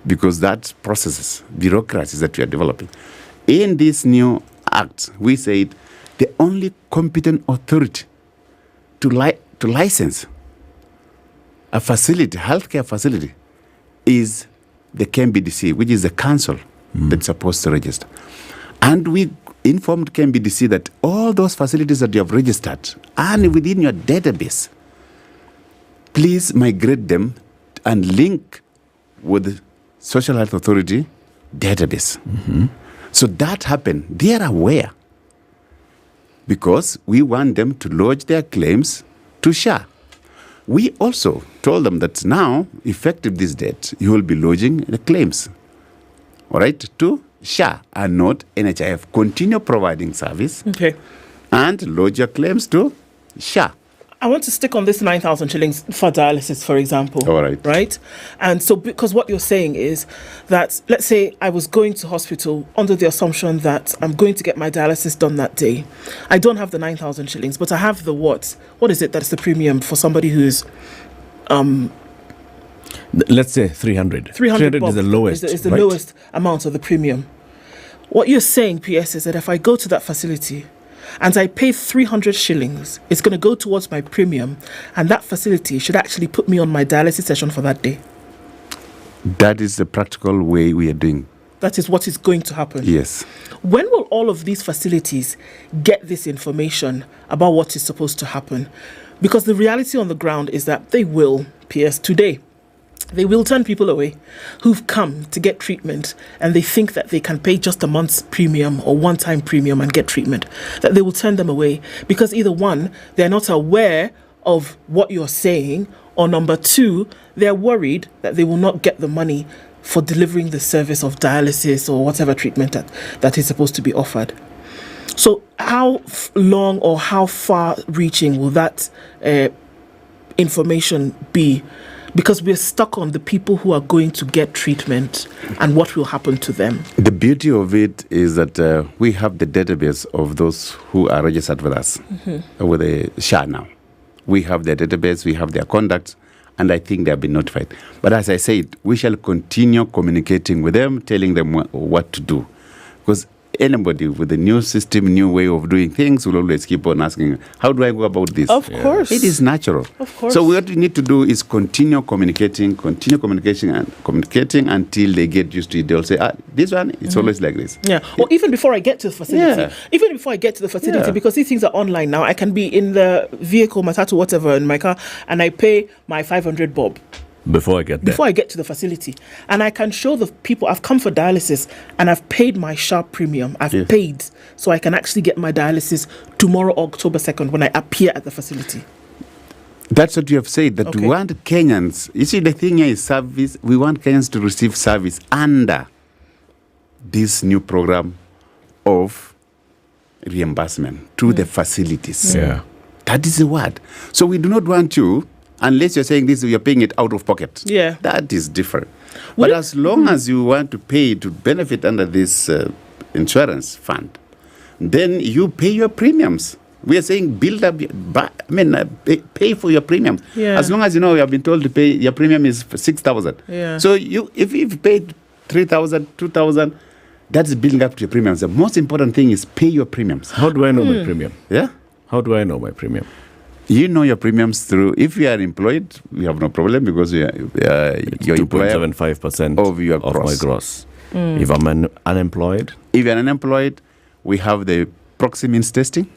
because that processes, bureaucracies that we are developing. In this new act, we said the only competent authority to license a facility, healthcare facility, is the KMBDC, which is the council that's supposed to register. And we informed KMBDC that all those facilities that you have registered and within your database, please migrate them and link with the Social Health Authority database. So that happened. They are aware because we want them to lodge their claims to SHA. We also told them that now, effective this date, you will be lodging the claims, all right, to SHA and not NHIF. Continue providing service and lodge your claims to SHA. I want to stick on this 9,000 shillings for dialysis, for example. All right. Right? And so, because what you're saying is that, let's say I was going to hospital under the assumption that I'm going to get my dialysis done that day. I don't have the 9,000 shillings, but I have the what? What is it that's the premium for somebody who's... Let's say 300. 300 is the lowest. Is the right? lowest amount of the premium. What you're saying, PS, is that if I go to that facility and I pay 300 shillings, it's going to go towards my premium, and that facility should actually put me on my dialysis session for that day. That is the practical way we are doing. That is what is going to happen. Yes. When will all of these facilities get this information about what is supposed to happen? Because the reality on the ground is that they will, PS, today. They will turn people away who've come to get treatment and they think that they can pay just a month's premium or one-time premium and get treatment. That they will turn them away because either one, they're not aware of what you're saying, or number two, they're worried that they will not get the money for delivering the service of dialysis or whatever treatment that is supposed to be offered. So how long or how far-reaching will that information be? Because we're stuck on the people who are going to get treatment and what will happen to them. The beauty of it is that we have the database of those who are registered with us, with the SHA now. We have their database, we have their conduct, and I think they have been notified. But as I said, we shall continue communicating with them, telling them what to do. Because anybody with a new system, new way of doing things will always keep on asking, how do I go about this? Of course. It is natural. Of course. So what we need to do is continue communicating until they get used to it. They'll say, this one, it's always like this. Yeah. Or even before I get to the facility. Yeah. Even before I get to the facility, Yeah. because these things are online now. I can be in the vehicle, matatu, whatever, in my car, and I pay my 500 bob. Before I get there. Before I get to the facility. And I can show the people, I've come for dialysis and I've paid my sharp premium. I've paid so I can actually get my dialysis tomorrow, October 2nd, when I appear at the facility. That's what you have said, that we want Kenyans. You see, the thing here is service. We want Kenyans to receive service under this new program of reimbursement to the facilities. Yeah. That is the word. So we do not want you, unless you're saying this, you're paying it out of pocket. Yeah. That is different. But as long as you want to pay to benefit under this insurance fund, then you pay your premiums. We are saying build up, pay for your premiums. Yeah. As long as you know you have been told to pay, your premium is 6,000. Yeah. So if you've paid 3,000, 2,000, that's building up to your premiums. The most important thing is pay your premiums. How do I know my premium? Yeah. How do I know my premium? You know your premiums through, if you are employed, we have no problem because your employer 2.75% of your of gross. my gross. If I'm unemployed? If you're unemployed, we have the proximins testing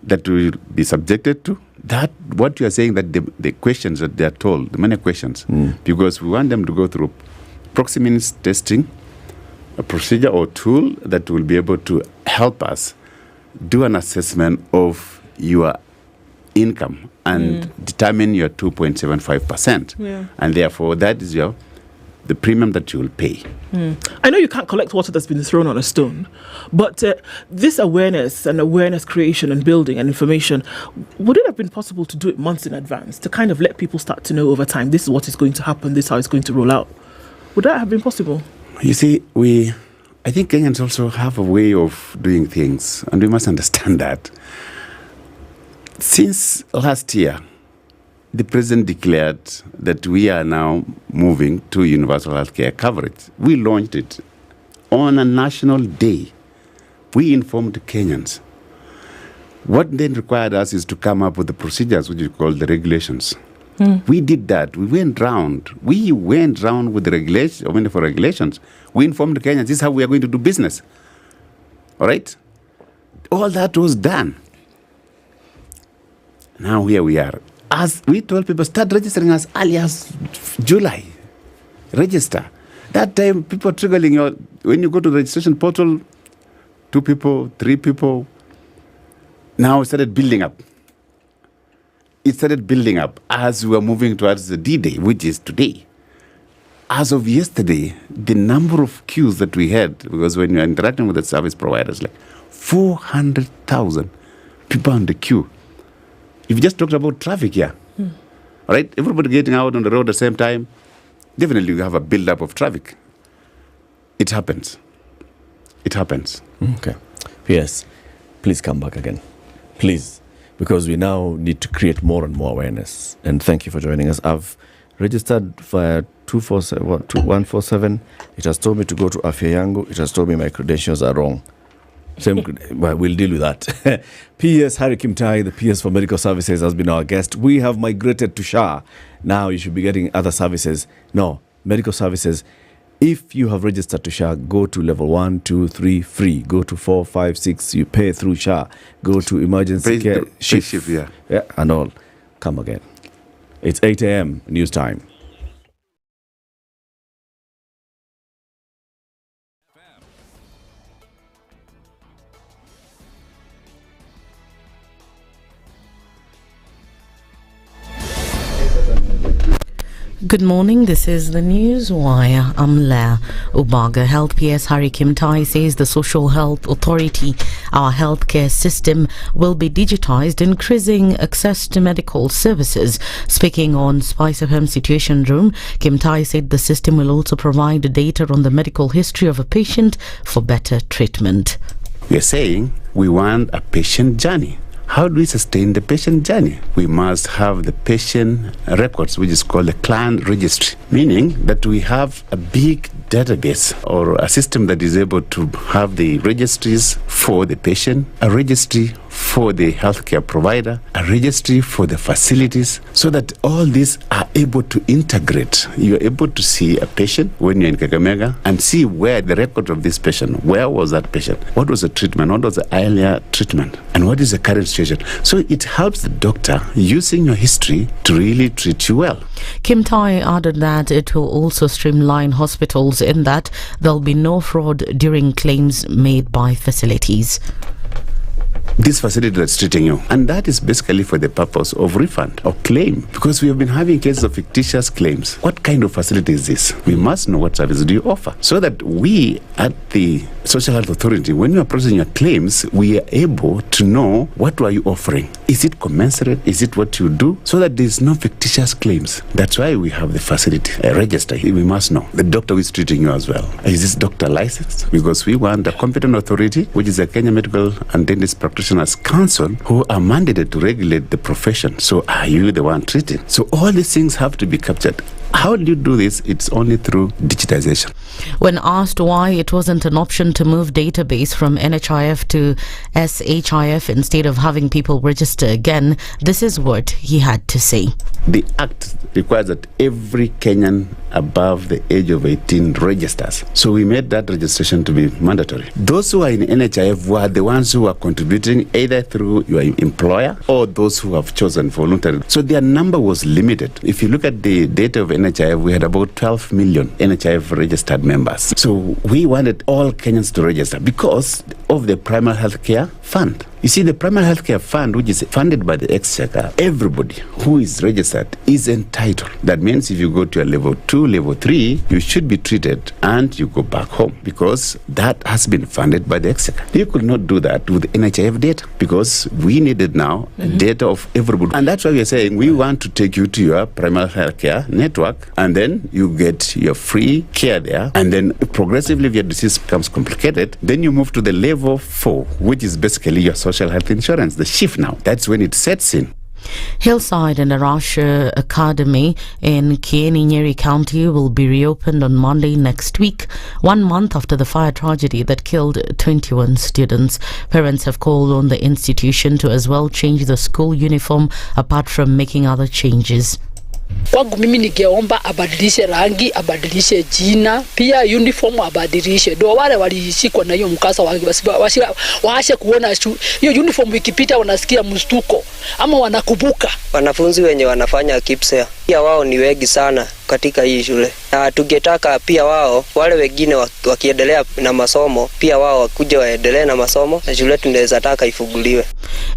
that will be subjected to. That, what you are saying, that the questions that they are told, the many questions, because we want them to go through proximins testing, a procedure or tool that will be able to help us do an assessment of your income and determine your 2.75%. Yeah. And therefore, that is your the premium that you will pay. I know you can't collect water that's been thrown on a stone, but this awareness and awareness creation and building and information, would it have been possible to do it months in advance to kind of let people start to know over time, this is what is going to happen, this is how it's going to roll out? Would that have been possible? You see, I think Kenyans also have a way of doing things, and we must understand that. Since last year, the president declared that we are now moving to universal healthcare coverage. We launched it on a national day. We informed Kenyans. What then required us is to come up with the procedures, which we call the regulations. We did that. We went round with the regulations. For regulations, we informed Kenyans, this is how we are going to do business. All right? All that was done. Now here we are. As we told people, start registering as early as July. Register. That time, people are triggering when you go to the registration portal, 2 people, 3 people. Now it started building up. It started building up as we were moving towards the D-Day, which is today. As of yesterday, the number of queues that we had, because when you're interacting with the service providers, like 400,000 people on the queue. If you just talked about traffic here, all right, everybody getting out on the road at the same time, definitely you have a build-up of traffic. It happens. It happens. Okay. Yes. Please come back again. Please. Because we now need to create more and more awareness. And thank you for joining us. I've registered for 147. It has told me to go to Afya Yangu. It has told me my credentials are wrong. Well, we'll deal with that. PS Harry Kimtai, the PS for Medical Services, has been our guest. We have migrated to SHA. Now you should be getting other services. No, medical services. If you have registered to SHA, go to level 1, 2, 3, free. Go to 4, 5, 6, you pay through SHA. Go to emergency care, shift, yeah, and all. Come again. It's 8 a.m. news time. Good morning, this is the News Wire. I'm Leah Ubaga. Health PS Harry Kimtai says the Social Health Authority, our healthcare system, will be digitized, increasing access to medical services. Speaking on SpiceFM Situation Room, Kimtai said the system will also provide data on the medical history of a patient for better treatment. We are saying we want a patient journey. How do we sustain the patient journey? We must have the patient records, which is called a client registry, meaning that we have a big database or a system that is able to have the registries for the patient, a registry for the healthcare provider, a registry for the facilities, so that all these are able to integrate. You're able to see a patient when you're in Kakamega and see where the record of this patient, where was that patient, what was the treatment, what was the earlier treatment, and what is the current situation. So it helps the doctor using your history to really treat you well. Kimtai added that it will also streamline hospitals in that there'll be no fraud during claims made by facilities. This facility that's treating you, and that is basically for the purpose of refund or claim, because we have been having cases of fictitious claims. What kind of facility is this? We must know what service do you offer, so that we at the Social Health Authority, when you are processing your claims, we are able to know what are you offering. Is it commensurate? Is it what you do? So that there is no fictitious claims. That's why we have the facility, a register. We must know the doctor who is treating you as well. Is this doctor licensed? Because we want a competent authority, which is a Kenya Medical and Dentist Practitioners Council, who are mandated to regulate the profession. So are you the one treating? So all these things have to be captured. How do you do this? It's only through digitization. When asked why it wasn't an option to move database from NHIF to SHIF instead of having people register again, this is what he had to say. The Act requires that every Kenyan above the age of 18 registers. So we made that registration to be mandatory. Those who are in NHIF were the ones who are contributing either through your employer or those who have chosen voluntarily. So their number was limited. If you look at the data of NHIF, we had about 12 million NHIF registered members. So we wanted all Kenyans to register because of the primary health care fund. You see, the primary healthcare fund, which is funded by the Exchequer, everybody who is registered is entitled. That means if you go to a level 2, level 3, you should be treated and you go back home because that has been funded by the Exchequer. You could not do that with NHIF data because we needed now data of everybody. And that's why we are saying we want to take you to your primary healthcare network, and then you get your free care there. And then progressively, if your disease becomes complicated, then you move to the level 4, which is basically your social health insurance, the shift now. That's when it sets in. Hillside and Asha Academy in Nyeri County will be reopened on Monday next week, 1 month after the fire tragedy that killed 21 students. Parents have called on the institution to as well change the school uniform apart from making other changes. Kwangu mimi ningeomba abadilishe rangi, abadilishe jina, pia uniform abadilishe. Ndio wale walishikwa na hiyo mkasa waashe kuona hiyo uniform ikipita wanasikia mstuko ama wanakubuka. Wanafunzi wenye wanafanya KIPSEA pia wao ni wengi sana katika hii shule. Na tungetaka pia wao wale wengine wakiendelea na masomo pia wao wakuje waendelee na masomo na shule tunaweza taka ifunguliwe.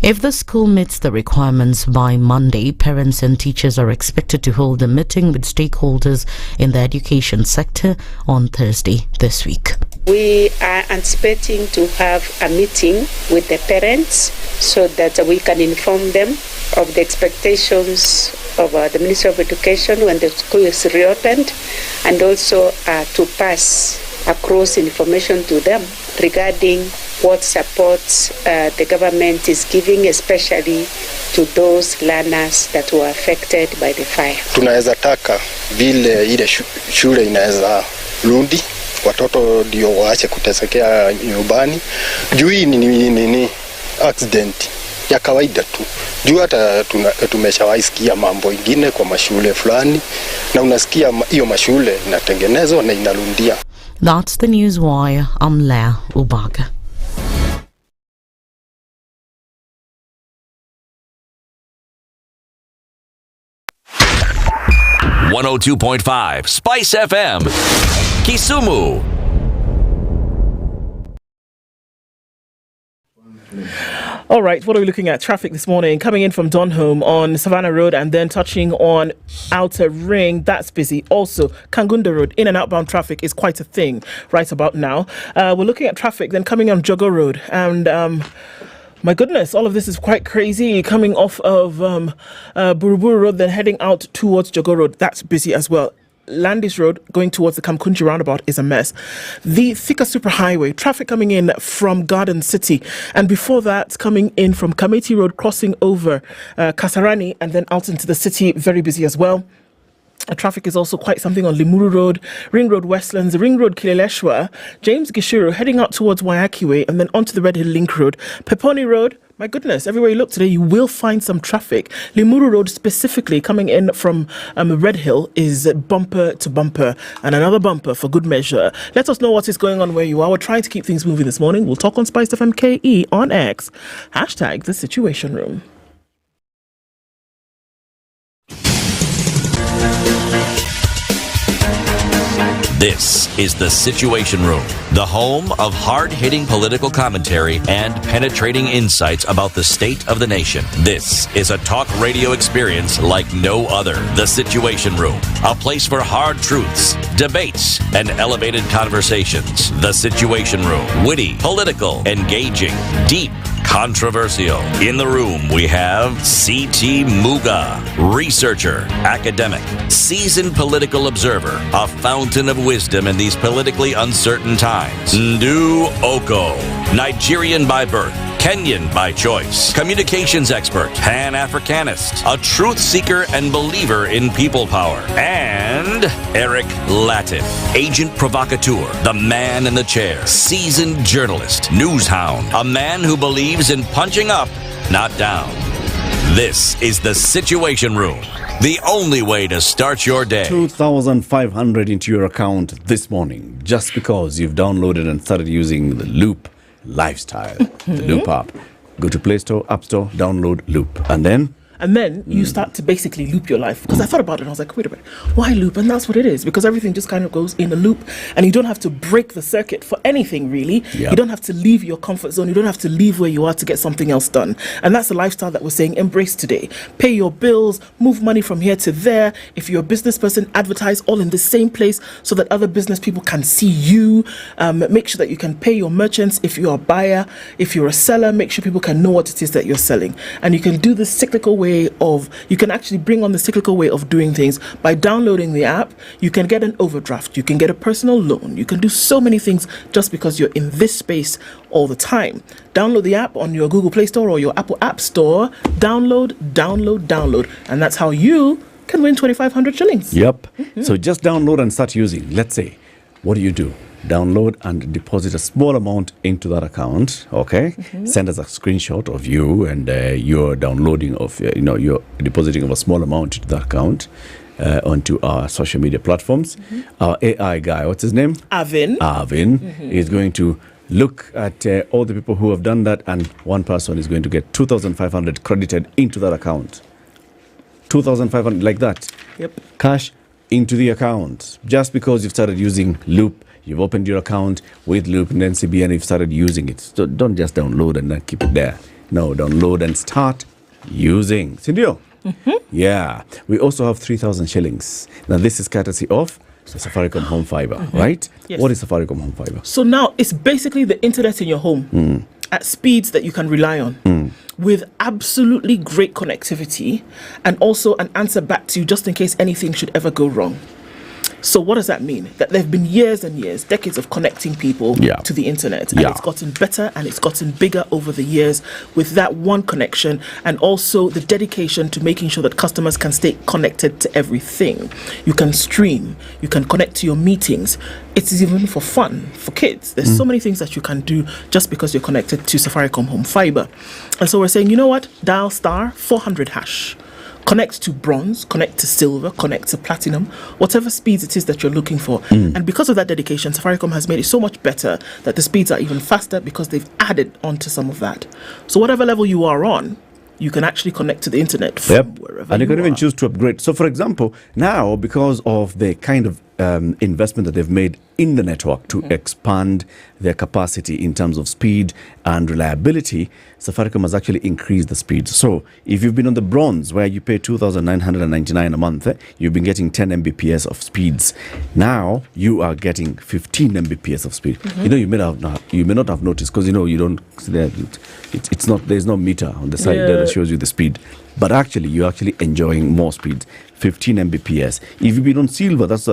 If the school meets the requirements by Monday, parents and teachers are expected to hold a meeting with stakeholders in the education sector on Thursday this week. We are anticipating to have a meeting with the parents so that we can inform them of the expectations of the Ministry of Education when the school is reopened, and also to pass across information to them regarding what supports the government is giving, especially to those learners that were affected by the fire. Tunaweza taka vile ile shule inaweza rudi, watoto ndio waache kutesekea nyumbani. Juu hii ni accident ya kawaida tu. Juu hata tumeshawaisikia mambo ingine kwa mashule fulani, na unasikia hiyo mashule inatengenezwa na inarundia. That's the news wire. I'm Lea Ubaga. .5 SpiceFM, Kisumu. All right, what are we looking at? Traffic this morning coming in from Donholm on Savannah Road and then touching on Outer Ring. That's busy. Also, Kangunda Road, in and outbound traffic is quite a thing right about now. We're looking at traffic then coming on Jogo Road. And my goodness, all of this is quite crazy. Coming off of Buruburu Road, then heading out towards Jogo Road. That's busy as well. Landis Road going towards the Kamkunji roundabout is a mess. The Thika Superhighway, traffic coming in from Garden City. And before that, coming in from Kamiti Road, crossing over Kasarani and then out into the city, very busy as well. Traffic is also quite something on Limuru Road, Ring Road Westlands, Ring Road Kileleshwa, James Gishuru heading out towards Wayaki Way and then onto the Red Hill Link Road. Peponi Road, my goodness, everywhere you look today, you will find some traffic. Limuru Road specifically coming in from Red Hill is bumper to bumper and another bumper for good measure. Let us know what is going on where you are. We're trying to keep things moving this morning. We'll talk on SpiceFM KE on X. Hashtag The Situation Room. This is The Situation Room, the home of hard-hitting political commentary and penetrating insights about the state of the nation. This is a talk radio experience like no other. The Situation Room, a place for hard truths, debates, and elevated conversations. The Situation Room, witty, political, engaging, deep, controversial. In the room, we have C.T. Muga, researcher, academic, seasoned political observer, a fountain of wisdom in these politically uncertain times. Ndu Okoh, Nigerian by birth, Kenyan by choice, communications expert, Pan-Africanist, a truth seeker and believer in people power, and Eric Latiff, agent provocateur, the man in the chair, seasoned journalist, news hound, a man who believes in punching up, not down. This is The Situation Room, the only way to start your day. 2,500 into your account this morning just because you've downloaded and started using the Loop Lifestyle, the Loop app. Go to Play Store, App Store, download Loop. And then And then you start to basically loop your life. Because I thought about it and I was like, wait a minute, why loop? And that's what it is, because everything just kind of goes in a loop and you don't have to break the circuit for anything really. Yeah. You don't have to leave your comfort zone. You don't have to leave where you are to get something else done. And that's the lifestyle that we're saying embrace today. Pay your bills, move money from here to there. If you're a business person, advertise all in the same place so that other business people can see you. Make sure that you can pay your merchants if you're a buyer. If you're a seller, make sure people can know what it is that you're selling. And you can do this cyclical way of, you can actually bring on the cyclical way of doing things by downloading the app. You can get an overdraft, you can get a personal loan, you can do so many things just because you're in this space all the time. Download the app on your Google Play Store or your Apple App Store. Download, and that's how you can win 2,500 shillings. Yep. So just download and start using. Let's say, what do? Download and deposit a small amount into that account. Okay. Send us a screenshot of you and your downloading of, you're depositing of a small amount into that account onto our social media platforms. Our AI guy, what's his name? Avin. Is going to look at all the people who have done that, and one person is going to get 2,500 credited into that account. 2,500 like that. Yep. Cash into the account just because you've started using Loop. You've opened your account with Loop and then CBN, you've started using it. So don't just download and then keep it there. No, download and start using. Sindio? Yeah. We also have 3,000 shillings. Now this is courtesy of the Safaricom Home Fiber, right? Yes. What is Safaricom Home Fiber? So now it's basically the internet in your home at speeds that you can rely on with absolutely great connectivity and also an answer back to you just in case anything should ever go wrong. So what does that mean? That there have been years and years, decades of connecting people to the internet. And it's gotten better and it's gotten bigger over the years with that one connection, and also the dedication to making sure that customers can stay connected to everything. You can stream, you can connect to your meetings. It's even for fun, for kids. There's so many things that you can do just because you're connected to Safaricom Home Fiber. And so we're saying, you know what? Dial *400#. Connect to bronze, connect to silver, connect to platinum, whatever speeds it is that you're looking for. And because of that dedication, Safaricom has made it so much better that the speeds are even faster because they've added onto some of that. So whatever level you are on, you can actually connect to the internet from wherever and you can are. even choose to upgrade. So for example, now because of the kind of investment that they've made in the network to expand their capacity in terms of speed and reliability, Safaricom has actually increased the speed. So if you've been on the bronze where you pay 2,999 a month, you've been getting 10 Mbps of speeds. Now you are getting 15 Mbps of speed. You know, you may not have noticed because you don't. It's not. There's no meter on the side there that shows you the speed. But actually, you're actually enjoying more speeds. 15 Mbps. If you've been on silver, that's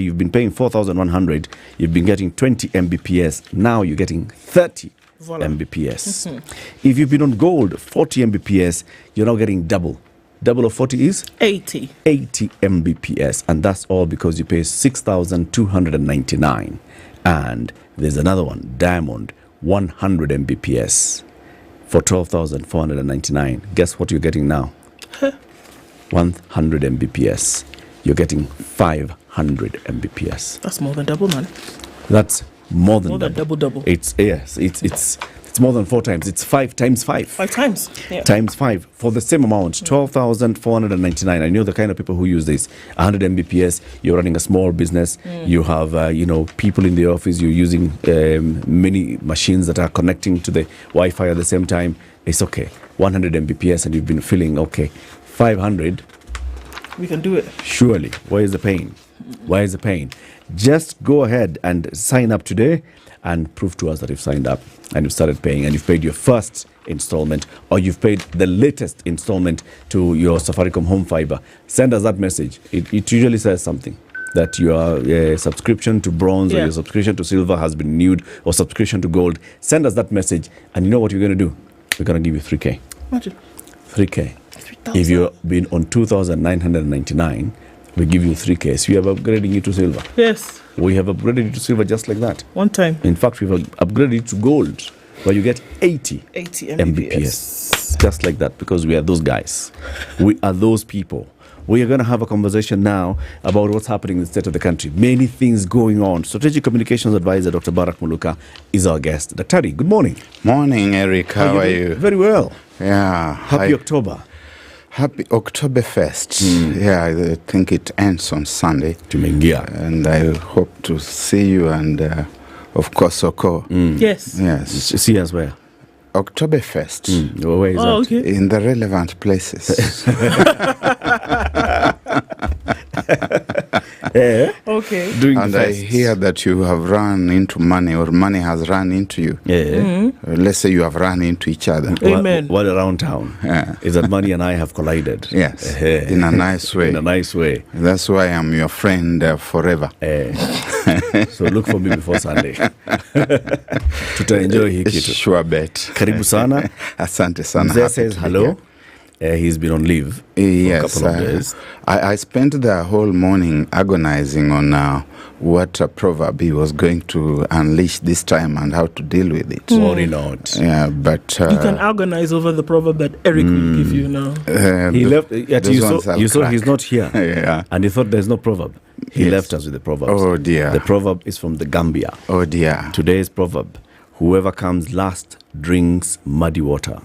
you've been paying 4,100. You've been getting 20 Mbps. Now you're getting 30 Mbps. If you've been on gold, 40 Mbps, you're now getting double. Double of 40 is 80 Mbps, and that's all because you pay 6,299. And there's another one, diamond, 100 Mbps for 12,499. Guess what you're getting now? 100 Mbps. You're getting 500 Mbps. That's more than double, man. That's more than double. It's more than 4 times. It's 5 times 5. 5 times. Yeah. Times 5 for the same amount, 12,499. I know the kind of people who use this. 100 Mbps. You're running a small business. You have people in the office. You're using many machines that are connecting to the Wi-Fi at the same time. It's okay. 100 Mbps, and you've been feeling okay. 500. We can do it. Surely. Where is the pain? Where is the pain? Just go ahead and sign up today and prove to us that you've signed up and you've started paying and you've paid your first installment or you've paid the latest installment to your Safaricom Home Fiber. Send us that message. It usually says something that your subscription to bronze or your subscription to silver has been renewed or subscription to gold. Send us that message and you know what you're going to do? We're going to give you 3K. Imagine. 3K. If you've been on 2,999, we give you 3K. So we have upgrading you to silver. Yes. We have upgraded you to silver just like that. One time. In fact, we've upgraded you to gold, where you get 80 Mbps. Just like that, because we are those guys. We are those people. We are going to have a conversation now about what's happening in the state of the country. Many things going on. Strategic Communications Advisor Dr. Barak Muluka is our guest. Dr. Good morning. Morning, Eric. How are you? Very well. Yeah. Happy October. Happy Oktoberfest. Yeah, I think it ends on Sunday. Tumeingia. And I hope to see you and, of course, Okoh. Yes. Yes. See us where? Oktoberfest. Where is that? Okay. In the relevant places. Okay. And I hear that you have run into money, or money has run into you. Let's say you have run into each other. Amen. What around town is that money and I have collided. Yes, in a nice way. In a nice way. That's why I'm your friend forever. So look for me before Sunday. Tutaenjoy hii kitu. Sure bet. Karibu sana. Asante sana. Mzee says hello. He's been on leave for a couple of days. I spent the whole morning agonizing on what proverb he was going to unleash this time and how to deal with it. Worry not. Yeah, but you can agonize over the proverb that Eric will give you now. He left. You saw he's not here. And he thought there's no proverb. He left us with the proverb. Oh dear. The proverb is from the Gambia. Oh dear. Today's proverb: whoever comes last drinks muddy water.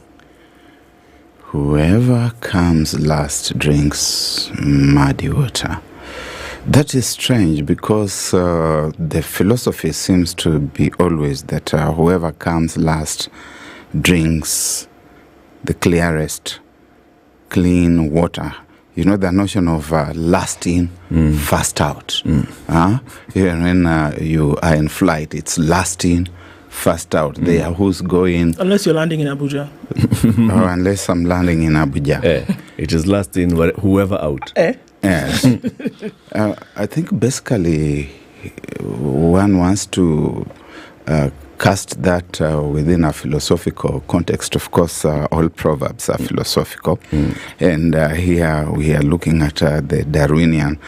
Whoever comes last drinks muddy water. That is strange because the philosophy seems to be always that whoever comes last drinks the clearest, clean water. You know the notion of last in, first out. Even when you are in flight, it's last in, first out. They are who's going. Unless you're landing in Abuja. Or unless I'm landing in Abuja. It is last in, whoever out. Yes. I think basically one wants to cast that within a philosophical context. Of course, all proverbs are philosophical. And here we are looking at the Darwinian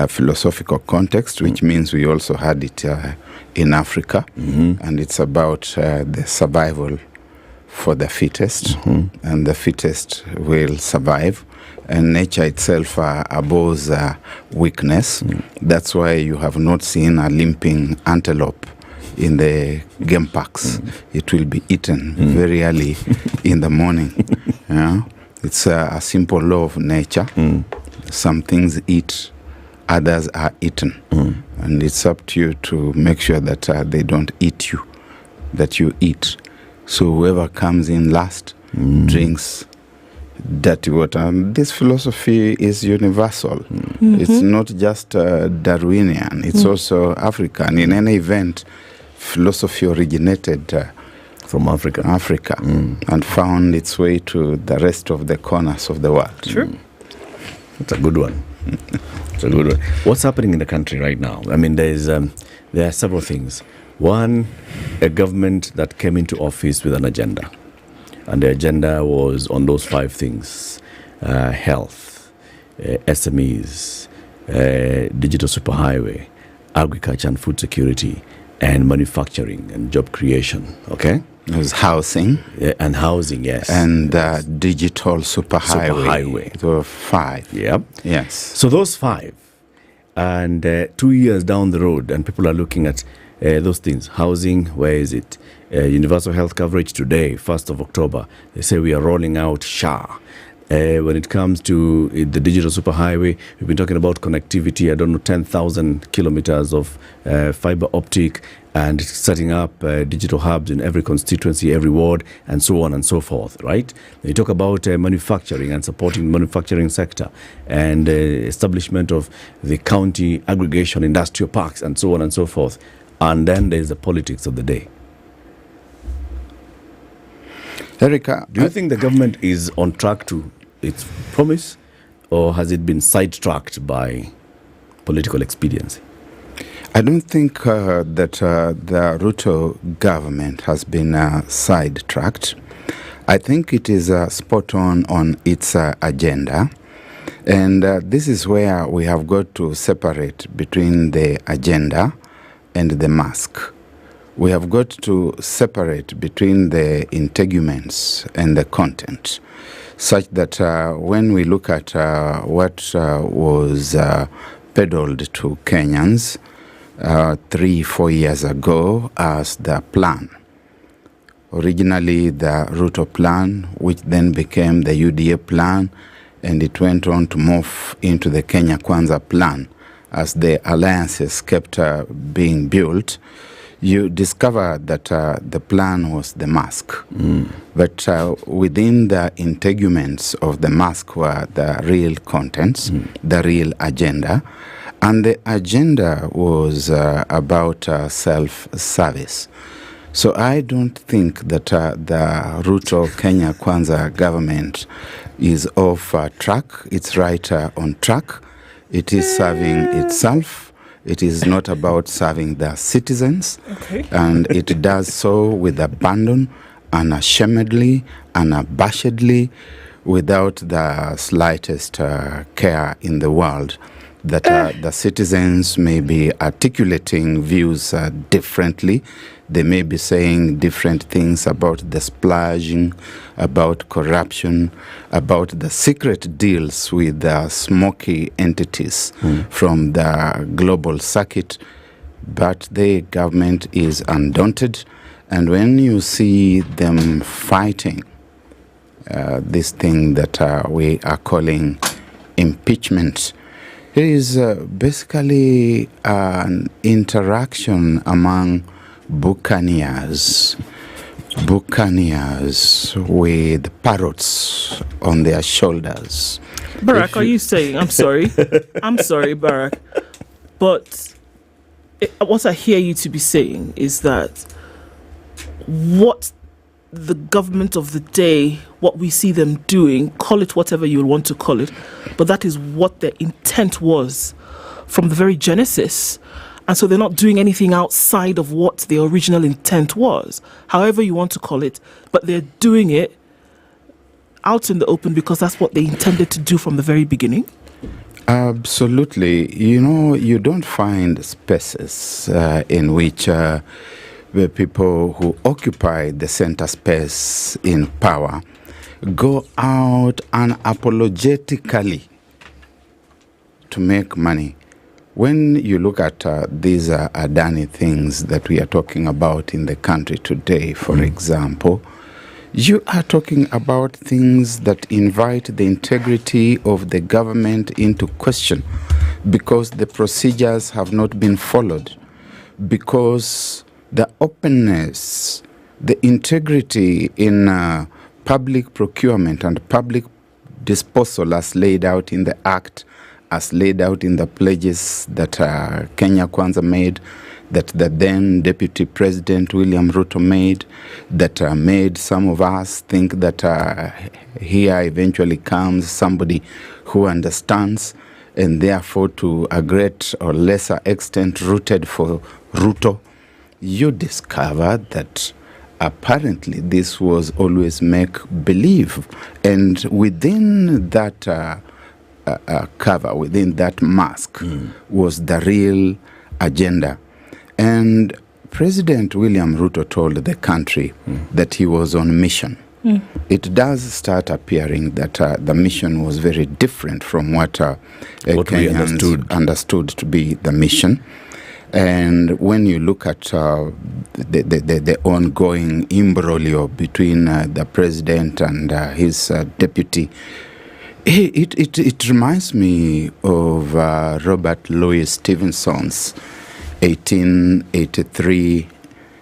philosophical context, which means we also had it in Africa. And it's about the survival for the fittest. And the fittest will survive. And nature itself abhors weakness. That's why you have not seen a limping antelope in the game parks. It will be eaten very early in the morning. It's a simple law of nature. Some things eat, others are eaten. And it's up to you to make sure that they don't eat you, that you eat. So whoever comes in last drinks dirty water. And this philosophy is universal. It's not just Darwinian, it's also African. In any event, philosophy originated from Africa, and found its way to the rest of the corners of the world. True. That's a good one. It's a good one. What's happening in the country right now? I mean, there are several things. One, a government that came into office with an agenda. And the agenda was on those 5 things: health, SMEs, digital superhighway, agriculture and food security, and manufacturing and job creation. Okay? There's housing. And housing, yes. And digital superhighway. There were 5. Yep. Yes. So those 5. And 2 years down the road, and people are looking at those things. Housing, where is it? Universal health coverage today, 1st of October. They say we are rolling out SHA. When it comes to the digital superhighway, we've been talking about connectivity. 10,000 kilometers of fiber optic, and setting up digital hubs in every constituency, every ward, and so on and so forth, right? They talk about manufacturing and supporting the manufacturing sector, and establishment of the county aggregation industrial parks, and so on and so forth. And then there's the politics of the day. Erica, do you think the government is on track to its promise, or has it been sidetracked by political expediency? I don't think that the Ruto government has been sidetracked. I think it is spot on its agenda. And this is where we have got to separate between the agenda and the mask. We have got to separate between the integuments and the content, such that when we look at what was peddled to Kenyans 3-4 years ago as the plan, originally the Ruto plan, which then became the UDA plan, and it went on to morph into the Kenya Kwanza plan as the alliances kept being built. You discover that the plan was the mask. But within the integuments of the mask were the real contents, the real agenda. And the agenda was about self-service. So I don't think that the Ruto Kenya Kwanza government is off track. It's right on track. It is serving itself. It is not about serving the citizens. Okay. And it does so with abandon, unashamedly, unabashedly, without the slightest care in the world that the citizens may be articulating views differently. They may be saying different things about the splashing, about corruption, about the secret deals with the smoky entities from the global circuit. But the government is undaunted. And when you see them fighting this thing that we are calling impeachment, it is basically an interaction among buccaneers with parrots on their shoulders. Barack, are you saying, I'm sorry, Barack, but what I hear you to be saying is that what the government of the day, what we see them doing, call it whatever you want to call it, but that is what their intent was from the very genesis. And so they're not doing anything outside of what the original intent was, however you want to call it, but they're doing it out in the open because that's what they intended to do from the very beginning. Absolutely. You know, you don't find spaces in which the people who occupy the center space in power go out unapologetically to make money. When you look at these Adani things that we are talking about in the country today, for example, you are talking about things that invite the integrity of the government into question because the procedures have not been followed, because the openness, the integrity in public procurement and public disposal as laid out in the Act, as laid out in the pledges that Kenya Kwanza made, that the then Deputy President William Ruto made, that made some of us think that here eventually comes somebody who understands and therefore to a great or lesser extent rooted for Ruto. You discover that apparently this was always make-believe. And within that cover, within that mask, was the real agenda. And President William Ruto told the country that he was on mission. It does start appearing that the mission was very different from what Kenyans understood to be the mission. And when you look at the ongoing imbroglio between the president and his deputy, it reminds me of Robert Louis Stevenson's 1883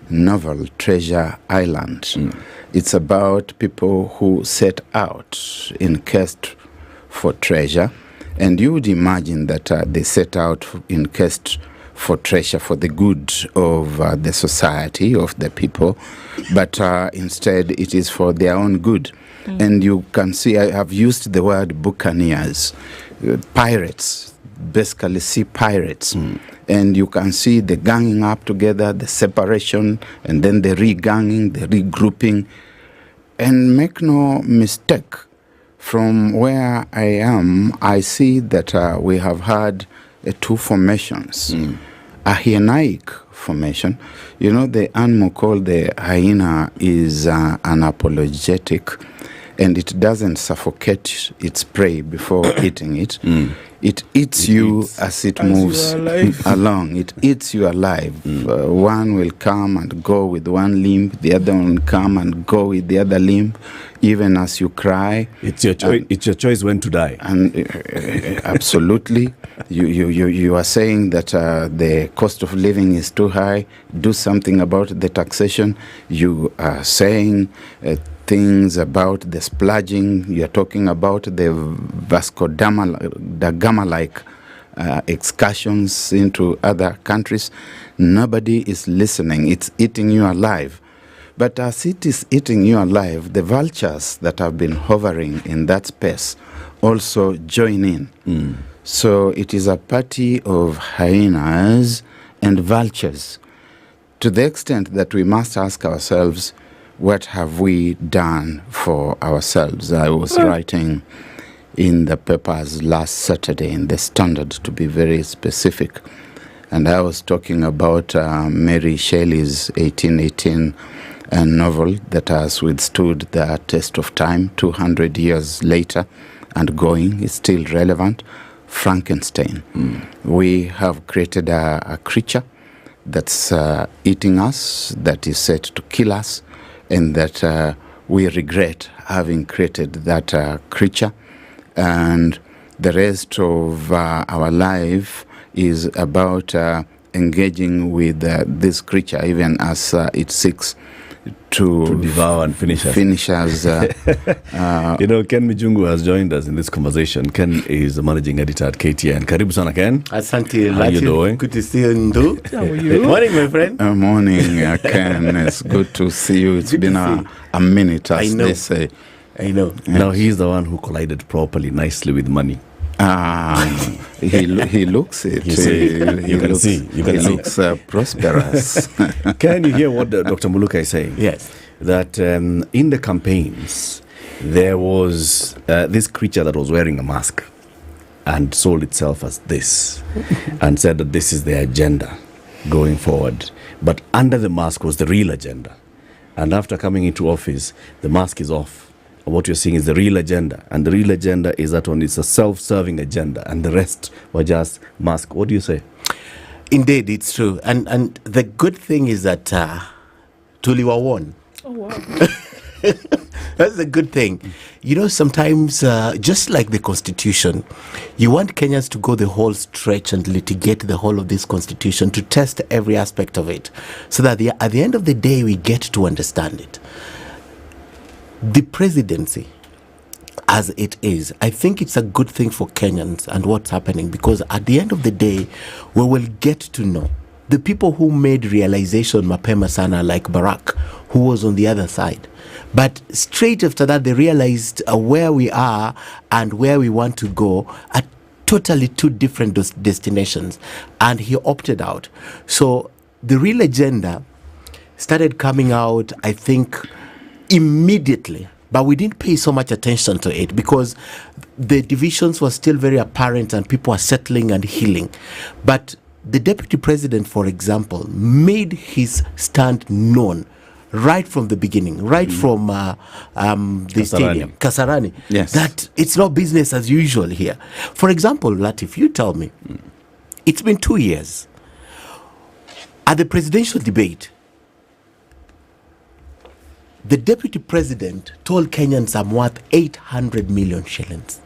novel Treasure Island. It's about people who set out in quest for treasure, and you would imagine that they set out in quest for treasure for the good of the society, of the people, but instead it is for their own good. And you can see, I have used the word buccaneers, pirates, basically sea pirates. And you can see the ganging up together, the separation, and then the re-ganging, the regrouping. And make no mistake, from where I am, I see that we have had two formations. A hyenaic formation. You know, the animal called the hyena is unapologetic. and it doesn't suffocate its prey before eating it. It eats you as it moves along. It eats you alive. One will come and go with one limb, the other one will come and go with the other limb, even as you cry. It's your choice. It's your choice when to die. And absolutely, you are saying that the cost of living is too high. Do something about the taxation. You are saying things about the splurging. You're talking about the Vasco da Gama-like excursions into other countries. Nobody is listening. It's eating you alive. But as it is eating you alive, the vultures that have been hovering in that space also join in. So it is a party of hyenas and vultures, to the extent that we must ask ourselves, what have we done for ourselves? I was writing in the papers last Saturday, in the Standard, to be very specific, and I was talking about Mary Shelley's 1818 novel that has withstood the test of time 200 years later and going, is still relevant, Frankenstein. We have created a creature that's eating us, that is set to kill us, and that we regret having created that creature. And the rest of our life is about engaging with this creature, even as it seeks to devour and finish us. Ken Mijungu has joined us in this conversation. Ken is the managing editor at KTN. Karibu sana, Ken. Asante, How are you doing? Good to see you, Ndu. How are you? Morning, my friend. Morning, Ken. It's good to see you. It's been a minute, as they say. I know. Yes. Now he's the one who collided properly, nicely with money. He looks it. You can see. He looks prosperous. Can you hear what Dr. Muluka is saying? Yes. That in the campaigns, there was this creature that was wearing a mask and sold itself as this and said that this is the agenda going forward. But under the mask was the real agenda. And after coming into office, the mask is off. What you're seeing is the real agenda. And the real agenda is that one. It's a self-serving agenda. And the rest were just mask. What do you say? Indeed, it's true. And the good thing is that Tuliwa won. Oh, wow. That's a good thing. You know, sometimes, just like the Constitution, you want Kenyans to go the whole stretch and litigate the whole of this Constitution to test every aspect of it, so that at the end of the day, we get to understand it. The presidency, as it is, I think it's a good thing for Kenyans and what's happening, because at the end of the day, we will get to know the people who made realization mapema sana, like Barack, who was on the other side. But straight after that, they realized where we are and where we want to go are totally two different destinations. And he opted out. So the real agenda started coming out, I think, immediately. But we didn't pay so much attention to it because the divisions were still very apparent and people are settling and healing. But the deputy president, for example, made his stand known right from the beginning, right from the stadium, Kasarani, yes, that it's not business as usual here. For example, Latiff, you tell me, it's been 2 years. At the presidential debate, the deputy president told Kenyans I'm worth 800 million shillings.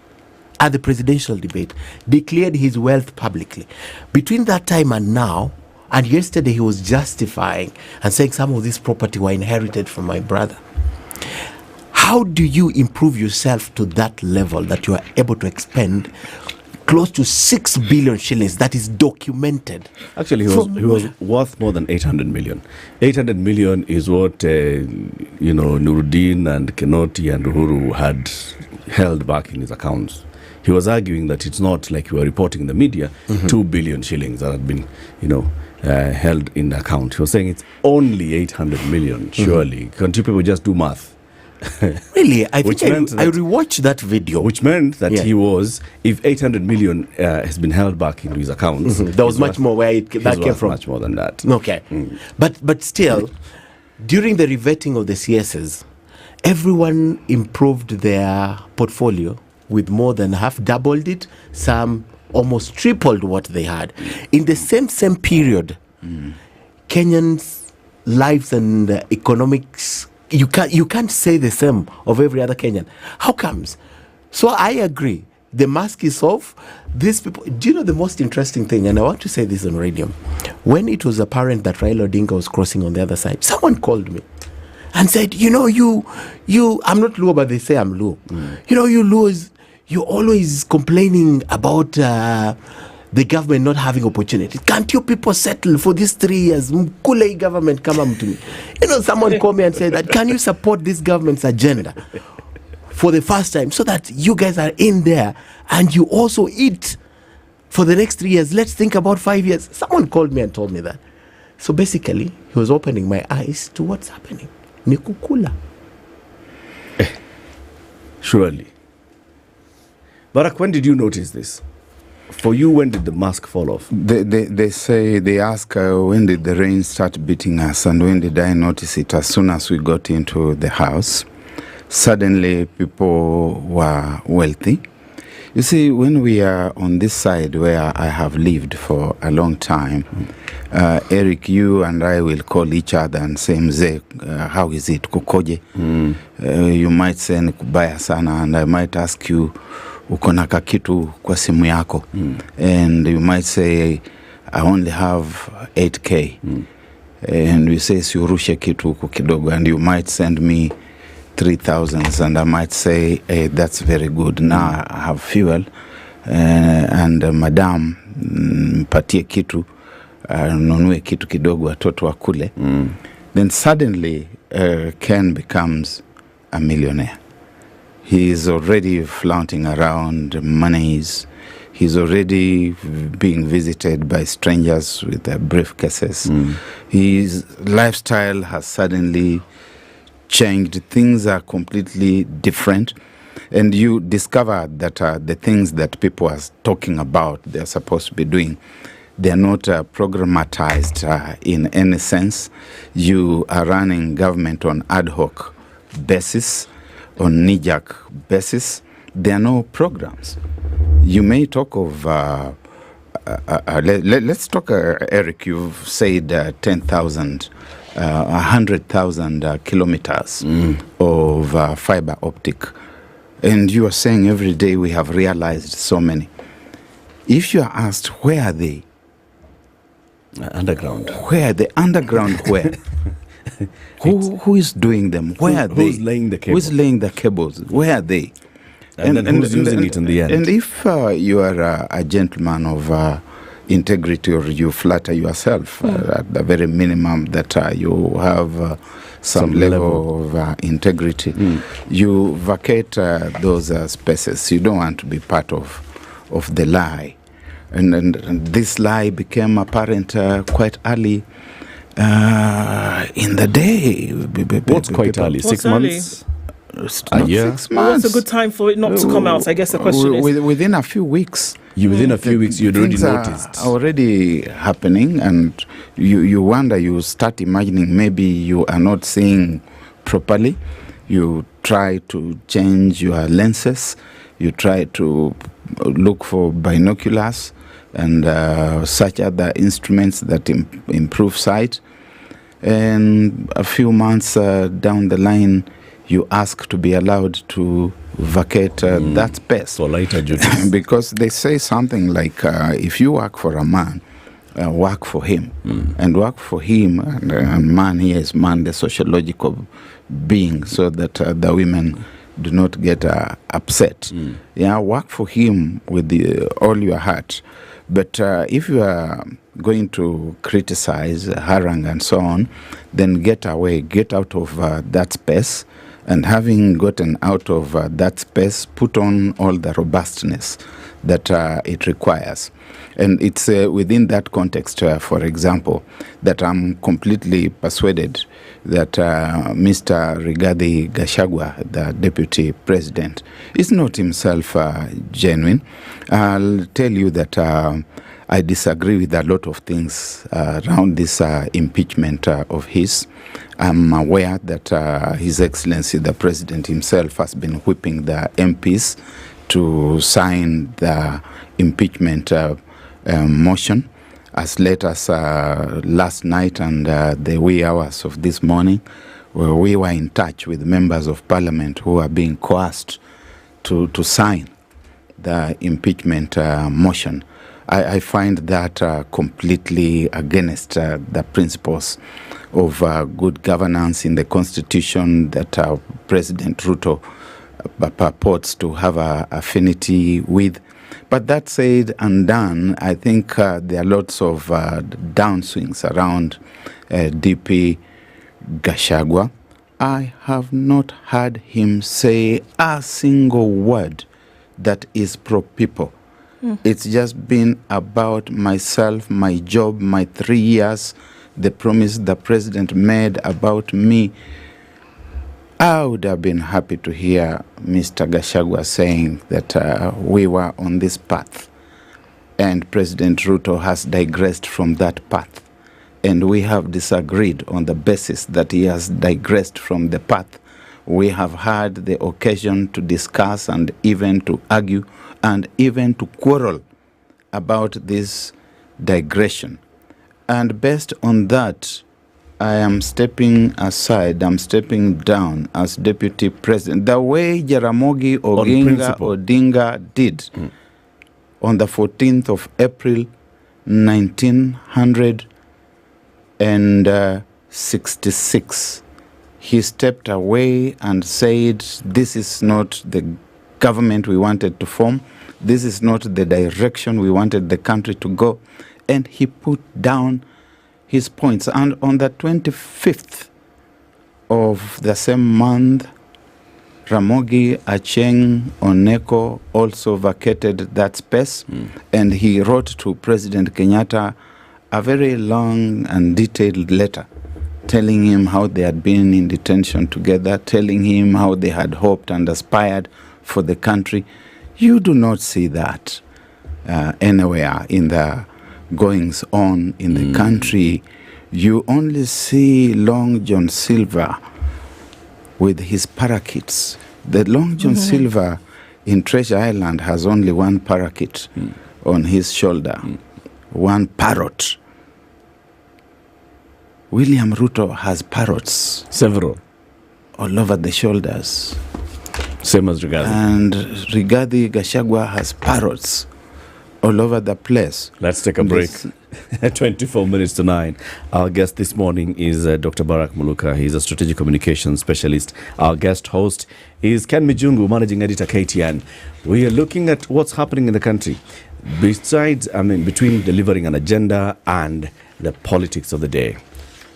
At the presidential debate, declared his wealth publicly. Between that time and now, and yesterday he was justifying and saying some of this property were inherited from my brother. How do you improve yourself to that level that you are able to expend close to 6 billion shillings that is documented? Actually, he was worth more than 800 million. 800 million is what, Nuruddin and Kenoti and Uhuru had held back in his accounts. He was arguing that it's not like you were reporting in the media, 2 billion shillings that had been, held in the account. He was saying it's only 800 million, surely. Can't you people just do math? Really? I think I rewatched that video. Which meant that he was, if 800 million has been held back into his accounts. There was much more where that came from. Much more than that. Okay. But still, during the revetting of the CSs, everyone improved their portfolio with more than half doubled it. Some almost tripled what they had. In the same period, Kenyans' lives and economics, you can't say the same of every other Kenyan. How comes? So I agree. The mask is off. These people, do you know the most interesting thing? And I want to say this on radio. When it was apparent that Raila Odinga was crossing on the other side, someone called me and said, you know, you, I'm not Luo, but they say I'm Luo. You know, you Luos, you're always complaining about the government not having opportunity. Can't you people settle for these 3 years? Mkule government come to me. You know, someone called me and said that, can you support this government's agenda for the first time so that you guys are in there and you also eat for the next 3 years? Let's think about 5 years. Someone called me and told me that. So basically, he was opening my eyes to what's happening. Nikukula. Surely. Barak, when did you notice this? For you, when did the mask fall off? They say, they ask, when did the rain start beating us, and when did I notice it? As soon as we got into the house, suddenly people were wealthy. You see, when we are on this side where I have lived for a long time, Eric, you and I will call each other and say, Mzee, how is it? Kukoje? You might say, nikubaya sana, and I might ask you, uko na kakitu kwa simu yako? And you might say, I only have 8K. And we say, siurushe kitu huku kidogo, and you might send me 3,000, and I might say, hey, that's very good. Now I have fuel, and madam, mpatie kitu, nunue kitu kidogo watoto wakule. Then suddenly Ken becomes a millionaire. He is already flaunting around monies. He's already being visited by strangers with their briefcases. His lifestyle has suddenly changed. Things are completely different. And you discover that the things that people are talking about, they're supposed to be doing, they're not programmatized in any sense. You are running government on ad hoc basis, on knee-jerk basis. There are no programs. You may talk of, let's talk, Eric, you've said 10,000, 100,000 kilometers of fiber optic. And you are saying every day we have realized so many. If you are asked, where are they? Underground. Where? The underground where? Who is doing them? Where are they? Who's laying the cables? Who's laying the cables? Where are they? And then who's using it in the end? And if you are a gentleman of integrity, or you flatter yourself at the very minimum that you have some level of integrity, you vacate those spaces. You don't want to be part of the lie. And this lie became apparent quite early in the day. What's quite early? 6 months? A year? 6 months. What's a good time for it not to come out? I guess the question is. Within a few weeks. Within a few weeks, you'd already noticed. Are already happening, and you wonder, you start imagining maybe you are not seeing properly. You try to change your lenses. You try to look for binoculars and such other instruments that improve sight. And a few months down the line, you ask to be allowed to vacate that space. For later duties. Because they say something like, if you work for a man, work for him. And work for him, and man here is man, the sociological being, so that the women do not get upset. Yeah, work for him with all your heart. But if you are going to criticize, harangue, and so on, then get away, get out of that space. And having gotten out of that space, put on all the robustness that it requires. And it's within that context, for example, that I'm completely persuaded that Mr. Rigathi Gachagua, the deputy president, is not himself genuine. I'll tell you that I I disagree with a lot of things around this impeachment of his. I'm aware that His Excellency the President himself has been whipping the MPs to sign the impeachment motion as late as last night and the wee hours of this morning, where we were in touch with members of Parliament who are being coerced to sign the impeachment motion. I find that completely against the principles of good governance in the Constitution that President Ruto purports to have an affinity with. But that said and done, I think there are lots of downswings around DP Gachagua. I have not heard him say a single word that is pro-people. It's just been about myself, my job, my 3 years, the promise the president made about me. I would have been happy to hear Mr. Gachagua saying that we were on this path and President Ruto has digressed from that path. And we have disagreed on the basis that he has digressed from the path. We have had the occasion to discuss and even to argue and even to quarrel about this digression. And based on that, I am stepping aside, I'm stepping down as Deputy President. The way Jaramogi Oginga Odinga did on the 14th of April, 1966. He stepped away and said, this is not the government we wanted to form. This is not the direction we wanted the country to go. And he put down his points. And on the 25th of the same month, Ramogi Acheng Oneko also vacated that space. And he wrote to President Kenyatta a very long and detailed letter telling him how they had been in detention together, telling him how they had hoped and aspired for the country. You do not see that anywhere in the goings on in the country. You only see Long John Silver with his parakeets. The Long John Silver in Treasure Island has only one parakeet on his shoulder, one parrot. William Ruto has parrots. Several. All over the shoulders. Same as Rigathi. And Rigathi Gachagua has parrots all over the place. Let's take a break. 24 minutes to 9. Our guest this morning is Dr. Barak Muluka. He's a strategic communications specialist. Our guest host is Ken Mijungu, managing editor KTN. We are looking at what's happening in the country. Besides, between delivering an agenda and the politics of the day.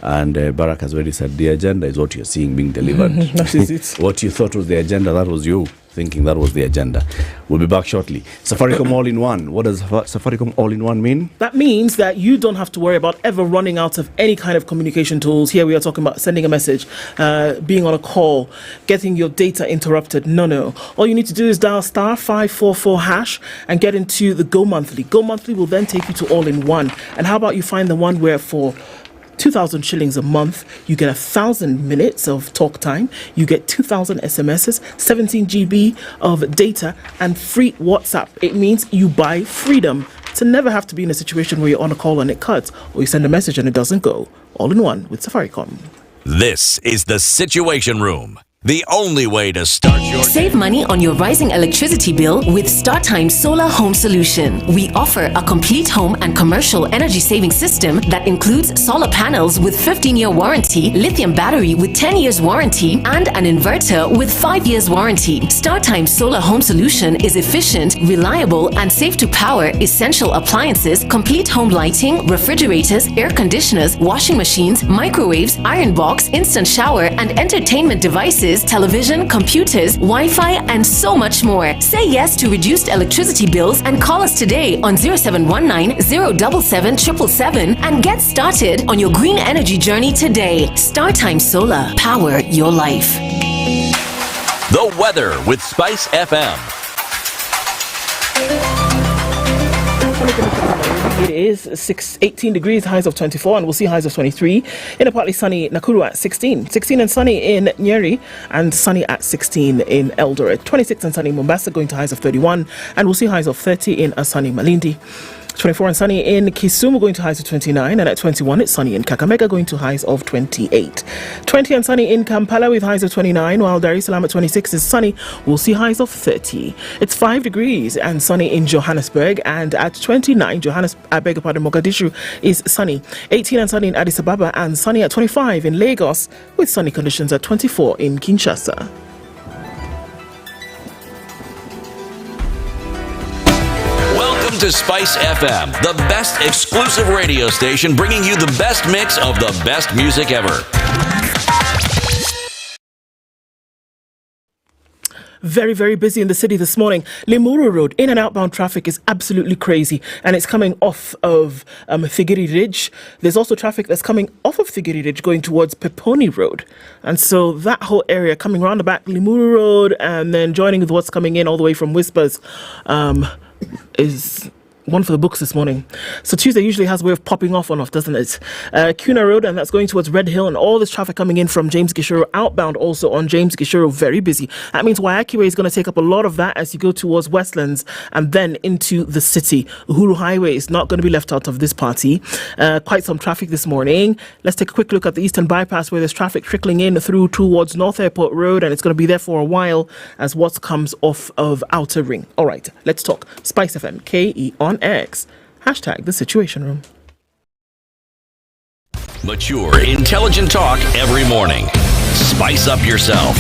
And Barak has already said the agenda is what you're seeing being delivered. That is it. What you thought was the agenda, that was you thinking that was the agenda. We'll be back shortly. Safaricom All-in-One. What does Safaricom All-in-One mean? That means that you don't have to worry about ever running out of any kind of communication tools. Here we are talking about sending a message, being on a call, getting your data interrupted. No. All you need to do is dial *544# and get into the Go Monthly. Go Monthly will then take you to All-in-One. And how about you find the one where for 2,000 shillings a month, you get 1,000 minutes of talk time, you get 2,000 SMSs, 17 GB of data, and free WhatsApp. It means you buy freedom to never have to be in a situation where you're on a call and it cuts, or you send a message and it doesn't go. All in one with Safaricom. This is the Situation Room. The only way to start your Save money on your rising electricity bill with StarTime Solar Home Solution. We offer a complete home and commercial energy saving system that includes solar panels with 15-year warranty, lithium battery with 10 years warranty, and an inverter with 5 years warranty. StarTime Solar Home Solution is efficient, reliable, and safe to power essential appliances, complete home lighting, refrigerators, air conditioners, washing machines, microwaves, iron box, instant shower, and entertainment devices, television, computers, Wi-Fi, and so much more. Say yes to reduced electricity bills and call us today on 0719 077 777 and get started on your green energy journey today. StarTime Solar. Power your life. The weather with SpiceFM. It is 18 degrees, highs of 24, and we'll see highs of 23. In a partly sunny Nakuru at 16. 16 and sunny in Nyeri, and sunny at 16 in Eldoret. 26 and sunny in Mombasa, going to highs of 31, and we'll see highs of 30 in a sunny Malindi. 24 and sunny in Kisumu, going to highs of 29, and at 21 it's sunny in Kakamega, going to highs of 28. 20 and sunny in Kampala with highs of 29, while Dar es Salaam at 26 is sunny. We'll see highs of 30. It's 5 degrees and sunny in Johannesburg, and at 29 Mogadishu is sunny. 18 and sunny in Addis Ababa, and sunny at 25 in Lagos, with sunny conditions at 24 in Kinshasa. To SpiceFM, the best exclusive radio station bringing you the best mix of the best music ever. Very, very busy in the city this morning. Limuru Road, in and outbound traffic is absolutely crazy, and it's coming off of Sigei Ridge. There's also traffic that's coming off of Sigei Ridge going towards Peponi Road. And so that whole area coming around the back, Limuru Road, and then joining with what's coming in all the way from Whispers, is one for the books this morning. So Tuesday usually has a way of popping off and off, doesn't it? Kuna Road, and that's going towards Red Hill, and all this traffic coming in from James Gishuru outbound also on James Gishuru, very busy. That means Wairemu Way is going to take up a lot of that as you go towards Westlands and then into the city. Uhuru Highway is not going to be left out of this party. Quite some traffic this morning. Let's take a quick look at the Eastern Bypass, where there's traffic trickling in through towards North Airport Road, and it's going to be there for a while as what comes off of Outer Ring. All right, let's talk. SpiceFM, KE on X. Hashtag the Situation Room. Mature, intelligent talk every morning. Spice up yourself.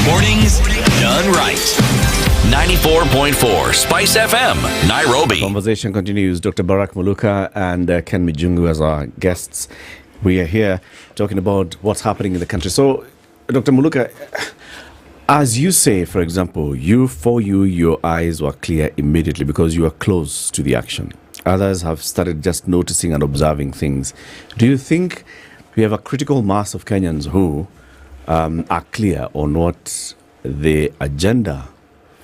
Mornings done right. 94.4 Spice FM, Nairobi. Conversation continues. Dr. Barak Muluka and Ken Mijungu as our guests. We are here talking about what's happening in the country. So, Dr. Muluka, as you say, for example, your eyes were clear immediately because you are close to the action. Others have started just noticing and observing things. Do you think we have a critical mass of Kenyans who are clear on what the agenda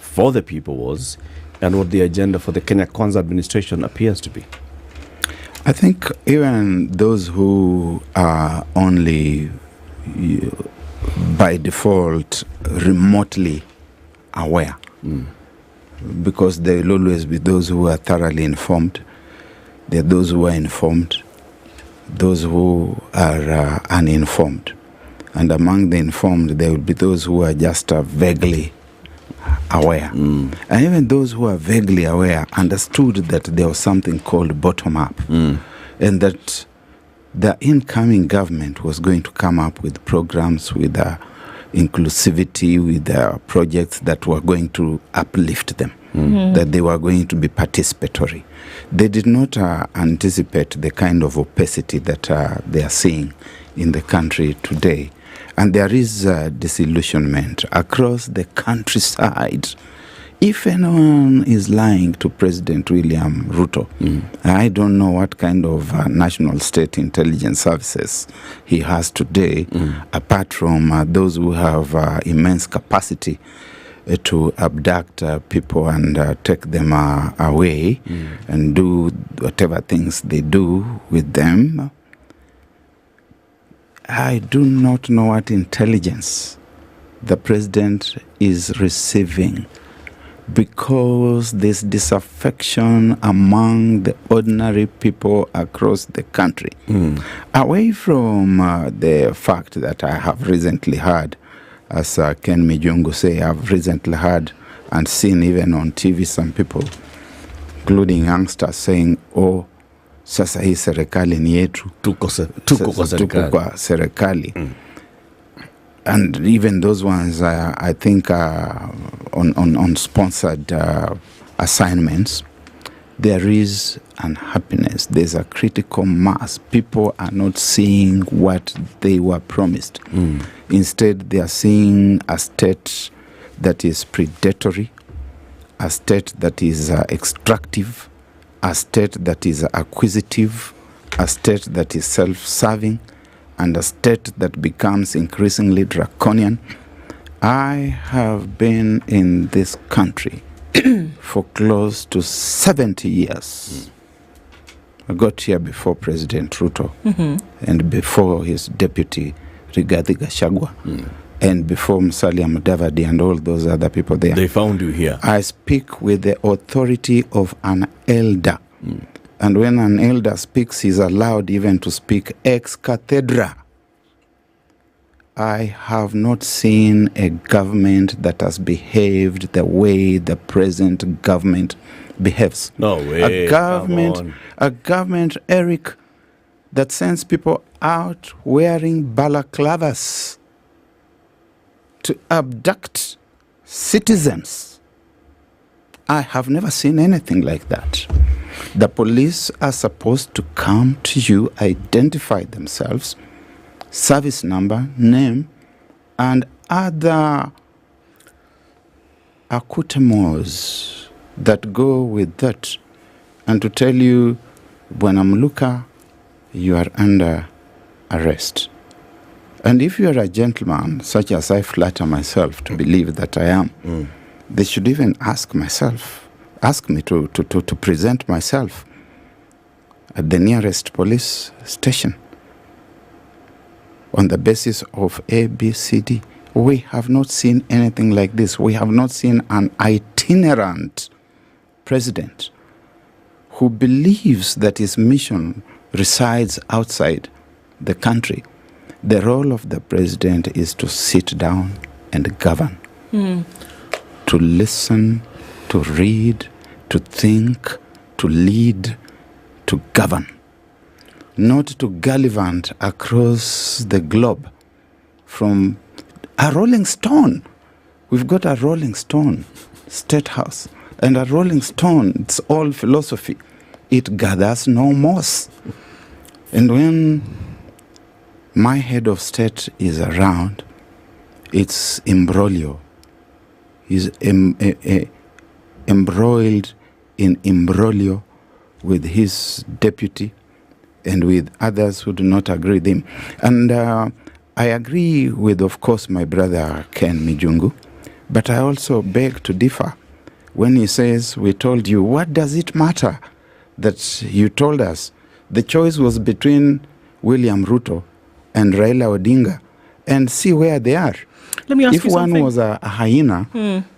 for the people was and what the agenda for the Kenya Kwanza administration appears to be? I think even those who are only by default remotely aware, because there will always be those who are thoroughly informed, there are those who are informed, those who are uninformed, and among the informed there will be those who are just vaguely aware, and even those who are vaguely aware understood that there was something called bottom up, and that the incoming government was going to come up with programs, with inclusivity, with projects that were going to uplift them, that they were going to be participatory. They did not anticipate the kind of opacity that they are seeing in the country today. And there is disillusionment across the countryside. If anyone is lying to President William Ruto, I don't know what kind of national state intelligence services he has today, apart from those who have immense capacity to abduct people and take them away and do whatever things they do with them. I do not know what intelligence the president is receiving, because there's disaffection among the ordinary people across the country. Away from the fact that I have recently heard, as Ken Mijungu say, I've recently heard and seen even on TV some people, including youngsters, saying, oh, sasa hii serikali ni yetu. Tuko kwa serikali. And even those ones, I think, on sponsored assignments, there is unhappiness. There's a critical mass. People are not seeing what they were promised. Instead, they are seeing a state that is predatory, a state that is extractive, a state that is acquisitive, a state that is self-serving, and a state that becomes increasingly draconian, I have been in this country for close to 70 years. I got here before President Ruto and before his deputy Rigathi Gachagua and before Musalia Mudavadi and all those other people there. They found you here. I speak with the authority of an elder. And when an elder speaks, he's allowed even to speak ex cathedra. I have not seen a government that has behaved the way the present government behaves. No way. A government, Eric, that sends people out wearing balaclavas to abduct citizens. I have never seen anything like that. The police are supposed to come to you, identify themselves, service number, name, and other accoutrements that go with that, and to tell you, Bwana you are under arrest. And if you are a gentleman, such as I flatter myself to believe that I am, they should even ask me to present myself at the nearest police station on the basis of ABCD. We have not seen anything like this. We have not seen an itinerant president who believes that his mission resides outside the country. The role of the president is to sit down and govern, to listen, to read, to think, to lead, to govern. Not to gallivant across the globe from a Rolling Stone. We've got a Rolling Stone State House, and a Rolling Stone, it's all philosophy. It gathers no moss. And when my head of state is around, it's imbroglio. He's embroiled in imbroglio with his deputy and with others who do not agree with him. And I agree with, of course, my brother Ken Mijungu, but I also beg to differ when he says, we told you. What does it matter that you told us? The choice was between William Ruto and Raila Odinga, and see where they are. Let me ask if you something. If one was a hyena,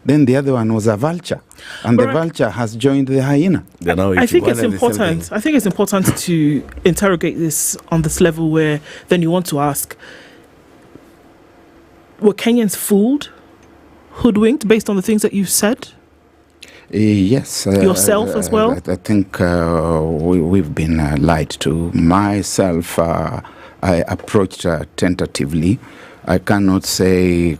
then the other one was a vulture, and the vulture has joined the hyena. I think it's important. I think it's important to interrogate this on this level where then you want to ask: were Kenyans fooled, hoodwinked, based on the things that you've said? Yes. Yourself as well? I think we've been lied to. Myself, I approached tentatively. I cannot say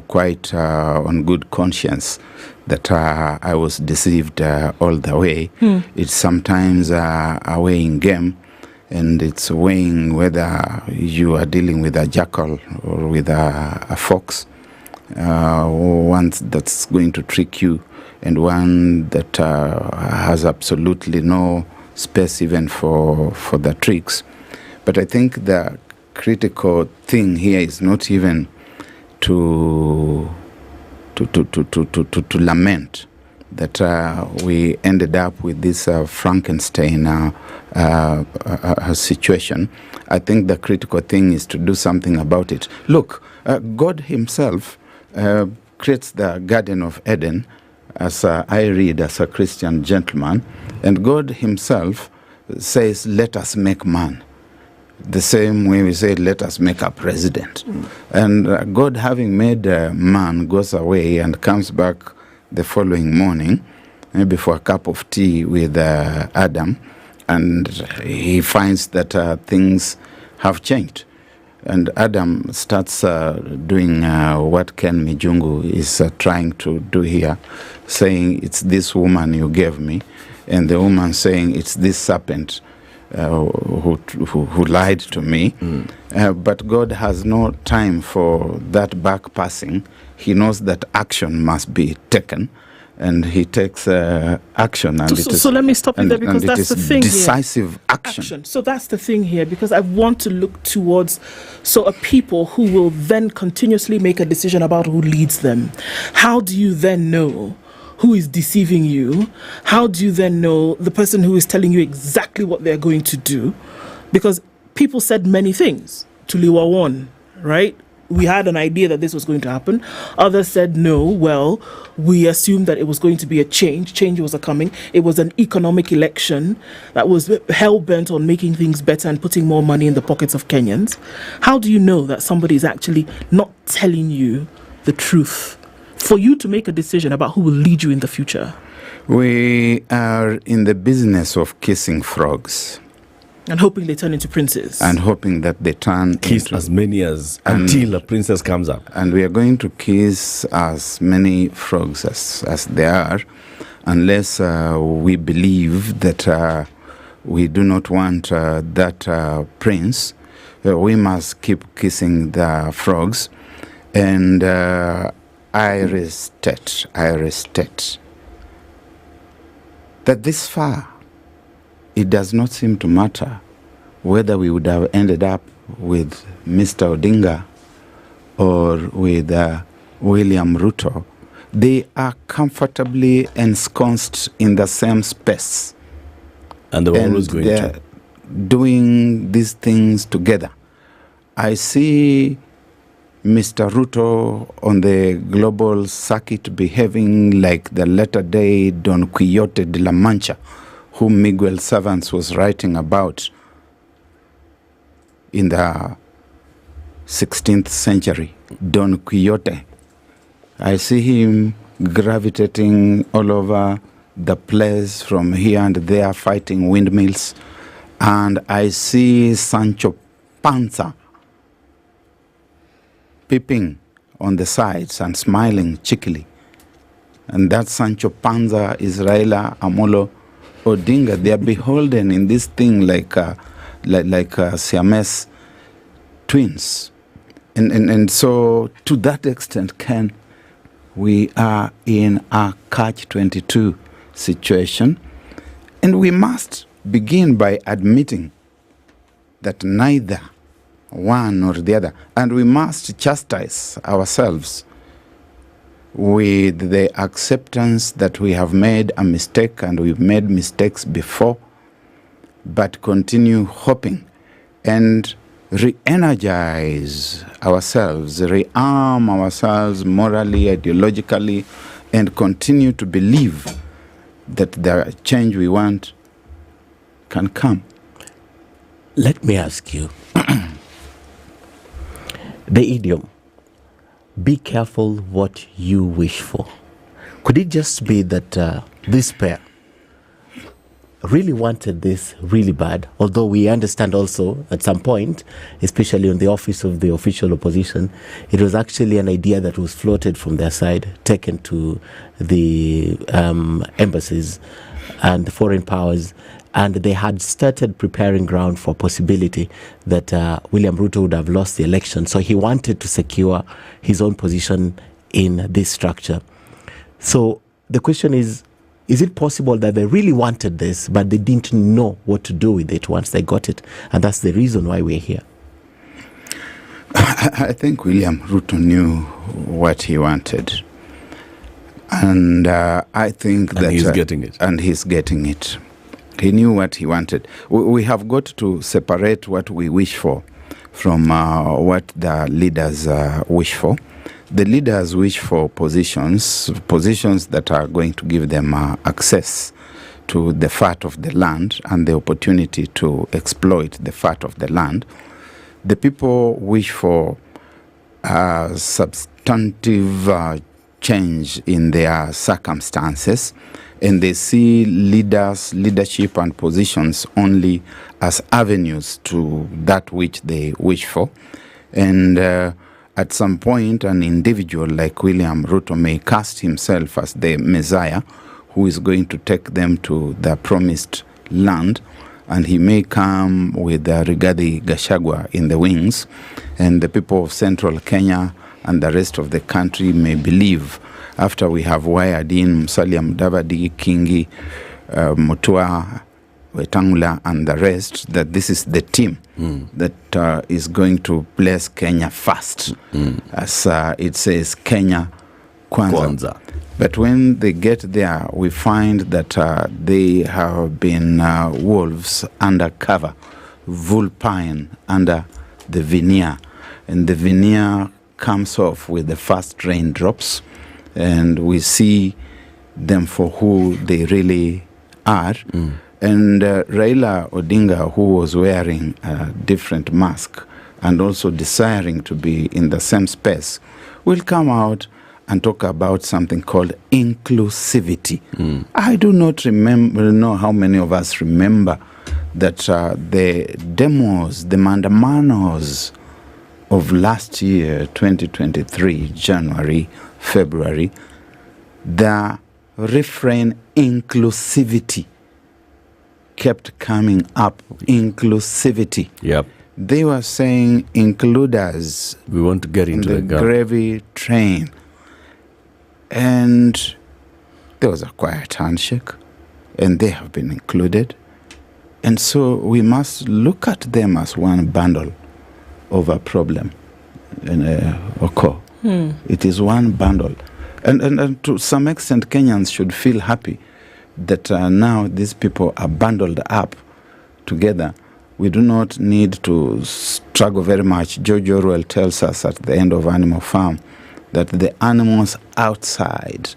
quite on good conscience that I was deceived all the way. It's sometimes a weighing game, and it's weighing whether you are dealing with a jackal or with a fox, one that's going to trick you, and one that has absolutely no space even for the tricks. But I think the critical thing here is not even to lament that we ended up with this Frankenstein situation. I think the critical thing is to do something about it. Look, God himself creates the Garden of Eden, as I read as a Christian gentleman, and God himself says, let us make man. The same way we say, let us make a president. And God, having made man, goes away and comes back the following morning, maybe for a cup of tea with Adam, and he finds that things have changed. And Adam starts doing what Ken Mijungu is trying to do here, saying, it's this woman you gave me, and the woman saying, it's this serpent who lied to me. But God has no time for that back passing. He knows that action must be taken. and he takes action. And so let me stop you there, because that's the thing decisive here. Action. So that's the thing here, because I want to look towards a people who will then continuously make a decision about who leads them. How do you then know who is deceiving you? How do you then know the person who is telling you exactly what they're going to do? Because people said many things. Tuliwa won, right? We had an idea that this was going to happen. Others said no. Well, we assumed that it was going to be a change. Change was coming. It was an economic election that was hell-bent on making things better and putting more money in the pockets of Kenyans. How do you know that somebody is actually not telling you the truth for you to make a decision about who will lead you in the future? We are in the business of kissing frogs. And hoping they turn into princes. And hoping that they turn kiss as many as until a princess comes up. And we are going to kiss as many frogs as there are, unless we believe that we do not want that prince. We must keep kissing the frogs. And I restate that this far, it does not seem to matter whether we would have ended up with Mr. Odinga or with William Ruto. They are comfortably ensconced in the same space. And they're always going to. Doing these things together. I see Mr. Ruto on the global circuit behaving like the latter-day Don Quixote de la Mancha, whom Miguel Cervantes was writing about in the 16th century, Don Quixote. I see him gravitating all over the place from here and there, fighting windmills. And I see Sancho Panza peeping on the sides and smiling cheekily. And that Sancho Panza is Raila Amolo Odinga. They are beholden in this thing like Siamese twins. And so to that extent, Ken, we are in a catch-22 situation. And we must begin by admitting that neither one nor the other, and we must chastise ourselves with the acceptance that we have made a mistake and we've made mistakes before, but continue hoping and re-energize ourselves, rearm ourselves morally, ideologically, and continue to believe that the change we want can come. Let me ask you, the idiom, be careful what you wish for. Could it just be that this pair really wanted this really bad, although we understand also at some point, especially on the office of the official opposition, it was actually an idea that was floated from their side, taken to the embassies and the foreign powers, and they had started preparing ground for possibility that William Ruto would have lost the election. So he wanted to secure his own position in this structure. So the question is it possible that they really wanted this, but they didn't know what to do with it once they got it? And that's the reason why we're here. I think William Ruto knew what he wanted. And I think that... he's getting it. And he's getting it. He knew what he wanted. We have got to separate what we wish for from what the leaders wish for. The leaders wish for positions that are going to give them access to the fat of the land and the opportunity to exploit the fat of the land. The people wish for substantive change in their circumstances, and they see leadership and positions only as avenues to that which they wish for. And at some point, an individual like William Ruto may cast himself as the Messiah who is going to take them to the promised land, and he may come with Rigathi Gachagua in the wings, and the people of central Kenya and the rest of the country may believe, after we have wired in Musalia Mudavadi, Kingi, Mutua, Wetangula, and the rest, that this is the team that is going to place Kenya first. As it says, Kenya Kwanza. But when they get there, we find that they have been wolves under cover, vulpine under the veneer. And the veneer comes off with the first raindrops, and we see them for who they really are. And Raila Odinga, who was wearing a different mask and also desiring to be in the same space, will come out and talk about something called inclusivity. I do not know how many of us remember that the demos, the mandamanos of last year, 2023, January, February, the refrain inclusivity kept coming up. Inclusivity. Yep. They were saying, include us. We want to get into the gravy train. And there was a quiet handshake, and they have been included. And so we must look at them as one bundle of a problem in Okoh. It is one bundle. And to some extent, Kenyans should feel happy that now these people are bundled up together. We do not need to struggle very much. George Orwell tells us at the end of Animal Farm that the animals outside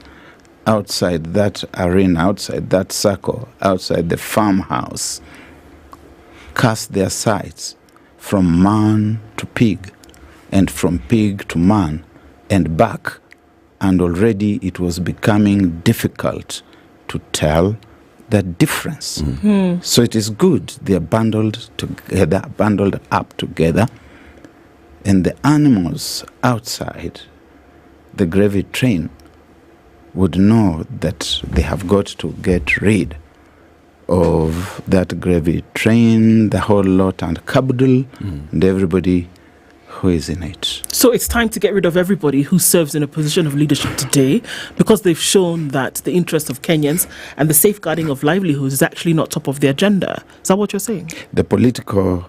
that arena, outside that circle, outside the farmhouse, cast their sights from man to pig, and from pig to man, and back. And already it was becoming difficult to tell the difference. So it is good they are bundled together, bundled up together, and the animals outside the gravy train would know that they have got to get rid of that gravy train, the whole lot, and capital, and everybody who is in it. So it's time to get rid of everybody who serves in a position of leadership today, because they've shown that the interest of Kenyans and the safeguarding of livelihoods is actually not top of the agenda. Is that what you're saying? The political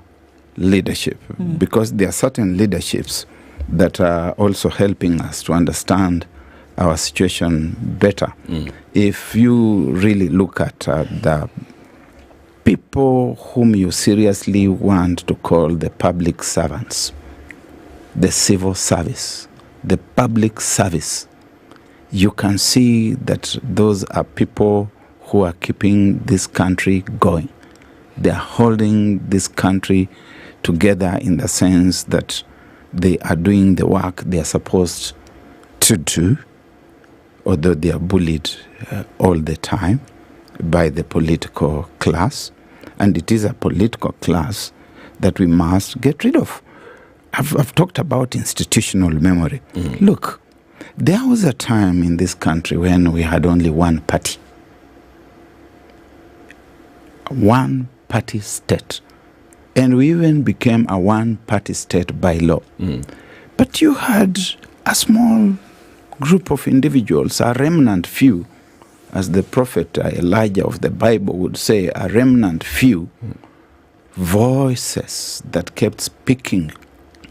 leadership, because there are certain leaderships that are also helping us to understand our situation better. If you really look at the people whom you seriously want to call the public servants, the civil service, the public service, you can see that those are people who are keeping this country going. They are holding this country together in the sense that they are doing the work they are supposed to do, although they are bullied all the time by the political class. And it is a political class that we must get rid of. I've talked about institutional memory. Look, there was a time in this country when we had only one party. One party state. And we even became a one-party state by law. But you had a small group of individuals, a remnant few, as the prophet Elijah of the Bible would say, a remnant few voices that kept speaking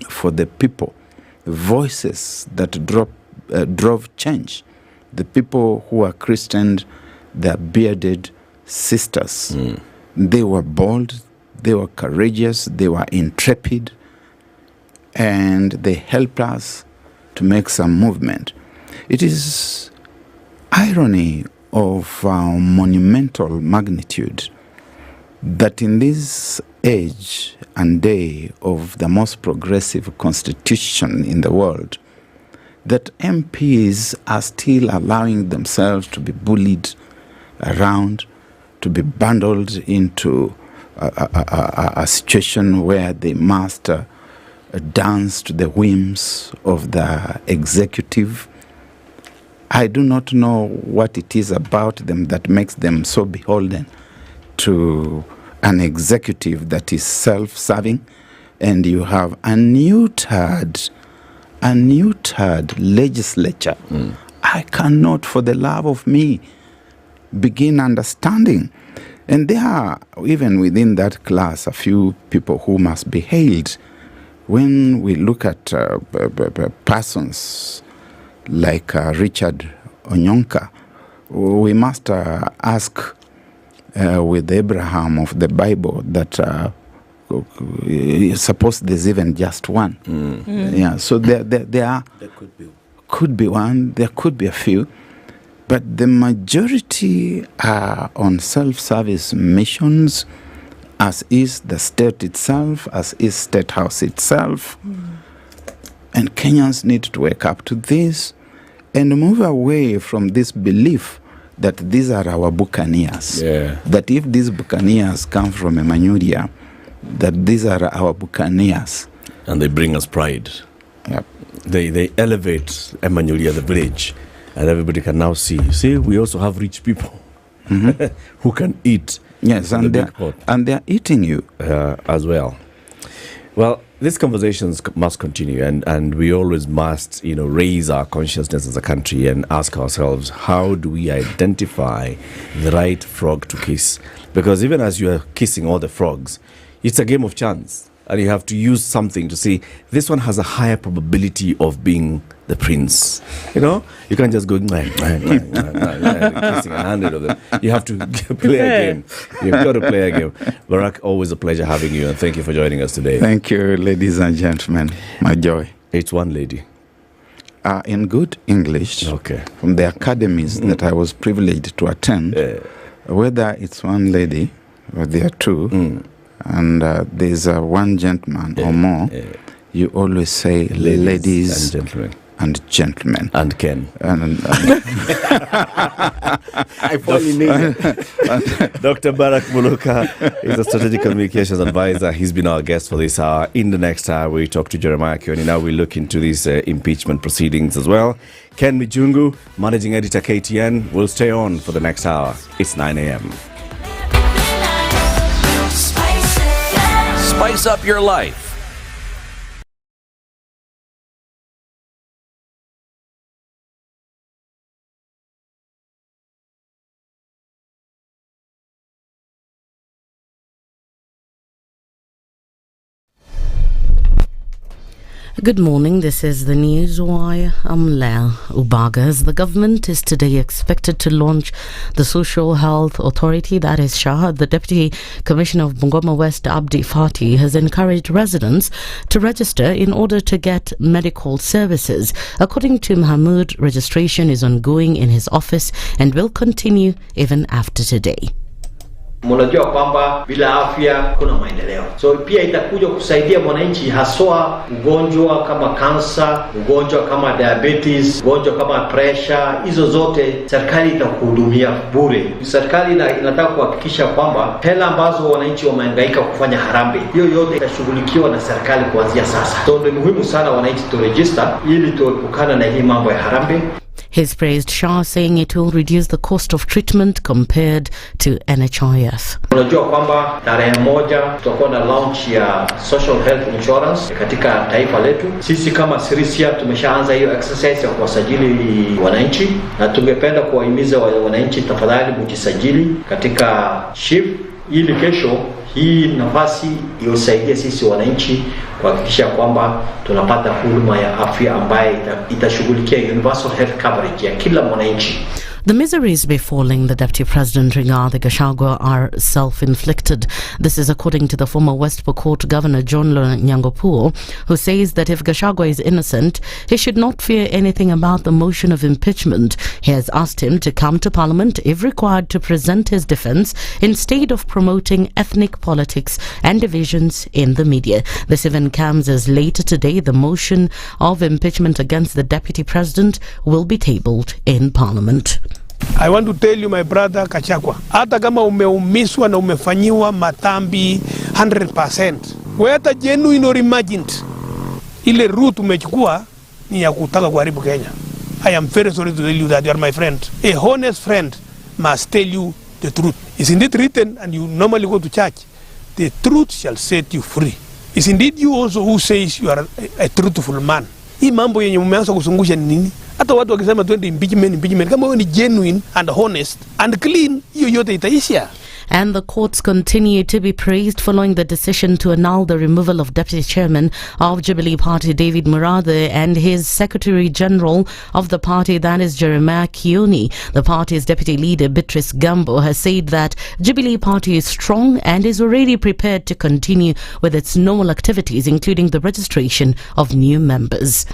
for the people, voices that drove change. The people who are christened their bearded sisters. They were bold, they were courageous, they were intrepid, and they helped us to make some movement. It is irony of monumental magnitude that in this age and day of the most progressive constitution in the world, that MPs are still allowing themselves to be bullied around, to be bundled into a situation where they must dance to the whims of the executive. I do not know what it is about them that makes them so beholden to an executive that is self-serving, and you have a neutered a neutered legislature, I cannot, for the love of me, begin understanding. And there are, even within that class, a few people who must be hailed. When we look at persons like Richard Onyonka, we must ask with Abraham of the Bible that suppose there's even just one. Yeah, so there are, could be one, there could be a few, but the majority are on self-service missions, as is the state itself, as is State House itself. And Kenyans need to wake up to this and move away from this belief that these are our buccaneers. Yeah. That if these buccaneers come from Emmanuel, that these are our buccaneers. And they bring us pride. Yep. They elevate Emmanuel, the village, and everybody can now see. See, we also have rich people who can eat. Yes, and they're eating you as well. Well, these conversations must continue, and we always must, raise our consciousness as a country and ask ourselves, how do we identify the right frog to kiss? Because even as you are kissing all the frogs, it's a game of chance, and you have to use something to say, this one has a higher probability of being the prince. You can't just go kissing 100 of them. You have to play a game. You've got to play a game. Barack, always a pleasure having you, and thank you for joining us today. Thank you, ladies and gentlemen. My joy. It's one lady. In good English, from the academies that I was privileged to attend, whether it's one lady or there are two, and there's one gentleman or more, you always say ladies and gentlemen. And gentlemen. And Ken. I finally need it. Dr. Barak Muluka is a strategic communications advisor. He's been our guest for this hour. In the next hour, we talk to Jeremiah Kioni. Now we look into these impeachment proceedings as well. Ken Mijungu, managing editor KTN, will stay on for the next hour. It's 9 a.m. Spice up your life. Good morning, this is the Newswire. I'm Lel Ubagas. The government is today expected to launch the Social Health Authority, that is SHA. The Deputy Commissioner of Bungoma West, Abdi Fati, has encouraged residents to register in order to get medical services. According to Mahmoud, registration is ongoing in his office and will continue even after today. Mnajua kwamba bila afya kuna maendeleo. So pia itakuja kusaidia mwananchi haswa ugonjwa kama kansa, ugonjwa kama diabetes, ugonjwa kama pressure, hizo zote serikali itakuhudumia bure. Serikali inataka kuhakikisha kwamba hela ambazo wananchi wamehangaika kufanya harambee, hiyo yote itashughulikiwa na serikali kuanzia sasa. So ni muhimu sana wananchi to register ili tuepukane na hii mambo ya harambee. He's praised SHA, saying it will reduce the cost of treatment compared to NHIF. Unajua kwamba tarehe 1 tutakuwa na launch ya social health insurance katika taifa letu. Sisi kama Sirisia tumeshaanza hiyo exercise ya kuwasajili wananchi, na tungependa kuwahimiza wananchi, tafadhali mjisajili katika SHIF ili kesho hii nafasi iusaidie sisi wananchi kuhakikisha kwamba tunapata huduma ya afya ambaye itashughulikia universal health coverage ya kila mwananchi. The miseries befalling the Deputy President Rigathi Gachagua are self-inflicted. This is according to the former West Pokot Governor John Nyangopuo, who says that if Gachagua is innocent, he should not fear anything about the motion of impeachment. He has asked him to come to Parliament if required to present his defence instead of promoting ethnic politics and divisions in the media. This even comes as later today the motion of impeachment against the Deputy President will be tabled in Parliament. I want to tell you, my brother Gachagua, hata kama umeumiswa na umefanyiwa matambi 100%, wewe hata genuine or imagined, ile route umechukua ni ya kutaka kuharibu Kenya. I am very sorry to tell you that you are my friend. A honest friend must tell you the truth. Is indeed written, and you normally go to church, the truth shall set you free. Is indeed you also who says you are a truthful man. Hii mambo yenye mmeanza kuzungusha ni nini? Hata watu wakisema twende impeachment, kama wewe ni genuine and honest and clean, hiyo yote itaisha. And the courts continue to be praised following the decision to annul the removal of Deputy Chairman of Jubilee Party David Murathe and his Secretary General of the party, that is Jeremiah Kioni. The party's deputy leader Beatrice Gambo has said that Jubilee Party is strong and is already prepared to continue with its normal activities, including the registration of new members.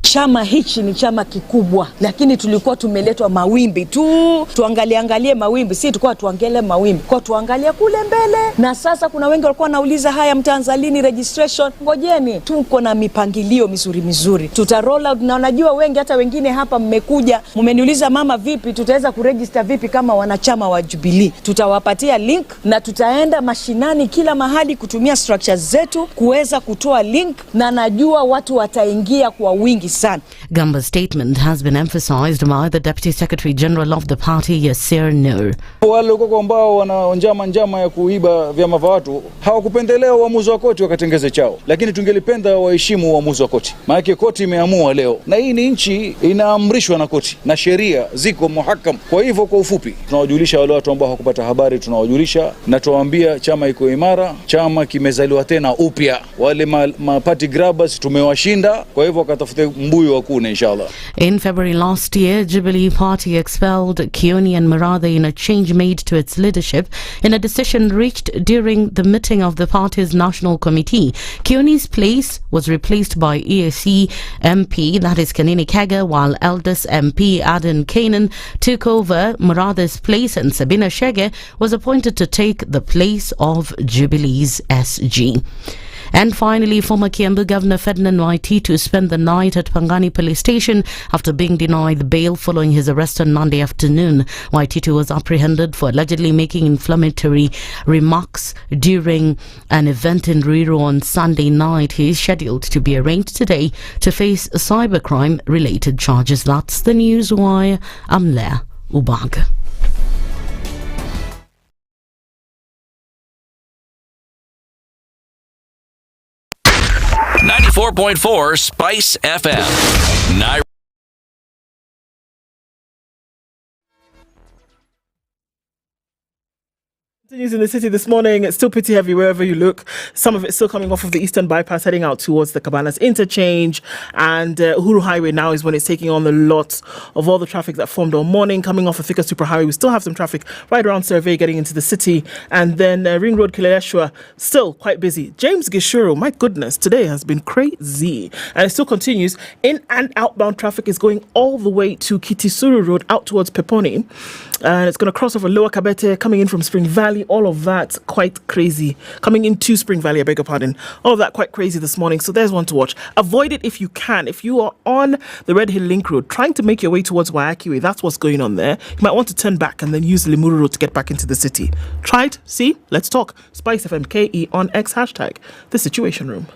Chama hichi ni chama kikubwa, lakini tulikuwa tumeletwa mawimbi tu, tuangalie mawimbi, si tulikuwa tuangalie mawimbi, kwa tuangalia kule mbele. Na sasa kuna wengi walikuwa wanauliza haya, mtaanza lini registration? Ngojeni, tuko na mipangilio mizuri, tuta roll out. Na unajua wengi, hata wengine hapa mmekuja mmeniuliza, mama vipi tutaweza kuregister vipi kama wanachama wa Jubilee? Tutawapatia link na tutaenda mashinani kila mahali kutumia structures zetu kuweza kutoa link, na najua watu wataingia kwa wingi. Gamba's statement has been emphasized by the Deputy Secretary General of the party, Yasir Nur. Wale huko ambao wana njama ya kuiba vyama vya watu hawakupendelea uamuzi wa koti wakatengeze chao, lakini tungelipenda waheshimu uamuzi wa koti, maana koti imeamua leo, na hii ni nchi inaamrishwa na koti na sheria ziko muhakam. Kwa hivyo kwa ufupi, tunawajulisha wale watu ambao hawakupata habari, tunawajulisha na tuwaambia chama iko imara, chama kimezaliwa tena upya. Wale party grabbers tumewashinda, kwa hivyo wakatafute mbuyu wa kuna inshallah. In February last year, Jubilee Party expelled Kioni and Murathe in a change made to its leadership in a decision reached during the meeting of the party's national committee. Kioni's place was replaced by EAC MP, that is Kanini Kaga, while eldest MP Aden Kanan took over Murathe's place, and Sabina Shege was appointed to take the place of Jubilee's SG. And finally, former Kiambu Governor Ferdinand Waititu spent the night at Pangani Police Station after being denied bail following his arrest on Monday afternoon. Waititu was apprehended for allegedly making inflammatory remarks during an event in Ruiru on Sunday night. He is scheduled to be arraigned today to face cybercrime-related charges. That's the news wire. I'm Leah Ubag. 94.4 Spice FM. Nairobi. Continues in the city this morning. It's still pretty heavy wherever you look. Some of it still coming off of the Eastern Bypass heading out towards the Cabanas interchange, and Uhuru Highway now is when it's taking on the lot of all the traffic that formed all morning. Coming off of Thika Superhighway, we still have some traffic right around Survey getting into the city, and then Ring Road Kileleshwa still quite busy. James Gishuru, my goodness, today has been crazy, and it still continues. In and outbound traffic is going all the way to Kitisuru Road out towards Peponi, and it's going to cross over Lower Kabete coming in from Spring Valley. All of that quite crazy. Coming into Spring Valley, I beg your pardon. All of that quite crazy this morning. So there's one to watch. Avoid it if you can. If you are on the Red Hill Link Road, trying to make your way towards Wairimu Way, that's what's going on there. You might want to turn back and then use the Limuru Road to get back into the city. Try it. See? Let's talk. SpiceFM KE on X hashtag The Situation Room.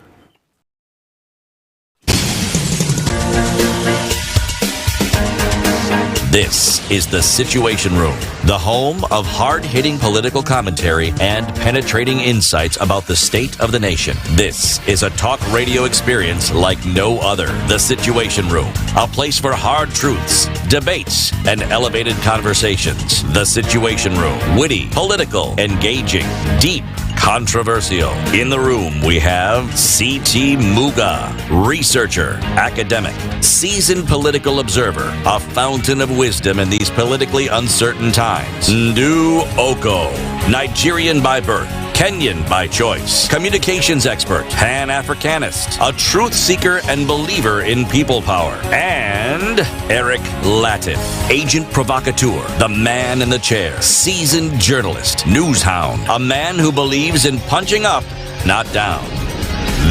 This is The Situation Room, the home of hard-hitting political commentary and penetrating insights about the state of the nation. This is a talk radio experience like no other. The Situation Room, a place for hard truths, debates, and elevated conversations. The Situation Room, witty, political, engaging, deep, controversial. In the room, we have C.T. Muga, researcher, academic, seasoned political observer, a fountain of wisdom in these politically uncertain times. Ndu Okoh, Nigerian by birth, Kenyan by choice, communications expert, Pan-Africanist, a truth seeker and believer in people power, and Eric Latiff, agent provocateur, the man in the chair, seasoned journalist, news hound, a man who believes in punching up, not down.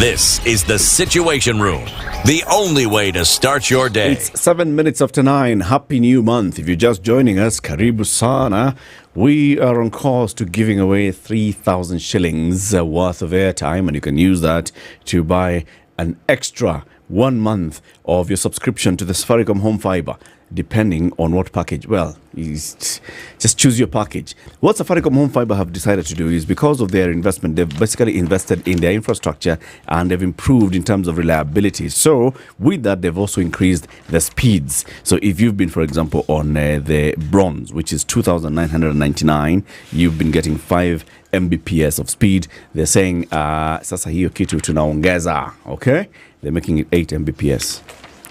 This is The Situation Room, the only way to start your day. It's 7 minutes after 9. Happy new month. If you're just joining us, Karibu Sana. We are on course to giving away 3,000 shillings worth of airtime, and you can use that to buy an extra 1 month of your subscription to the Safaricom Home Fibre. depending on what package. Well, just choose your package. What Safaricom Home Fiber have decided to do is, because of their investment, they've basically invested in their infrastructure and they've improved in terms of reliability. So with that, they've also increased the speeds. So if you've been, for example, on the bronze, which is 2,999, you've been getting 5 Mbps of speed. They're saying sasa hiyo kitu tunaongeza, okay? They're making it 8 Mbps,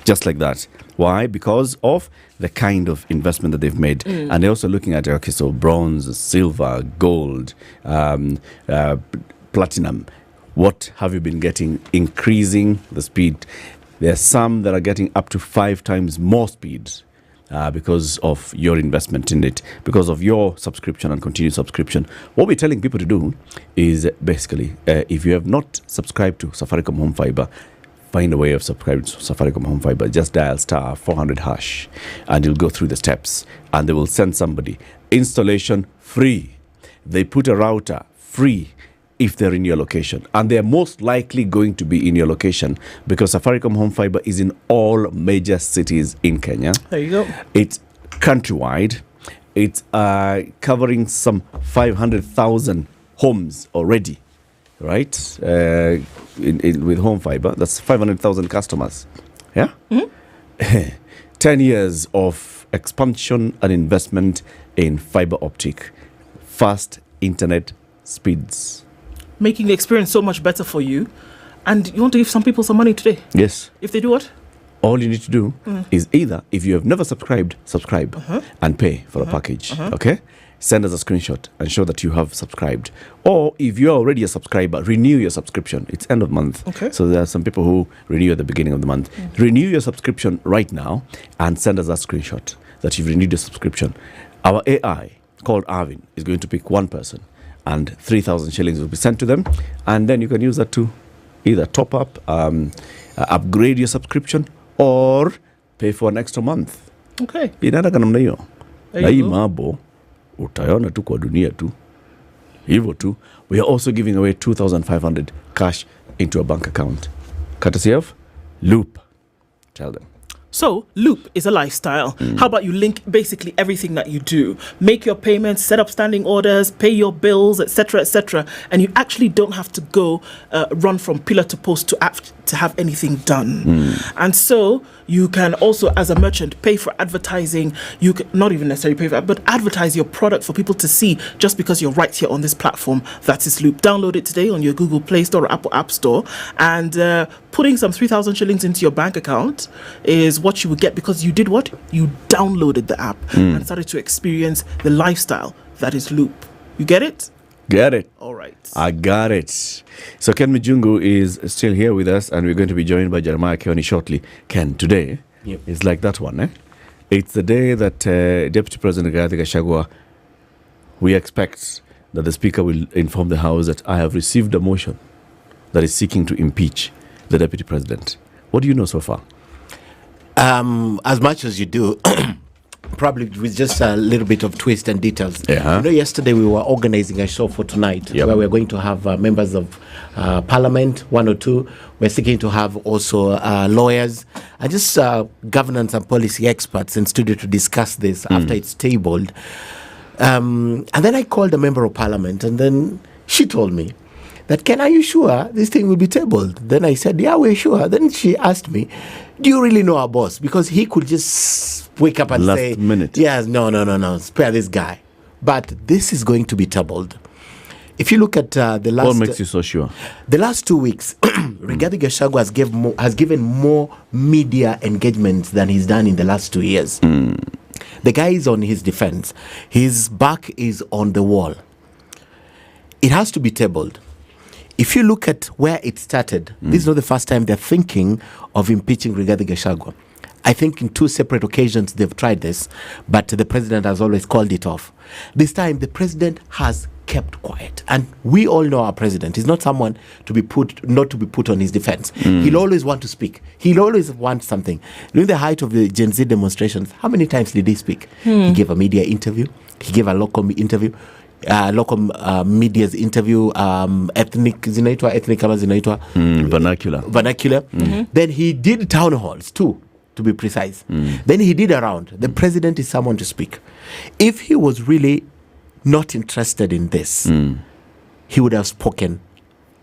just like that. Why? Because of the kind of investment that they've made. And they're also looking at, okay, so bronze, silver, gold, platinum. What have you been getting? Increasing the speed. There are some that are getting up to 5 times more speed because of your investment in it, because of your subscription and continued subscription. What we're telling people to do is basically, if you have not subscribed to Safaricom Home Fiber, find a way of subscribing to Safaricom Home Fiber. Just dial star 400 hash and you'll go through the steps and they will send somebody. Installation free. They put a router free if they're in your location. And they're most likely going to be in your location because Safaricom Home Fiber is in all major cities in Kenya. There you go. It's countrywide. It's covering some 500,000 homes already. Right? With Home Fiber, that's 500,000 customers. Yeah? 10 years of expansion and investment in fiber optic, fast internet speeds. Making the experience so much better for you. And you want to give some people some money today? Yes. If they do what? All you need to do is either, if you have never subscribed, subscribe and pay for a package. Okay? Send us a screenshot and show that you have subscribed. Or if you're already a subscriber, renew your subscription. It's end of month. Okay. So there are some people who renew at the beginning of the month. Renew your subscription right now and send us a screenshot that you've renewed your subscription. Our AI called Avin is going to pick one person and 3,000 shillings will be sent to them. And then you can use that to either top up, upgrade your subscription or pay for an extra month. Okay. Inaenda namna hiyo. There Na you hii go. mambo utaiona tu kwa dunia tu. Hivyo tu. We are also giving away 2,500 cash into a bank account. Courtesy of Loop. Tell them. So, Loop is a lifestyle. How about you link basically everything that you do? Make your payments, set up standing orders, pay your bills, etc., and you actually don't have to go run from pillar to post to have anything done. And so, you can also, as a merchant, pay for advertising. You can not even necessarily pay for that, but advertise your product for people to see just because you're right here on this platform. That is Loop. Download it today on your Google Play Store or Apple App Store. And putting some 3,000 shillings into your bank account is what you would get because you did what? You downloaded the app and started to experience the lifestyle that is Loop. You get it? Get it. All right. I got it. So Ken Mijungu is still here with us and we're going to be joined by Jeremiah Kioni shortly. Ken, today is like that one, eh? It's the day that Deputy President Rigathi Gachagua, we expect that the Speaker will inform the House that I have received a motion that is seeking to impeach the Deputy President. What do you know so far? As much as you do, probably with just a little bit of twist and details. Yeah. You know, yesterday we were organizing a show for tonight where we're going to have members of Parliament, 1 or 2. We're seeking to have also lawyers and just governance and policy experts in studio to discuss this after it's tabled. And then I called a member of Parliament and then she told me that, Ken, are you sure this thing will be tabled? Then I said, yeah, we're sure. Then she asked me, do you really know our boss? Because he could just wake up and say, minute. Yes, no, spare this guy. But this is going to be tabled. If you look at the last... What makes you so sure? The last 2 weeks, Rigathi Gachagua has given more media engagement than he's done in the last 2 years. The guy is on his defense. His back is on the wall. It has to be tabled. If you look at where it started, this is not the first time they're thinking of impeaching Rigathi Gachagua. I think in 2 separate occasions they've tried this, but the president has always called it off. This time the president has kept quiet, and we all know our president is not someone not to be put on his defense. He'll always want to speak. He'll always want something. During the height of the Gen Z demonstrations, how many times did he speak? He gave a media interview. He gave a local interview. Local media's interview, ethnic vernacular. Then he did town halls too. to be precise. Then he did a round. The president is someone to speak. If he was really not interested in this, he would have spoken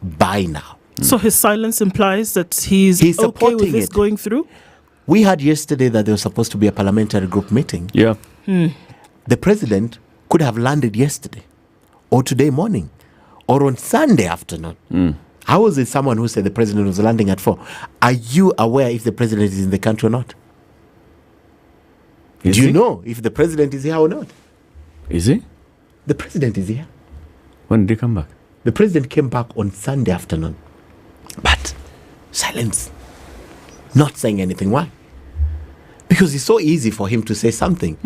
by now. So his silence implies that he's okay supporting with this it. going through? We heard yesterday that there was supposed to be a parliamentary group meeting. Yeah. The president could have landed yesterday or today morning or on Sunday afternoon. How was it someone who said the president was landing at 4? Are you aware if the president is in the country or not? Do you know if the president is here or not? Is he? The president is here. When did he come back? The president came back on Sunday afternoon. But silence. Not saying anything. Why? Because it's so easy for him to say something.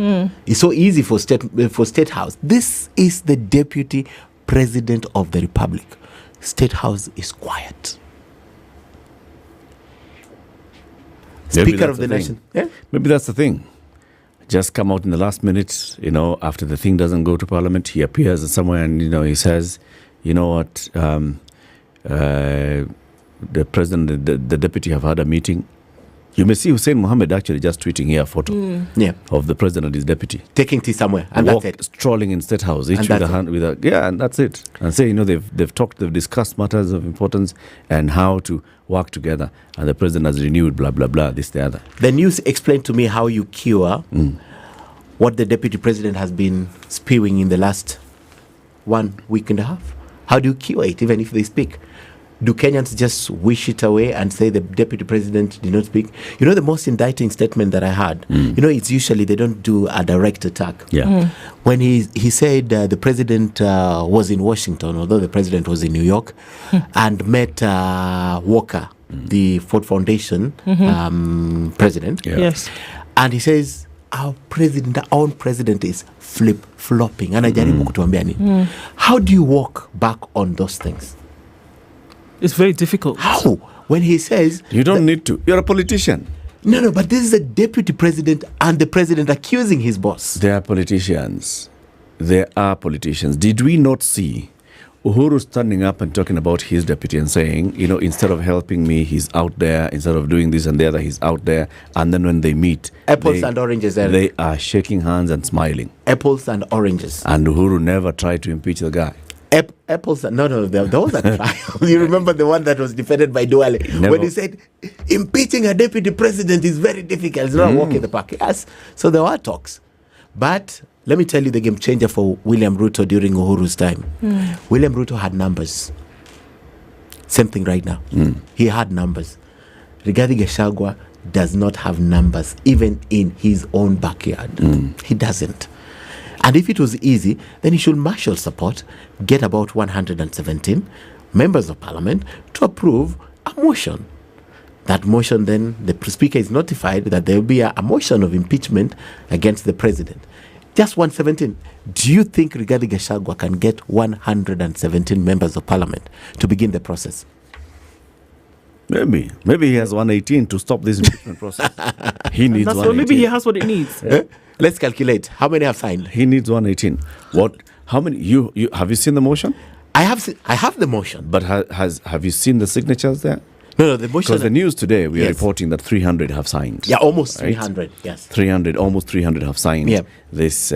It's so easy for State House. This is the deputy president of the republic. State House is quiet. Speaker of the nation. Yeah? Maybe that's the thing. Just come out in the last minute, after the thing doesn't go to parliament, he appears somewhere and, he says, you know what, the president, the deputy have had a meeting. You may see Hussein Mohammed actually just tweeting here a photo of the president and his deputy. Taking tea somewhere, and that's it. Strolling in State House, each with a hand, and that's it. And say, they've talked, they've discussed matters of importance and how to work together. And the president has renewed, blah, blah, blah, this, the other. The news explained to me how you cure what the deputy president has been spewing in the last 1 week and a half. How do you cure it, even if they speak? Do Kenyans just wish it away and say the deputy president did not speak? The most indicting statement that I had, it's usually they don't do a direct attack. When he said the president was in Washington, although the president was in New York, and met Walker, the Ford Foundation president. Yes. And he says, our own president is flip-flopping. Anajaribu kutuambia nini? How do you walk back on those things? It's very difficult. How? When he says... You don't need to. You're a politician. No, but this is a deputy president and the president accusing his boss. They are politicians. Did we not see Uhuru standing up and talking about his deputy and saying, instead of helping me, he's out there. Instead of doing this and the other, he's out there. And then when they meet... Apples and oranges. They are shaking hands and smiling. Apples and oranges. And Uhuru never tried to impeach the guy. Apples, no, there was a trial. You remember the one that was defended by Duale when he said impeaching a deputy president is very difficult. It's not a walk in the park. Yes, so there were talks, but let me tell you the game changer for William Ruto during Uhuru's time. William Ruto had numbers. Same thing right now. He had numbers. Rigathi Gachagua does not have numbers even in his own backyard. He doesn't. And if it was easy, then he should marshal support, get about 117 members of parliament to approve a motion. That motion, then the speaker is notified that there will be a motion of impeachment against the president. Just 117. Do you think Rigathi Gachagua can get 117 members of parliament to begin the process? Maybe he has 118 to stop this impeachment process. He needs 118. Maybe he has what it needs. Let's calculate. How many have signed? He needs 118. What? How many? You have you seen the motion? I have the motion. But have you seen the signatures there? No, the motion. Because the news today, we are reporting that 300 have signed. Yeah, almost 300, yes. 300, almost 300 have signed this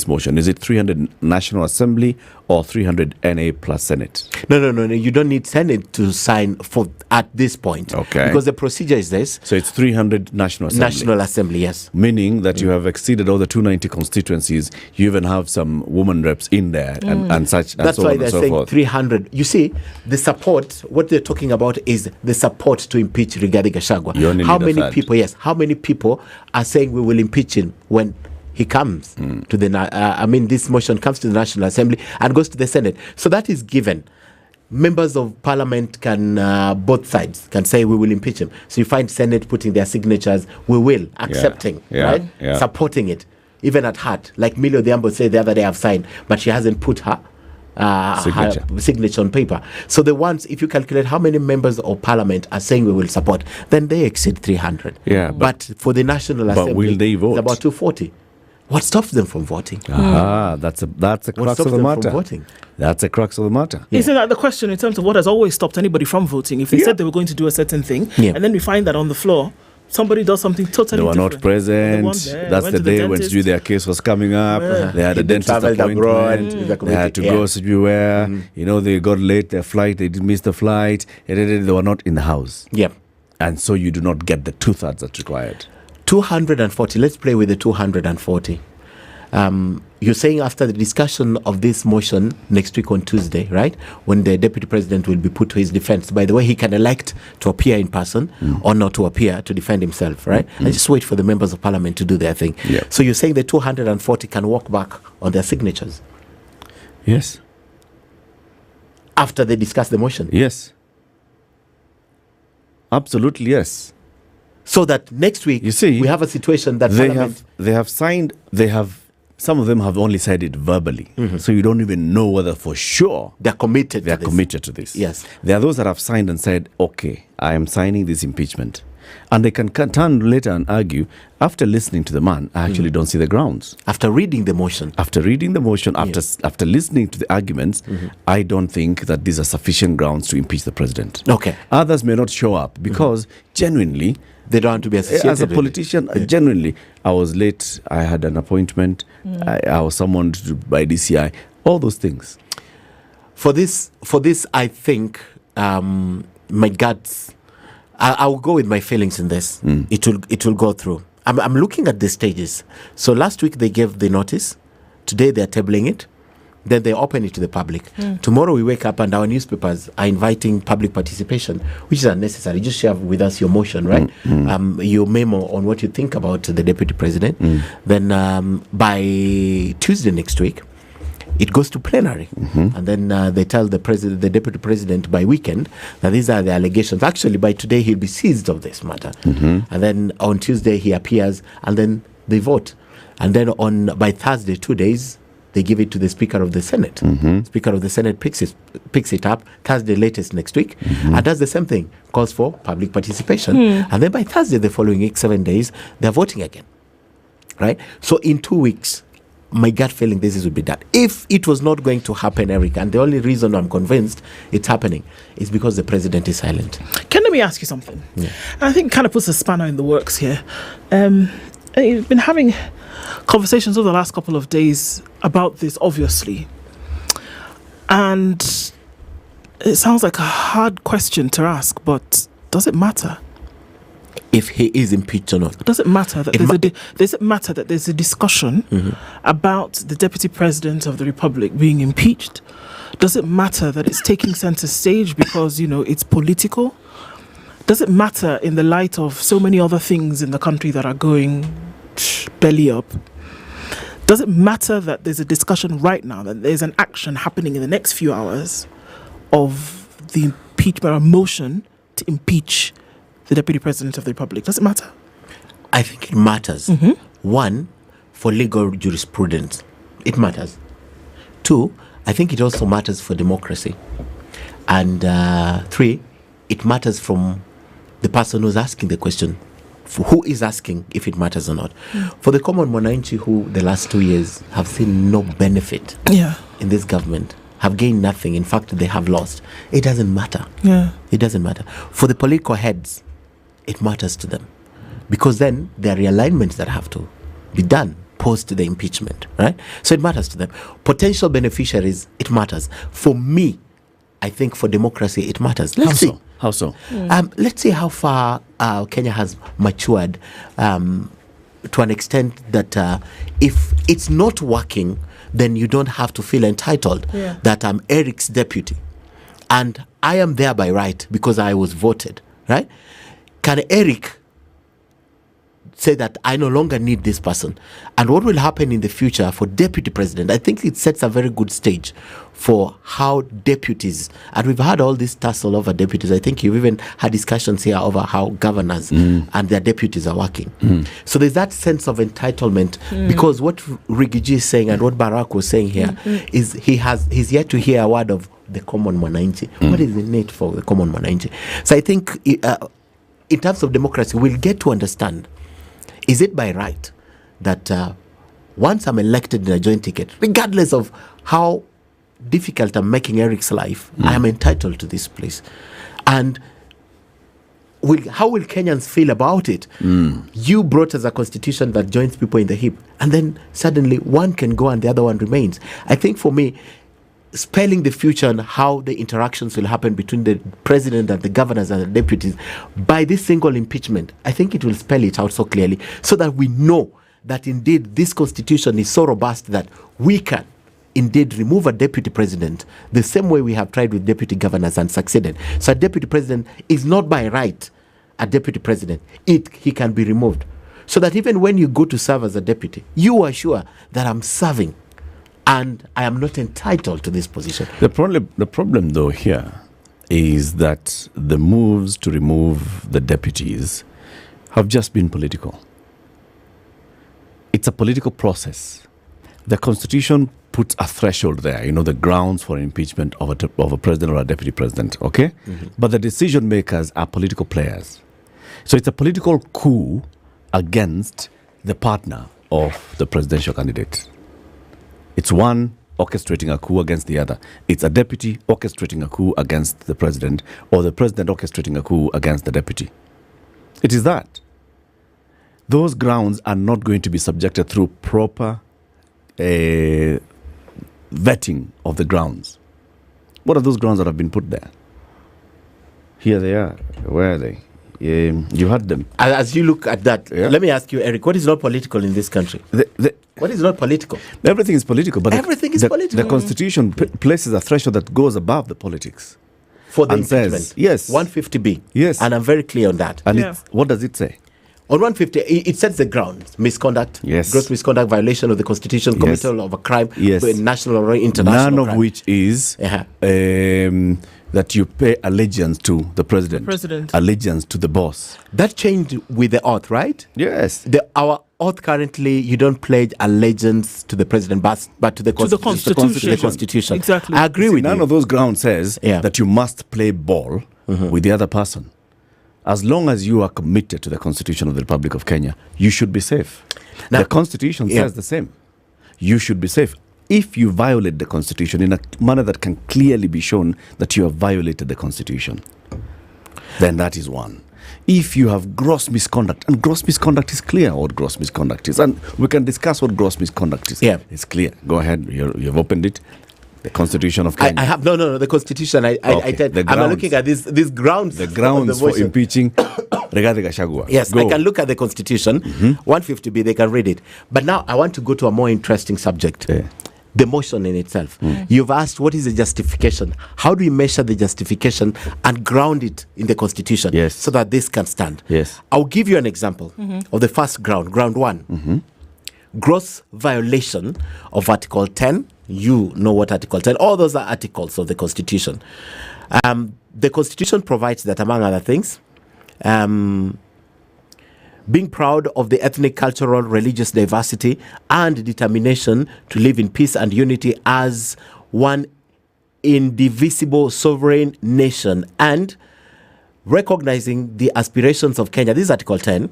motion. Is it 300 National Assembly or 300 NA plus Senate? No. You don't need Senate to sign at this point. Okay. Because the procedure is this. So it's 300 National Assembly. National Assembly, yes. Meaning that you have exceeded all the 290 constituencies. You even have some woman reps in there and such. And That's so why on they're and so saying forth. 300. You see, the support, what they're talking about is the support to impeach Rigathi Gachagua. You only How need a many third. people, how many people are saying we will impeach him when he comes to the, this motion comes to the National Assembly and goes to the Senate. So that is given. Members of Parliament can, both sides can say we will impeach him. So you find Senate putting their signatures, we will, accepting, right? Yeah. Supporting it, even at heart. Like Millie Odhiambo said the other day, I've signed, but she hasn't put her signature on paper. So the ones, if you calculate how many members of Parliament are saying we will support, then they exceed 300. Yeah, but for the National Assembly, will they vote? It's about 240. What stops them from voting? That's a crux of the matter. That's a crux of the matter. Yeah. Isn't that the question in terms of what has always stopped anybody from voting? If they said they were going to do a certain thing, and then we find that on the floor, somebody does something totally They were different. not present. That's the day when their case was coming up. They had a dentist appointment. They had to go somewhere. They got late their flight. They did miss the flight. They were not in the house. Yep. And so you do not get the 2/3 that's required. 240. Let's play with the 240. You're saying after the discussion of this motion next week on Tuesday, right? When the deputy president will be put to his defense. By the way, he can elect to appear in person or not to appear to defend himself, right? And just wait for the members of parliament to do their thing. Yeah. So you're saying the 240 can walk back on their signatures? Yes. After they discuss the motion? Yes. Absolutely, yes. So that next week, you see, we have a situation that they have signed, some of them have only said it verbally. So you don't even know whether for sure they're committed to this. Yes. There are those that have signed and said, okay, I am signing this impeachment. And they can turn later and argue, after listening to the man, I actually don't see the grounds. After reading the motion, after listening to the arguments, I don't think that these are sufficient grounds to impeach the president. Okay. Others may not show up because genuinely, they don't want to be associated. As a politician, genuinely, I was late. I had an appointment. I was summoned by DCI. All those things. For this, I think my guts. I will go with my feelings in this. It will go through. I'm looking at the stages. So last week they gave the notice. Today they are tabling it. Then they open it to the public. Tomorrow we wake up and our newspapers are inviting public participation, which is unnecessary. Just share with us your motion, right? Your memo on what you think about the deputy president. Then by Tuesday next week, it goes to plenary. And then they tell the deputy president by weekend that these are the allegations. Actually, by today, he'll be seized of this matter. And then on Tuesday, he appears and then they vote. And then by Thursday, 2 days, they give it to the Speaker of the Senate. Speaker of the Senate picks it up Thursday latest next week and does the same thing, calls for public participation. And then by Thursday, the following week, 7 days, they're voting again. Right? So in 2 weeks, my gut feeling this will be done. If it was not going to happen, Eric, and the only reason I'm convinced it's happening is because the president is silent. Let me ask you something. Yeah. I think it kind of puts a spanner in the works here. You've been having conversations over the last couple of days about this, obviously. And it sounds like a hard question to ask, but does it matter? If he is impeached or not. Does it matter that there's a discussion about the deputy president of the republic being impeached? Does it matter that it's taking center stage because, it's political? Does it matter in the light of so many other things in the country that are going belly up? Does it matter that there's a discussion right now, that there's an action happening in the next few hours of the impeachment, a motion to impeach the deputy president of the republic? Does it matter? I think it matters. One, for legal jurisprudence, it matters. Two, I think it also matters for democracy. And three, it matters from the person who's asking the question. Who is asking if it matters or not? For the common Mwananchi who the last 2 years have seen no benefit in this government, have gained nothing, in fact they have lost, it doesn't matter. It doesn't matter. For the political heads, it matters to them, because then there are realignments that have to be done post the impeachment, right? So it matters to them. Potential beneficiaries, it matters. For me, I think for democracy, it matters. Let's see. How so? Let's see how far Kenya has matured to an extent that if it's not working, then you don't have to feel entitled that I'm Eric's deputy. And I am there by right because I was voted, right? Can Eric say that I no longer need this person? And what will happen in the future for deputy president? I think it sets a very good stage for how deputies, and we've had all this tussle over deputies. I think you've even had discussions here over how governors and their deputies are working. So there's that sense of entitlement, because what Rigiji is saying and what Barack was saying here is he's yet to hear a word of the common Mwananchi. What is the need for the common Mwananchi? So I think in terms of democracy, we'll get to understand, is it by right that once I'm elected in a joint ticket, regardless of how difficult I'm making Eric's life, I am entitled to this place? And how will Kenyans feel about it? You brought us a constitution that joins people in the hip, and then suddenly one can go and the other one remains. I think for me, spelling the future and how the interactions will happen between the president and the governors and the deputies by this single impeachment, I think it will spell it out so clearly so that we know that indeed this constitution is so robust that we can indeed remove a deputy president the same way we have tried with deputy governors and succeeded. So a deputy president is not by right a deputy president. He can be removed. So that even when you go to serve as a deputy, you are sure that I'm serving and I am not entitled to this position. The problem though here is that the moves to remove the deputies have just been political. It's a political process. The Constitution puts a threshold there, the grounds for impeachment of a president or a deputy president, okay? But the decision makers are political players. So it's a political coup against the partner of the presidential candidate. It's one orchestrating a coup against the other. It's a deputy orchestrating a coup against the president, or the president orchestrating a coup against the deputy. It is that. Those grounds are not going to be subjected through proper vetting of the grounds. What are those grounds that have been put there? Here they are. Where are they? You had them. As you look at that, let me ask you, Eric, what is not political in this country? What is not political? Everything is political. But everything is political. The Constitution places a threshold that goes above the politics. For the impeachment. Says, yes. 150B. Yes. And I'm very clear on that. And what does it say? On 150, it sets the grounds. Misconduct, gross misconduct, violation of the Constitution, committal of a crime, national or international None of crime. which is that you pay allegiance to the president. Allegiance to the boss. That changed with the oath, right? Yes. Our oath currently, you don't pledge allegiance to the president, but to the Constitution. Exactly. I agree with none you. of those grounds says that you must play ball with the other person. As long as you are committed to the Constitution of the Republic of Kenya, you should be safe. Now, the Constitution says the same. You should be safe. If you violate the Constitution in a manner that can clearly be shown that you have violated the Constitution, then that is one. If you have gross misconduct, and gross misconduct is clear what gross misconduct is, and we can discuss what gross misconduct is. Yeah. It's clear. Go ahead. You've opened it. The Constitution of Kenya. I have no. The Constitution. I'm looking at these grounds. The grounds for impeaching Rigathi Gachagua. Yes, I can look at the Constitution. 150B. They can read it. But now I want to go to a more interesting subject. The motion in itself. You've asked what is the justification? How do we measure the justification and ground it in the Constitution so that this can stand? Yes. I'll give you an example of the first ground. Ground one. Gross violation of Article 10. You know what Article 10, all those are articles of the Constitution. The Constitution provides that, among other things, being proud of the ethnic, cultural, religious diversity and determination to live in peace and unity as one indivisible sovereign nation, and recognizing the aspirations of Kenya, this is Article 10,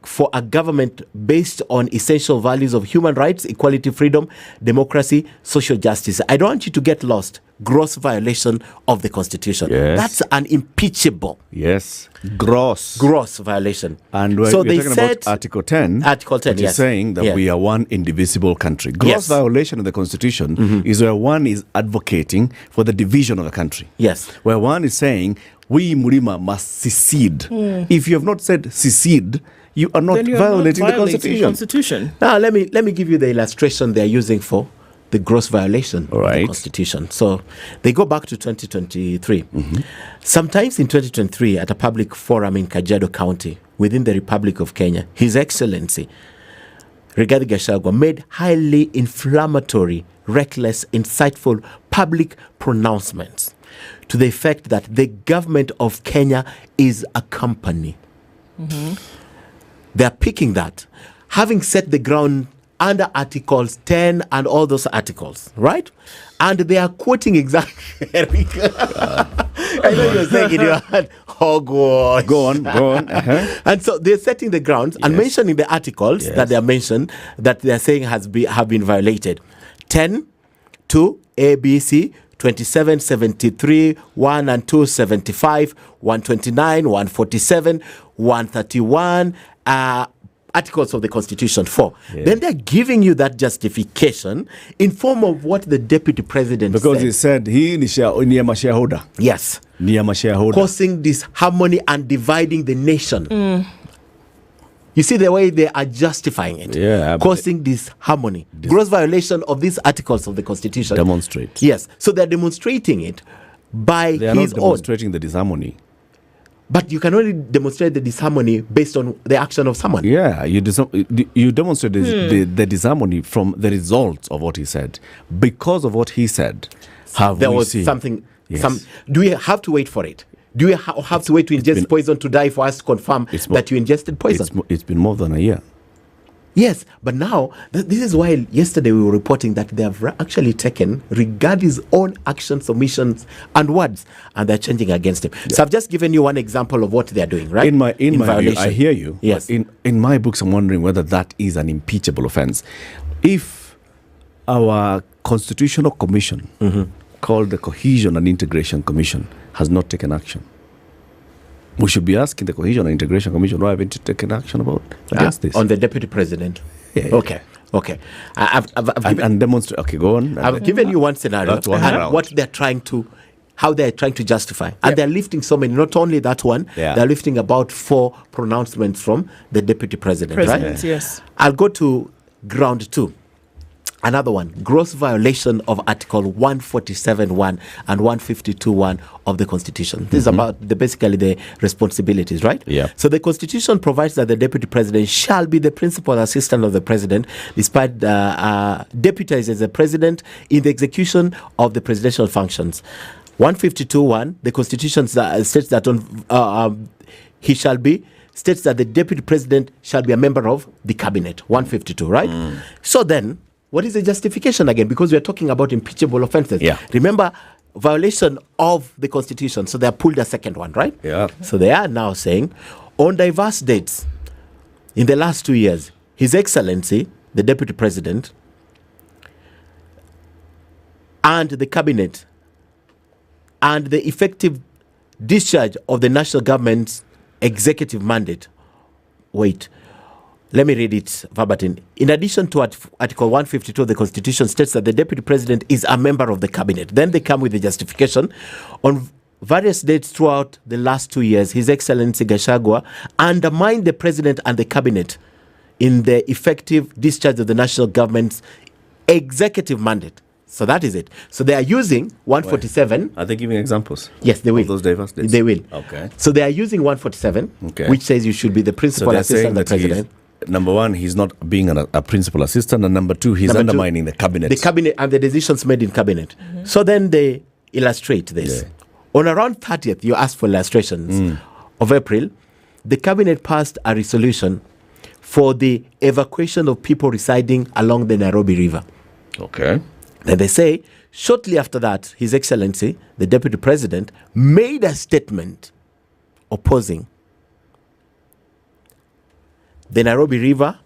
for a government based on essential values of human rights, equality, freedom, democracy, social justice. I don't want you to get lost. Gross violation of the Constitution. That's an impeachable. Gross violation. And we're talking about Article 10. Article 10, which is saying that we are one indivisible country. Gross violation of the Constitution is where one is advocating for the division of the country. Where one is saying, we Murima must secede. If you have not said secede, you are not violating the Constitution. Now, let me give you the illustration they are using for the gross violation of the Constitution. So they go back to 2023. Sometimes in 2023, at a public forum in Kajiado County, within the Republic of Kenya, His Excellency Rigathi Gachagua made highly inflammatory, reckless, insightful public pronouncements to the effect that the government of Kenya is a company. They're picking that, having set the ground under Articles 10 and all those articles, right? And they are quoting exactly. I know you're saying in your head, hogwash. Go on. And so they're setting the grounds and mentioning the articles that they are mentioned that they are saying have been violated. 10, 2, A, B, C, 27, 73, 1 and 2, 75, 129, 147, 131, articles of the Constitution 4. Yeah. Then they're giving you that justification in form of what the deputy president said. Because he said he ni shareholder. Yes. Shareholder. Causing disharmony and dividing the nation. You see the way they are justifying it. Yeah. Causing disharmony. Gross violation of these articles of the Constitution. Demonstrate. Yes. So they're demonstrating it by they are his not demonstrating the disharmony. But you can only demonstrate the disharmony based on the action of someone. Yeah, you demonstrate the disharmony from the results of what he said. Because of what he said, there was something. Yes. Do we have to wait for it? Do we have to wait to ingest poison to die for us to confirm that you ingested poison? It's been more than a year. Yes, but now, this is why yesterday we were reporting that they have actually taken Rigaud's own actions, omissions, and words, and they're changing against him. Yeah. So I've just given you one example of what they're doing, right? In my view, I hear you. Yes. In my books, I'm wondering whether that is an impeachable offense. If our constitutional commission, called the Cohesion and Integration Commission, has not taken action, we should be asking the Cohesion and Integration Commission, why haven't you taken action against this? On the deputy president. Yeah. Okay. I've and demonstrate. Okay, go on. I've given you one scenario and what they're trying to, how they're trying to justify, and they're lifting so many. Not only that one, they're lifting about 4 pronouncements from the deputy president. Right? Yes. I'll go to ground 2. Another one, gross violation of Article 147.1 and 152.1 of the Constitution. This is about basically the responsibilities, right? Yeah. So the Constitution provides that the Deputy President shall be the principal assistant of the President, despite deputized as the President in the execution of the presidential functions. 152.1, the Constitution states that he shall be, states that the Deputy President shall be a member of the Cabinet. 152, right? So then, what is the justification again? Because we are talking about impeachable offenses. Yeah. Remember, violation of the Constitution. So they have pulled a second one, right? Yeah. So they are now saying, on diverse dates in the last 2 years, His Excellency, the Deputy President, and the Cabinet, and the effective discharge of the national government's executive mandate. Wait. Let me read it verbatim. In addition to Article 152 of the Constitution states that the Deputy President is a member of the Cabinet. Then they come with the justification. On various dates throughout the last 2 years, His Excellency Gachagua undermined the President and the Cabinet in the effective discharge of the national government's executive mandate. So that is it. So they are using 147. Are they giving examples? Yes, they will. Of those diverse dates? They will. Okay. So they are using 147, which says you should be the principal assistant of the President. Number one, he's not being a principal assistant, and number two, he's undermining the cabinet. The cabinet and the decisions made in cabinet. So then they illustrate this. Yeah. On around 30th, you asked for illustrations of April, the cabinet passed a resolution for the evacuation of people residing along the Nairobi River. Okay. Then they say, shortly after that, His Excellency, the Deputy President, made a statement opposing the Nairobi River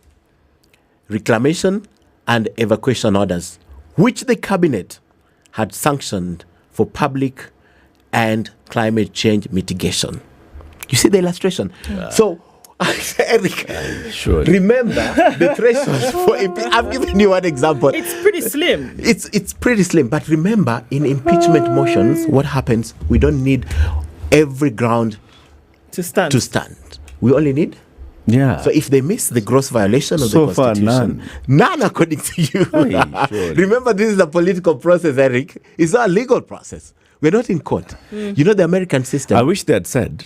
reclamation and evacuation orders, which the cabinet had sanctioned for public and climate change mitigation. You see the illustration? So, Eric, remember the threshold for I've given you one example. It's pretty slim. It's pretty slim. But remember, in impeachment motions, what happens? We don't need every ground to stand. We only need. Yeah. So if they miss the gross violation of the Constitution, none according to you. Remember, this is a political process, Eric. It's not a legal process. We're not in court. You know the American system. I wish they had said,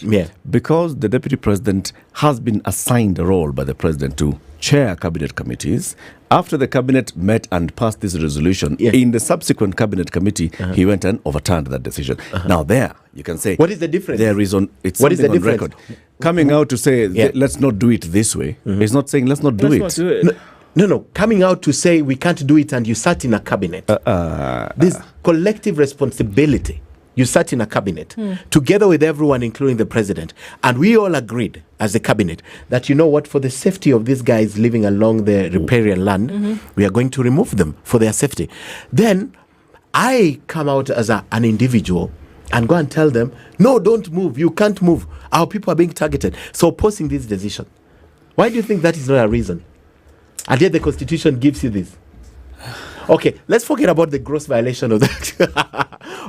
because the Deputy President has been assigned a role by the President to chair cabinet committees, after the cabinet met and passed this resolution, in the subsequent cabinet committee, he went and overturned that decision. Now there, you can say, what is the difference? There is it's what is the on difference? Record. Coming out to say, let's not do it this way, it's not saying let's not do it. No. Coming out to say we can't do it and you sat in a cabinet. This collective responsibility. You sat in a cabinet together with everyone, including the president. And we all agreed as a cabinet that, you know what, for the safety of these guys living along the riparian land, we are going to remove them for their safety. Then, I come out as an individual and go and tell them, no, don't move, you can't move, our people are being targeted, so opposing this decision. Why do you think that is not a reason? And yet the Constitution gives you this. Okay, let's forget about the gross violation of the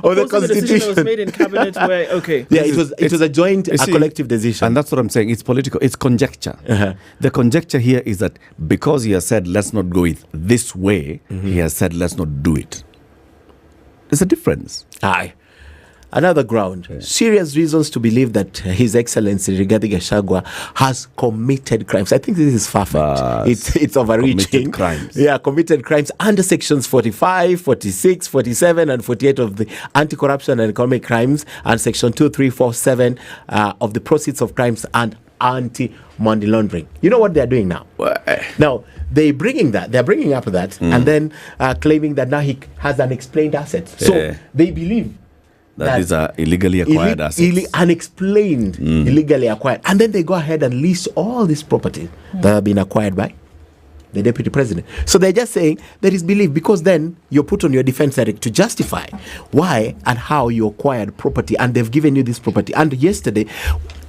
of the Constitution. The decision was made in cabinet where, okay. Yeah, it was a joint, a collective decision. And that's what I'm saying. It's political. It's conjecture. The conjecture here is that because he has said, let's not go it this way, he has said, let's not do it. There's a difference. Aye. Another ground, serious reasons to believe that His Excellency Rigathi Gachagua has committed crimes. I think this is far-fetched. It's overreaching. Committed crimes. Yeah, committed crimes under sections 45, 46, 47, and 48 of the Anti-Corruption and Economic Crimes, and section 2, 3, 4, 7 of the Proceeds of Crimes and Anti-Money Laundering. You know what they're doing now? Now, they're bringing up that, and then claiming that now he has unexplained assets. So they believe that these are illegally acquired assets. Unexplained, illegally acquired. And then they go ahead and list all these properties that have been acquired by the deputy president. So they're just saying there is belief, because then you're put on your defense direct to justify why and how you acquired property, and they've given you this property. And yesterday,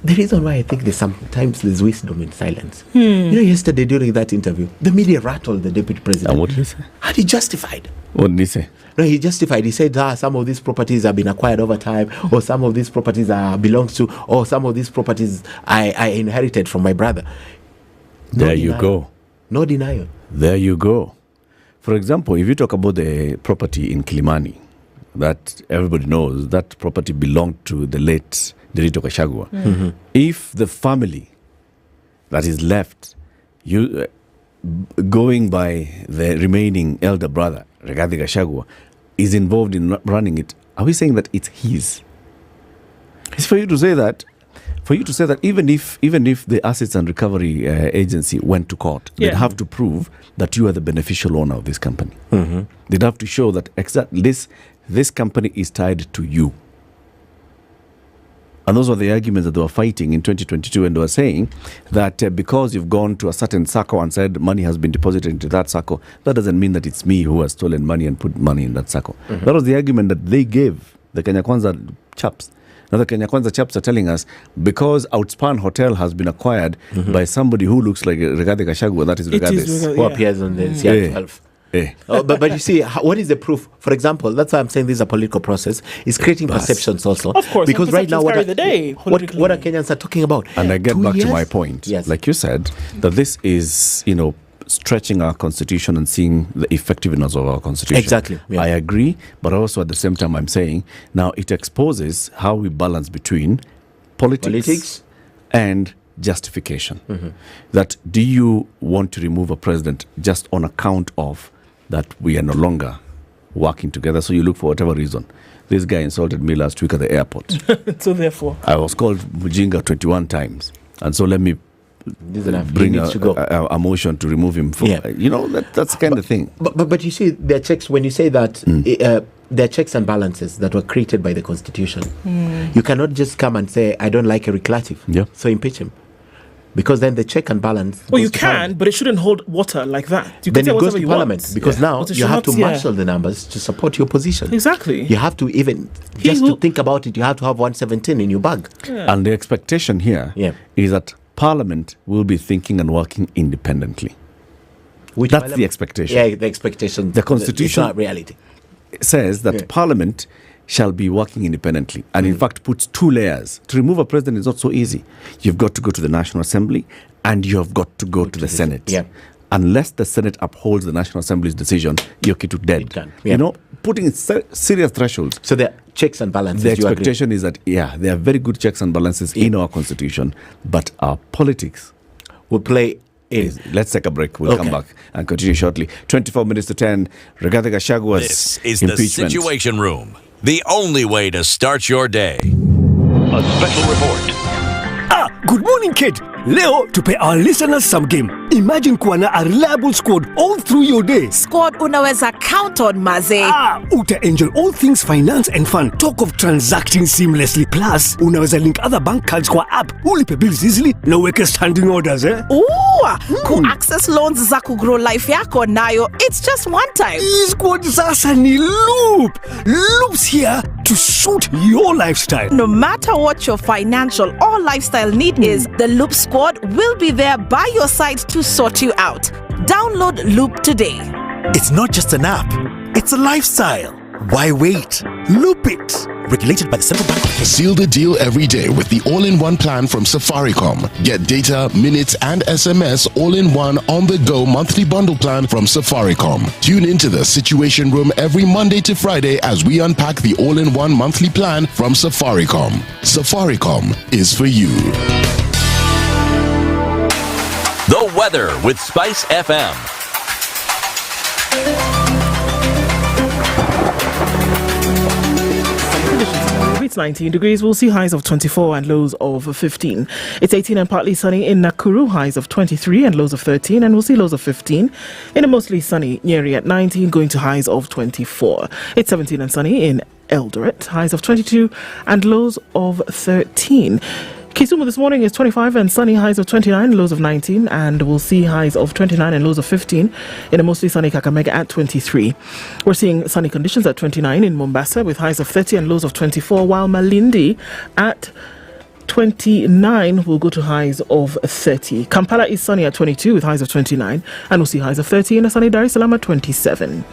the reason why I think sometimes there's wisdom in silence. You know, yesterday during that interview, the media rattled the deputy president. And what did he say? And he justified. What did he say? No, he justified. He said, some of these properties have been acquired over time, or some of these properties belongs to, or some of these properties I inherited from my brother. There you go. No denial. There you go. For example, if you talk about the property in Kilimani, that everybody knows, that property belonged to the late Derito Gachagua. If the family that is left, going by the remaining elder brother, Rigathi Gachagua, is involved in running it, are we saying that it's his? It's for you to say that. Even if the Assets and Recovery Agency went to court, they'd have to prove that you are the beneficial owner of this company. They'd have to show that this company is tied to you. And those were the arguments that they were fighting in 2022, and they were saying that because you've gone to a certain circle and said money has been deposited into that circle, that doesn't mean that it's me who has stolen money and put money in that circle. That was the argument that they gave the Kenya Kwanza chaps. Now the Kenya Kwanza chaps are telling us, because Outspan Hotel has been acquired by somebody who looks like Rigathi Gachagua, that is Rigathi, who appears on the CR12. But you see, what is the proof? For example, that's why I'm saying this is a political process. It's creating perceptions also. Of course, because right now, what are Kenyans are talking about? And I get back to my point. Like you said, that this is, stretching our constitution and seeing the effectiveness of our constitution. Exactly. I agree, but also at the same time, I'm saying now it exposes how we balance between politics and justification. That do you want to remove a president just on account of that we are no longer working together, so you look for whatever reason? This guy insulted me last week at the airport. So therefore I was called Mujinga 21 times, and so let me bring a motion to remove him for, that's the kind of thing. But you see, there are checks. When you say that there are checks and balances that were created by the Constitution. You cannot just come and say, I don't like Eric Latiff, so impeach him. Because then the check and balance. Well, you can, but it shouldn't hold water like that. You then can it goes to Parliament, because now you have to marshal the numbers to support your position. Exactly. You have to to think about it, you have to have 117 in your bag. And the expectation here is that Parliament will be thinking and working independently. That's the expectation. Yeah, the expectation. The Constitution, it's not reality, says that Parliament shall be working independently, and in fact puts two layers. To remove a president is not so easy. You've got to go to the National Assembly, and you've got to go to the Senate. Unless the Senate upholds the National Assembly's decision, you're dead. Putting serious thresholds. So there are checks and balances. The expectation is that, there are very good checks and balances in our Constitution, but our politics will play in. Let's take a break. We'll come back and continue shortly. 24 minutes to 10. Rigathi Gachagua's This is impeachment. the Situation Room. The only way to start your day. A special report. Good morning, kid. Leo, to pay our listeners some game. Imagine kuwa na a reliable squad all through your day. Squad unaweza count on, maze. Uta-enjoy all things finance and fun. Talk of transacting seamlessly. Plus, unaweza link other bank cards kwa app. Ulipe bills easily na uweke standing orders, eh? Ku-access loans za kugrow life yako nayo. It's just one time. Squad sasa ni loop. Loops here to suit your lifestyle. No matter what your financial or lifestyle need is, the Loop Squad will be there by your side to sort you out. Download Loop today. It's not just an app, it's a lifestyle. Why wait? Loop it. Regulated by the Central Bank of Kenya. Seal the deal every day with the all-in-one plan from Safaricom. Get data, minutes, and SMS all-in-one on-the-go monthly bundle plan from Safaricom. Tune into the Situation Room every Monday to Friday as we unpack the all-in-one monthly plan from Safaricom. Safaricom is for you. The weather with SpiceFM. It's 19 degrees. We'll see highs of 24 and lows of 15. It's 18 and partly sunny in Nakuru, highs of 23 and lows of 13, and we'll see lows of 15 in a mostly sunny Nyeri at 19, going to highs of 24. It's 17 and sunny in Eldoret, highs of 22 and lows of 13. Kisumu this morning is 25 and sunny, highs of 29, lows of 19, and we'll see highs of 29 and lows of 15 in a mostly sunny Kakamega at 23. We're seeing sunny conditions at 29 in Mombasa with highs of 30 and lows of 24, while Malindi at 29 will go to highs of 30. Kampala is sunny at 22 with highs of 29, and we'll see highs of 30 in a sunny Dar es Salaam at 27.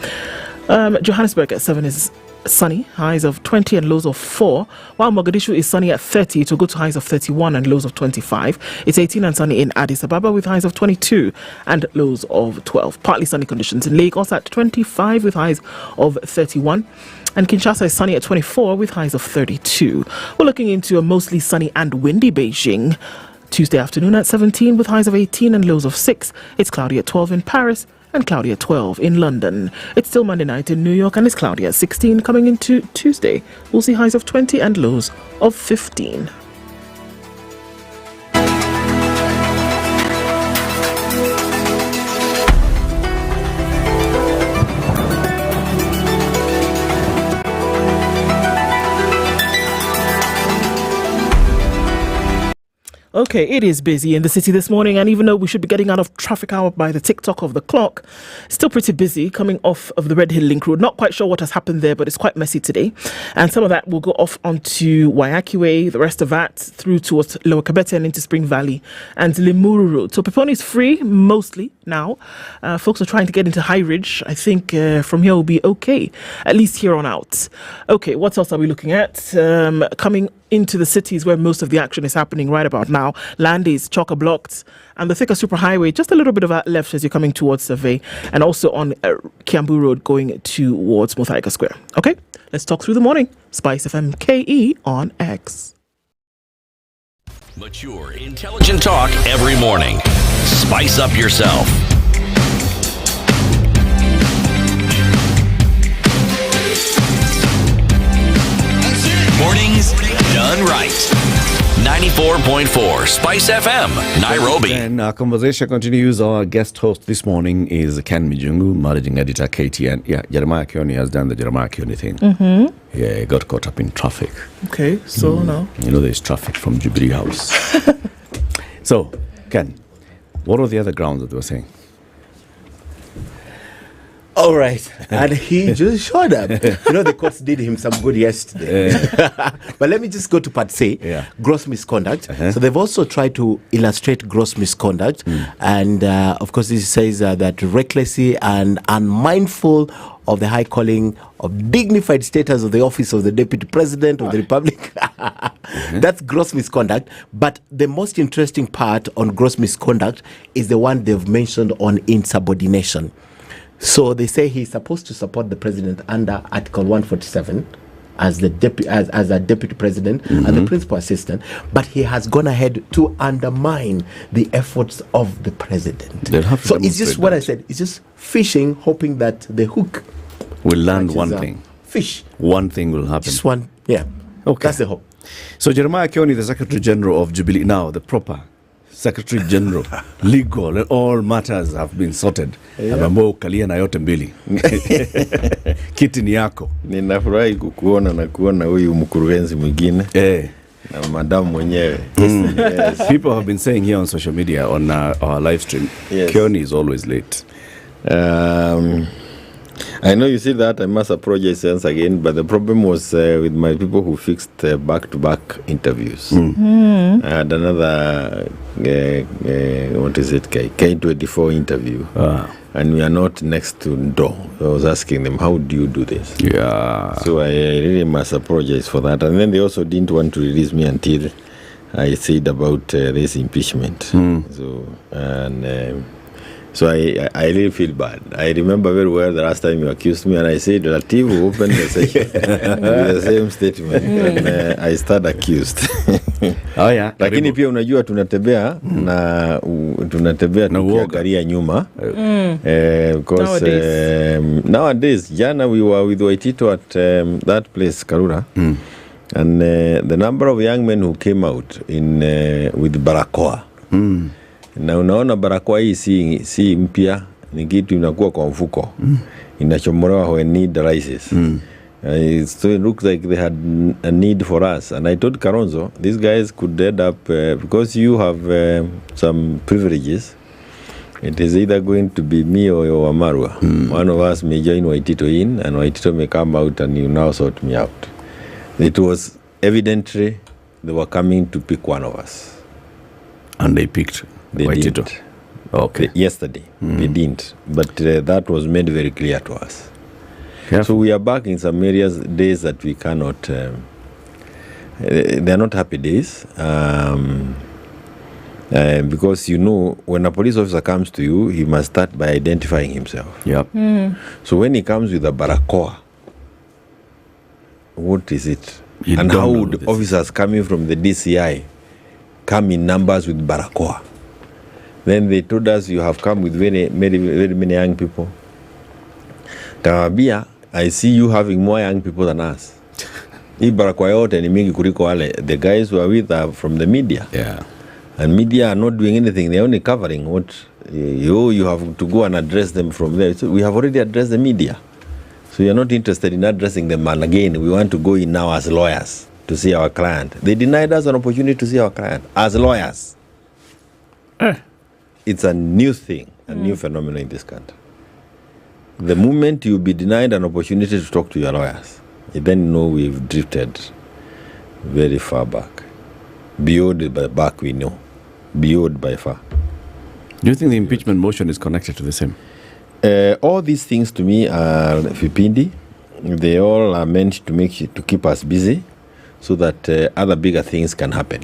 Johannesburg at 7 is sunny, highs of 20 and lows of 4, while Mogadishu is sunny at 30 to go to highs of 31 and lows of 25. It's 18 and sunny in Addis Ababa with highs of 22 and lows of 12. Partly sunny conditions in Lagos at 25 with highs of 31. And Kinshasa is sunny at 24 with highs of 32. We're looking into a mostly sunny and windy Beijing. Tuesday afternoon at 17 with highs of 18 and lows of 6. It's cloudy at 12 in Paris and cloudy at 12 in London. It's still Monday night in New York and it's cloudy at 16 coming into Tuesday. We'll see highs of 20 and lows of 15. Okay, it is busy in the city this morning, and even though we should be getting out of traffic hour by the tick-tock of the clock, still pretty busy coming off of the Red Hill Link Road. Not quite sure what has happened there, but it's quite messy today. And some of that will go off onto Waiyaki Way, the rest of that through towards Lower Kabete and into Spring Valley and Limuru Road. So Peponi is free, mostly now. Folks are trying to get into High Ridge. I think from here will be okay, at least here on out. Okay, what else are we looking at? Coming into the cities where most of the action is happening right about now. Landy is chock-a-blocked, and the Thika Superhighway just a little bit of a left as you're coming towards Survey, and also on Kiambu Road going towards Muthaiga Square. Okay, let's talk through the morning. SpiceFM KE on X. Mature, intelligent talk every morning. Spice up yourself. Mornings done right. 94.4 Spice FM, Nairobi. And our conversation continues. Our guest host this morning is Ken Mijungu, managing editor KTN. Yeah, Jeremiah Kioni has done the Jeremiah Kioni thing. Mm-hmm. Yeah, he got caught up in traffic. Okay, so now? You know, there's traffic from Jubilee House. So, Ken, what are the other grounds that they were saying? All right. And he just showed up. You know, the courts did him some good yesterday. But let me just go to part C, gross misconduct. So they've also tried to illustrate gross misconduct. And, of course, this says that recklessly and unmindful of the high calling of dignified status of the office of the Deputy President of the Republic. That's gross misconduct. But the most interesting part on gross misconduct is the one they've mentioned on insubordination. So they say he's supposed to support the president under Article 147 as the as a deputy president and the principal assistant, but he has gone ahead to undermine the efforts of the president. So it's just what I said. It's just fishing, hoping that the hook will land one thing. Fish. One thing will happen. Just one. Yeah. Okay. That's the hope. So Jeremiah Kioni, the Secretary General of Jubilee, now the proper Secretary General, legal, and all matters have been sorted. Amambo kalia na yote mbili. Kiti ni yako. Ninafurahi kukuona na kuona huyu mkurugenzi mwingine. Na madam mwenyewe. Yes. People have been saying here on social media, on our live stream, Kioni is always late. I know you see that. I must apologize once again, but the problem was with my people who fixed back-to-back interviews. I had another, what is it, K24 interview, and we are not next to door. I was asking them, how do you do this? So I really must apologize for that. And then they also didn't want to release me until I said about this impeachment. So I really feel bad. I remember very well the last time you accused me, and I said, Latiff will open the session with the same statement. And I start accused. Lakini pia unajua tunatembea na tukiangalia nyuma. Because nowadays, jana we were with Waitito at that place, Karura. And the number of young men who came out in with barakoa. Na unaona barakoa hii si mpya, ni kitu inakuwa kwa mfuko. Inachomolewa when need arises. So it looks like they had a need for us. And I told Karonzo, these guys could end up, because you have some privileges, it is either going to be me or Wamarwa. One of us may join Waitito in, and Waitito may come out and you now sort me out. It was evidently they were coming to pick one of us. And they picked Waitito. Didn't. Okay. Yesterday, they didn't. But that was made very clear to us. So we are back in some areas, days that we cannot, they are not happy days. Because when a police officer comes to you, he must start by identifying himself. So when he comes with a barakoa, what is it? And how would officers coming from the DCI come in numbers with barakoa? Then they told us you have come with very many young people. Kawabia, I see you having more young people than us. Hii barakoa yote ni mingi kuliko wale. The guys who are with are from the media. And media are not doing anything. They're only covering what you have to go and address them from there. So we have already addressed the media. So you're not interested in addressing them. And again, we want to go in now as lawyers to see our client. They denied us an opportunity to see our client as lawyers. It's a new thing, a new phenomenon in this country. The moment you be denied an opportunity to talk to your lawyers, you then know we've drifted very far back. Beyond by back we know. Beyond by far. Do you think the impeachment motion is connected to the same? All these things to me are Fipindi. They all are meant to keep us busy so that other bigger things can happen.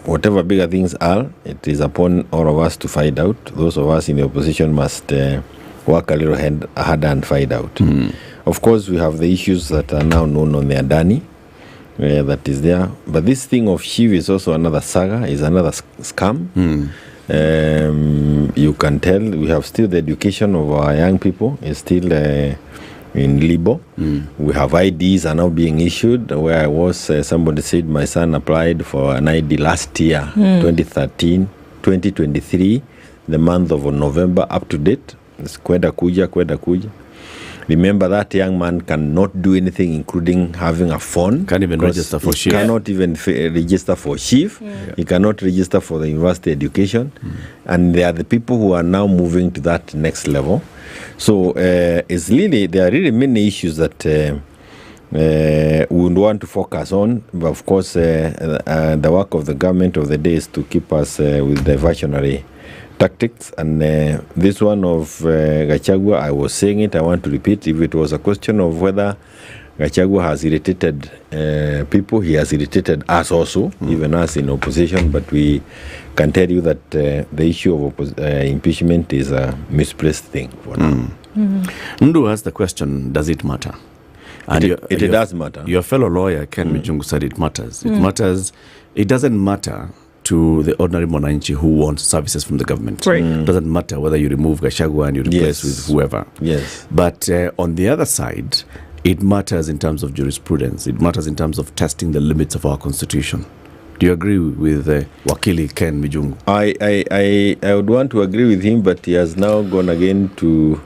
Whatever bigger things are, it is upon all of us to find out. Those of us in the opposition must work a little harder and find out. Of course, we have the issues that are now known on the Adani, that is there. But this thing of Shiv is also another saga, is another scam. You can tell we have still the education of our young people is still in Libo. We have IDs are now being issued. Where I was, somebody said my son applied for an ID last year, 2013, 2023, the month of November, up to date. It's kwenda kuja. Remember, that young man cannot do anything, including having a phone. Can't even register for SHIF. Cannot even register for SHIF. He cannot register for the university education. And they are the people who are now moving to that next level. So there are really many issues that we would want to focus on. But of course, the work of the government of the day is to keep us with diversionary tactics. And this one of Gachagua, I was saying it, I want to repeat, if it was a question of whether Gachagua has irritated people, he has irritated us also, even us in opposition, but we can tell you that the issue of impeachment is a misplaced thing for now. Ndu asked the question, does it matter? And it does matter. Your fellow lawyer, Ken Michungu, said it matters. It matters. It doesn't matter to the ordinary Mwananchi who wants services from the government. Doesn't matter whether you remove Gachagua and you replace with whoever. But on the other side, it matters in terms of jurisprudence. It matters in terms of testing the limits of our constitution. Do you agree with Wakili Ken Mijungu? I would want to agree with him, but he has now gone again to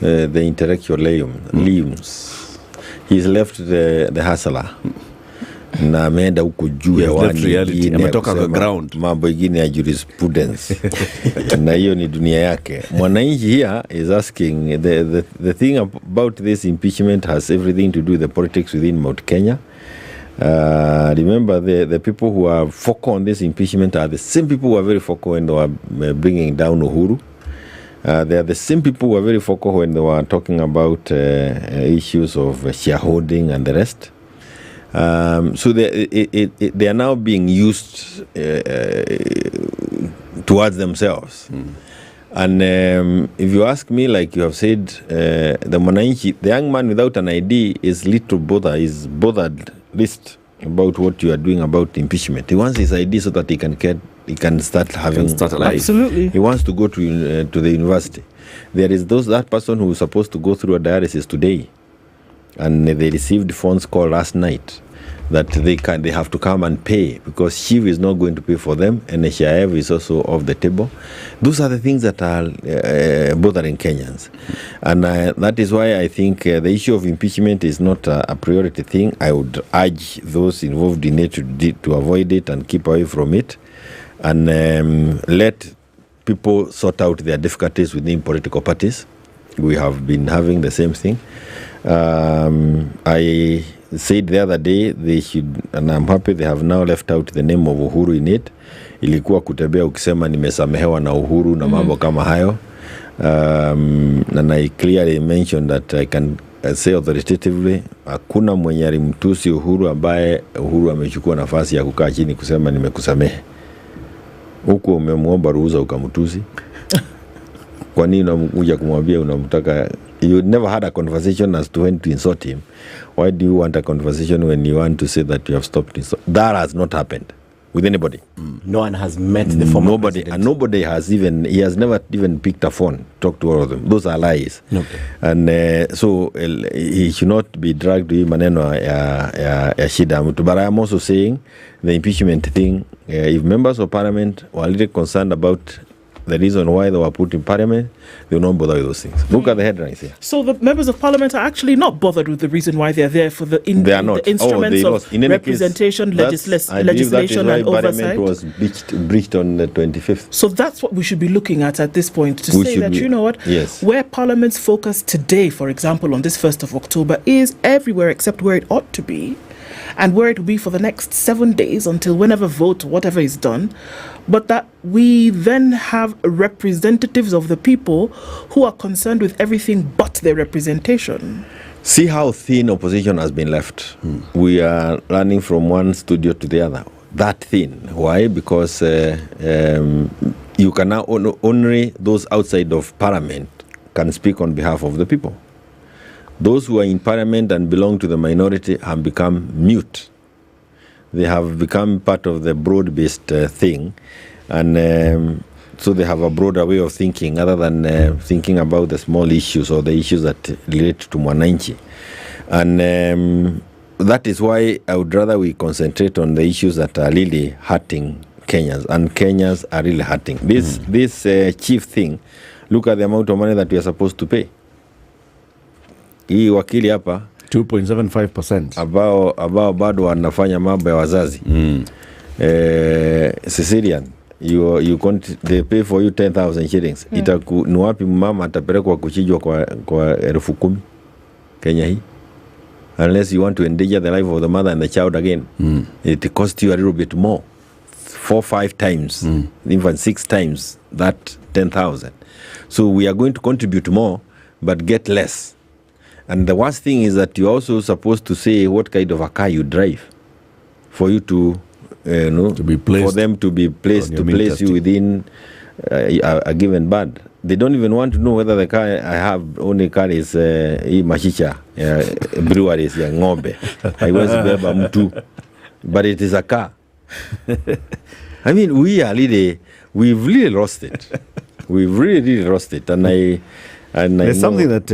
the intellectual limbs. He's left the hustler. Na ameenda huko juu ya wani ametoka kwa ground, mambo ingine ya jurisprudence. Na hiyo ni dunia yake. Mwananchi here is asking, the thing about this impeachment has everything to do with the politics within Mount Kenya. Remember, the people who are focal on this impeachment are the same people who are very focal when they were bringing down Uhuru. They are the same people who are very focal when they were talking about issues of shareholding and the rest. So they are now being used towards themselves. And if you ask me, like you have said, the young man without an ID is bothered least about what you are doing about impeachment. He wants his ID so that he can start having a life. Absolutely. He wants to go to the university. There is that person who is supposed to go through a dialysis today, and they received phone call last night that they have to come and pay because Shiv is not going to pay for them, and NHIF is also off the table. Those are the things that are bothering Kenyans, and that is why I think the issue of impeachment is not a priority thing. I would urge those involved in it to avoid it and keep away from it, and let people sort out their difficulties within political parties. We have been having the same thing. I said the other day they should, and I'm happy they have now left out the name of Uhuru in it. Ilikuwa kutembea ukisema nimesamehewa na Uhuru na mambo kama hayo. And I clearly mentioned that I can say authoritatively hakuna mwenye alimtusi Uhuru ambaye Uhuru amechukua nafasi ya kukaa chini kusema nimekusamehe. Huko umemuomba ruhusa ukamtusi. Kwa nini unakuja kumwambia unamtaka? You never had a conversation as to when to insult him. Why do you want a conversation when you want to say that you have stopped insult? That has not happened with anybody. No one has met the former president. And nobody has he has never even picked a phone, talked to all of them. Those are lies. Okay. And so he should not be dragged to maneno ya shida. But I am also saying the impeachment thing, if members of parliament were a little concerned about the reason why they were put in parliament, they will not bother with those things. Look at the headlines here. So the members of parliament are actually not bothered with the reason why they're there for the instruments of representation, legislation and oversight. Parliament was breached on the 25th. So that's what we should be looking at this point, to say that, you know what, yes, where Parliament's focus today, for example, on this 1st of October, is everywhere except where it ought to be, and where it will be for the next 7 days until whenever vote, whatever is done, but that we then have representatives of the people who are concerned with everything but their representation. See how thin opposition has been left. We are running from one studio to the other. That thin. Why? Because you can now only those outside of parliament can speak on behalf of the people. Those who are in parliament and belong to the minority have become mute. They have become part of the broad-based thing, and so they have a broader way of thinking other than thinking about the small issues or the issues that relate to mwananchi. And that is why I would rather we concentrate on the issues that are really hurting Kenyans, and Kenyans are really hurting. This chief thing, look at the amount of money that we are supposed to pay. Hii wakili hapa 2.75% ambao bado wanafanya mambo ya wazazi. Sicilian, they pay for you 10,000 shillings. Ni wapi mama atapelekwa kuchijwa kwa 10,000 Kenya hii? Unless you want to endanger the life of the mother and the child again, it costs you a little bit more, 4-5 times, even 6 times that 10,000. So we are going to contribute more, but get less. And the worst thing is that you're also supposed to say what kind of a car you drive for you to be placed, for them to be placed, to place you within a given band. They don't even want to know whether the car I have only car is mashicha breweries ya ng'ombe. Haiwezi beba mtu, but it is a car. I mean, we've really lost it. We've really lost it, and And there's something that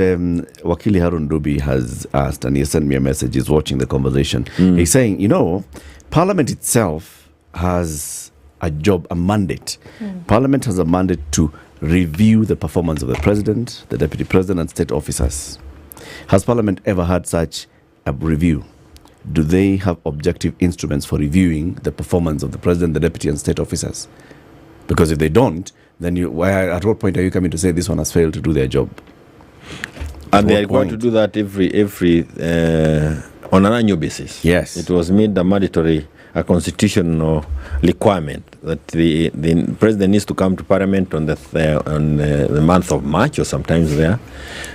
Wakili Harun Dubi has asked, and he sent me a message. He's watching the conversation. He's saying, Parliament itself has a job, a mandate. Parliament has a mandate to review the performance of the President, the Deputy President, and state officers. Has Parliament ever had such a review? Do they have objective instruments for reviewing the performance of the President, the Deputy, and state officers? Because if they don't, then at what point are you coming to say this one has failed to do their job? And they are going to do that every on an annual basis. Yes. It was made a mandatory, a constitutional requirement that the president needs to come to Parliament on the month of March or sometimes there,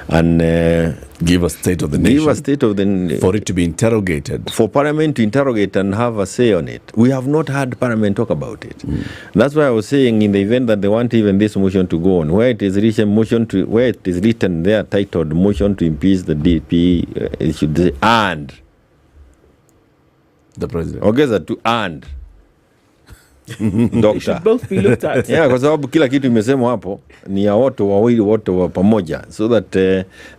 and give a state of the nation. Give a state of the for it to be interrogated. For Parliament to interrogate and have a say on it. We have not had Parliament talk about it. That's why I was saying, in the event that they want even this motion to go on, where it is written there titled motion to impeach the DP, it should say and the president. Ongeza to and They should both be looked at. Yeah, kwa sababu kila kitu imesemwa hapo ni ya wote wawili, wote wa pamoja, so that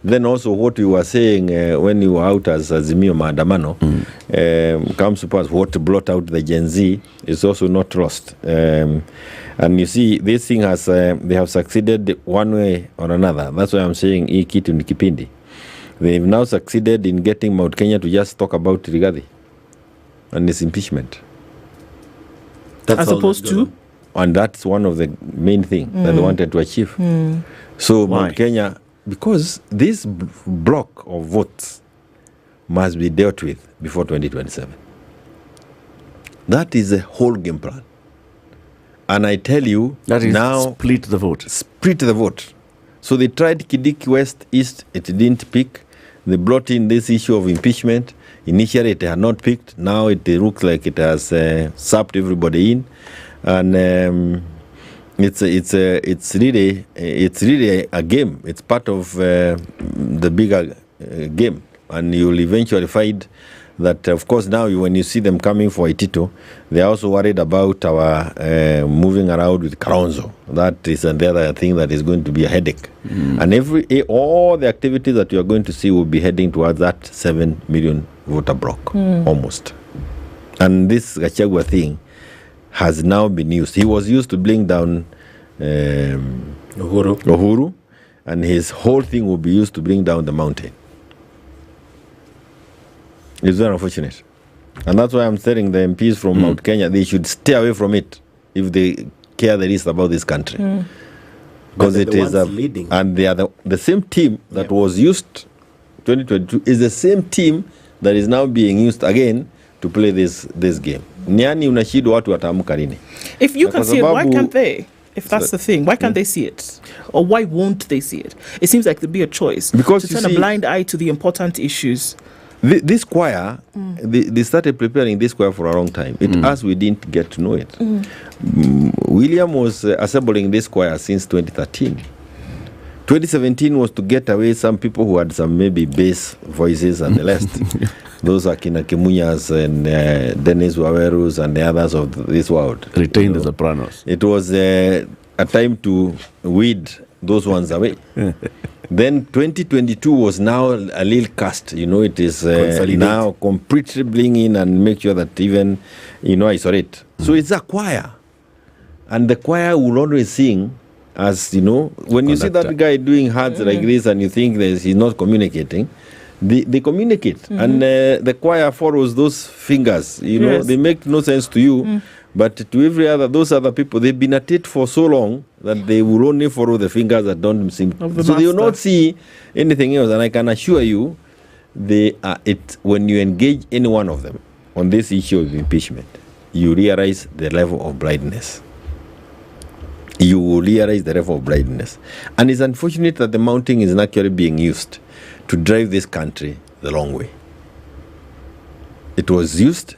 then also what you were saying when you were out as Azimio maandamano comes to pass. What brought out the Gen Z is also not lost, and you see this thing has they have succeeded one way or another. That's why I'm saying hii kitu ni kipindi. They've now succeeded in getting Mount Kenya to just talk about Rigathi and his impeachment. That's as opposed to? And that's one of the main things that they wanted to achieve. So Mount Kenya, because this block of votes must be dealt with before 2027. That is the whole game plan. And I tell you, that is now split the vote. Split the vote. So they tried Kidiki West, East, it didn't pick. They brought in this issue of impeachment. Initially, it had not picked. Now it looks like it has sapped everybody in, and it's really a game. It's part of the bigger game, and you'll eventually find that, of course, now when you see them coming for Itito, they're also worried about our moving around with Kalonzo. That is another thing that is going to be a headache. And all the activities that you are going to see will be heading towards that 7 million voter block, almost. And this Gachagua thing has now been used. He was used to bring down Uhuru, and his whole thing will be used to bring down the mountain. It's very unfortunate. And that's why I'm telling the MPs from Mount Kenya, they should stay away from it if they care the least about this country. Because it is leading. And they are the same team that was used 2022 is the same team that is now being used again to play this game. Niani unashido watu wataamka lini? If you can see it, why can't they? If that's the thing, why can't they see it? Or why won't they see it? It seems like there'd be a choice. Because to turn a blind eye to the important issues. This choir, they started preparing this choir for a long time. As we didn't get to know it. William was assembling this choir since 2013. 2017 was to get away some people who had some maybe bass voices and the rest. Those are Kina Kimunyas and Dennis Wawerus and the others of this world. Retain the sopranos. It was a time to weed those ones away. Then 2022 was now a little cast. It is now completely bring in and make sure that even, isolate. So it's a choir. And the choir will always sing as, when you see that guy doing hands like this and you think that he's not communicating, they communicate. And the choir follows those fingers. They make no sense to you. But to those other people, they've been at it for so long that they will only follow the fingers that don't seem. So they will not see anything else. And I can assure you, when you engage any one of them on this issue of impeachment, you realize the level of blindness. You will realize the level of blindness. And it's unfortunate that the mountain is actually being used to drive this country the long way. It was used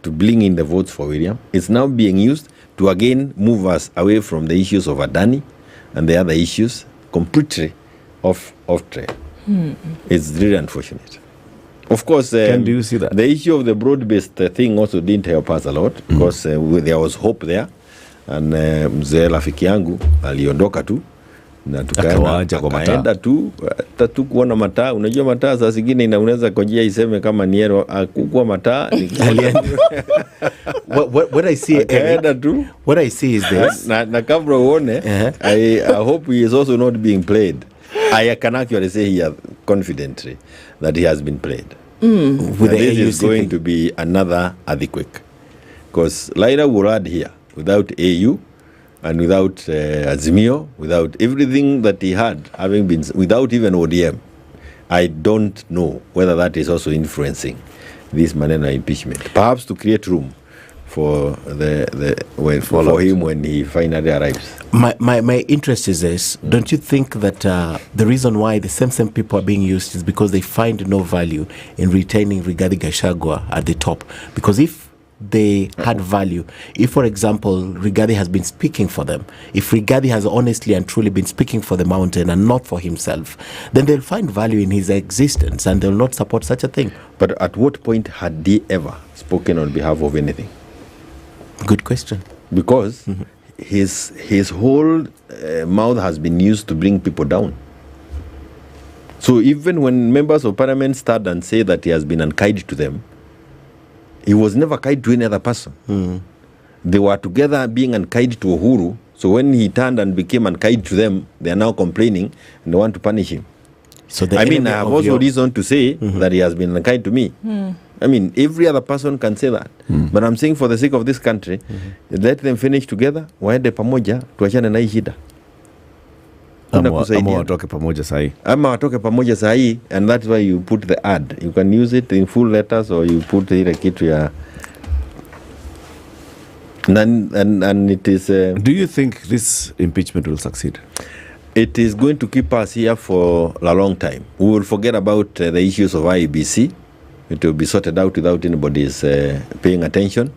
to bring in the votes for William. It's now being used to again move us away from the issues of Adani and the other issues completely off track. It's really unfortunate. Of course, do you see that? The issue of the broad-based thing also didn't help us a lot because there was hope there. And mzee rafiki yangu aliondoka tu na tukaenda akaenda tu hata tu kuona mataa. Unajua mataa saa zingine unaweza kojea iseme kama ni yero akukua mataa what I see tu. What I see is this na kabla uone I hope he is also not being played. I can actually say here confidently that he has been played. With the this AU is going to be another earthquake, because Lydiah will add here without AU and without Azimio, without everything that he had, having been without even ODM. I don't know whether that is also influencing this Manena impeachment, perhaps to create room for for him when he finally arrives. My interest is this. Don't you think that the reason why the same people are being used is because they find no value in retaining Rigathi Gachagua at the top? Because if they had value, if for example Rigathi has been speaking for them, if Rigathi has honestly and truly been speaking for the mountain and not for himself, then they'll find value in his existence and they'll not support such a thing. But at what point had he ever spoken on behalf of anything? Good question. Because his whole mouth has been used to bring people down. So even when members of parliament stand and say that he has been unkind to them, he was never kind to any other person. They were together being unkind to Uhuru. So when he turned and became unkind to them, they are now complaining and they want to punish him. So I have also reason to say that he has been unkind to me. I mean, every other person can say that. But I'm saying for the sake of this country, let them finish together, waende pamoja, tuachane na hii shida. Ama watoke pamoja sahi. Ama watoke pamoja sahi, and that's why you put the ad. You can use it in full letters or you put ile kitu ya and it is do you think this impeachment will succeed? It is going to keep us here for a long time. We will forget about the issues of IEBC. It will be sorted out without anybody's paying attention.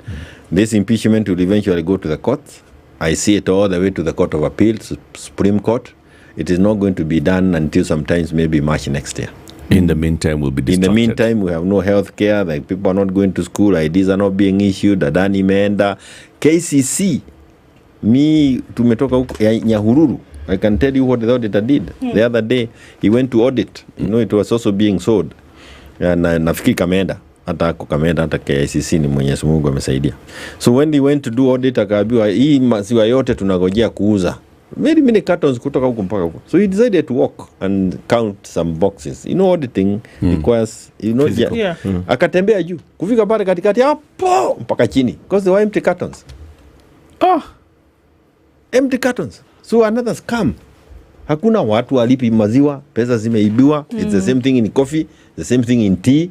This impeachment will eventually go to the courts. I see it all the way to the Court of Appeals, Supreme Court. It is not going to be done until sometimes maybe March next year. In the meantime, we'll be distracted. In the meantime, we have no health care. Like people are not going to school. IDs are not being issued. Adani imeenda. KCC. Tumetoka huko Nyahururu. I can tell you what the auditor did. The other day, he went to audit. It was also being sold. Nafikiri kameenda. Hata kameenda, hata KICC ni Mwenyezi Mungu amesaidia. So when they went to do audit, akaambiwa hii maziwa yote tunangojea kuuza. Very many cartons kutoka huko mpaka huko. So he decided to walk and count some boxes. Auditing requires, akatembea juu. Kufika pale katikati hapo mpaka chini. Because they were empty cartons. Empty cartons. So another scam. Hakuna watu walipi maziwa, pesa zimeibiwa. It's the same thing in coffee, the same thing in tea.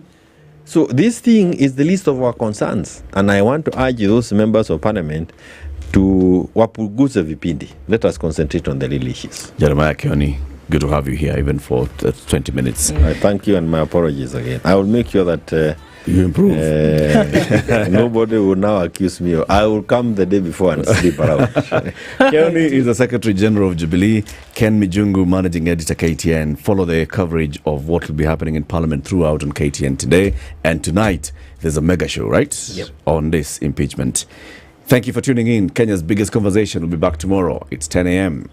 So this thing is the least of our concerns. And I want to urge those members of parliament to wapuguze vipindi. Let us concentrate on the real issues. Jeremiah Kioni, good to have you here even for 20 minutes. I thank you and my apologies again. I will make sure that you improve. Nobody will now accuse me. I will come the day before and sleep around. Kioni is the Secretary General of Jubilee. Ken Mijungu, Managing Editor, KTN. Follow the coverage of what will be happening in Parliament throughout on KTN today. And tonight, there's a mega show, right? Yep. On this impeachment. Thank you for tuning in. Kenya's biggest conversation will be back tomorrow. It's 10 a.m.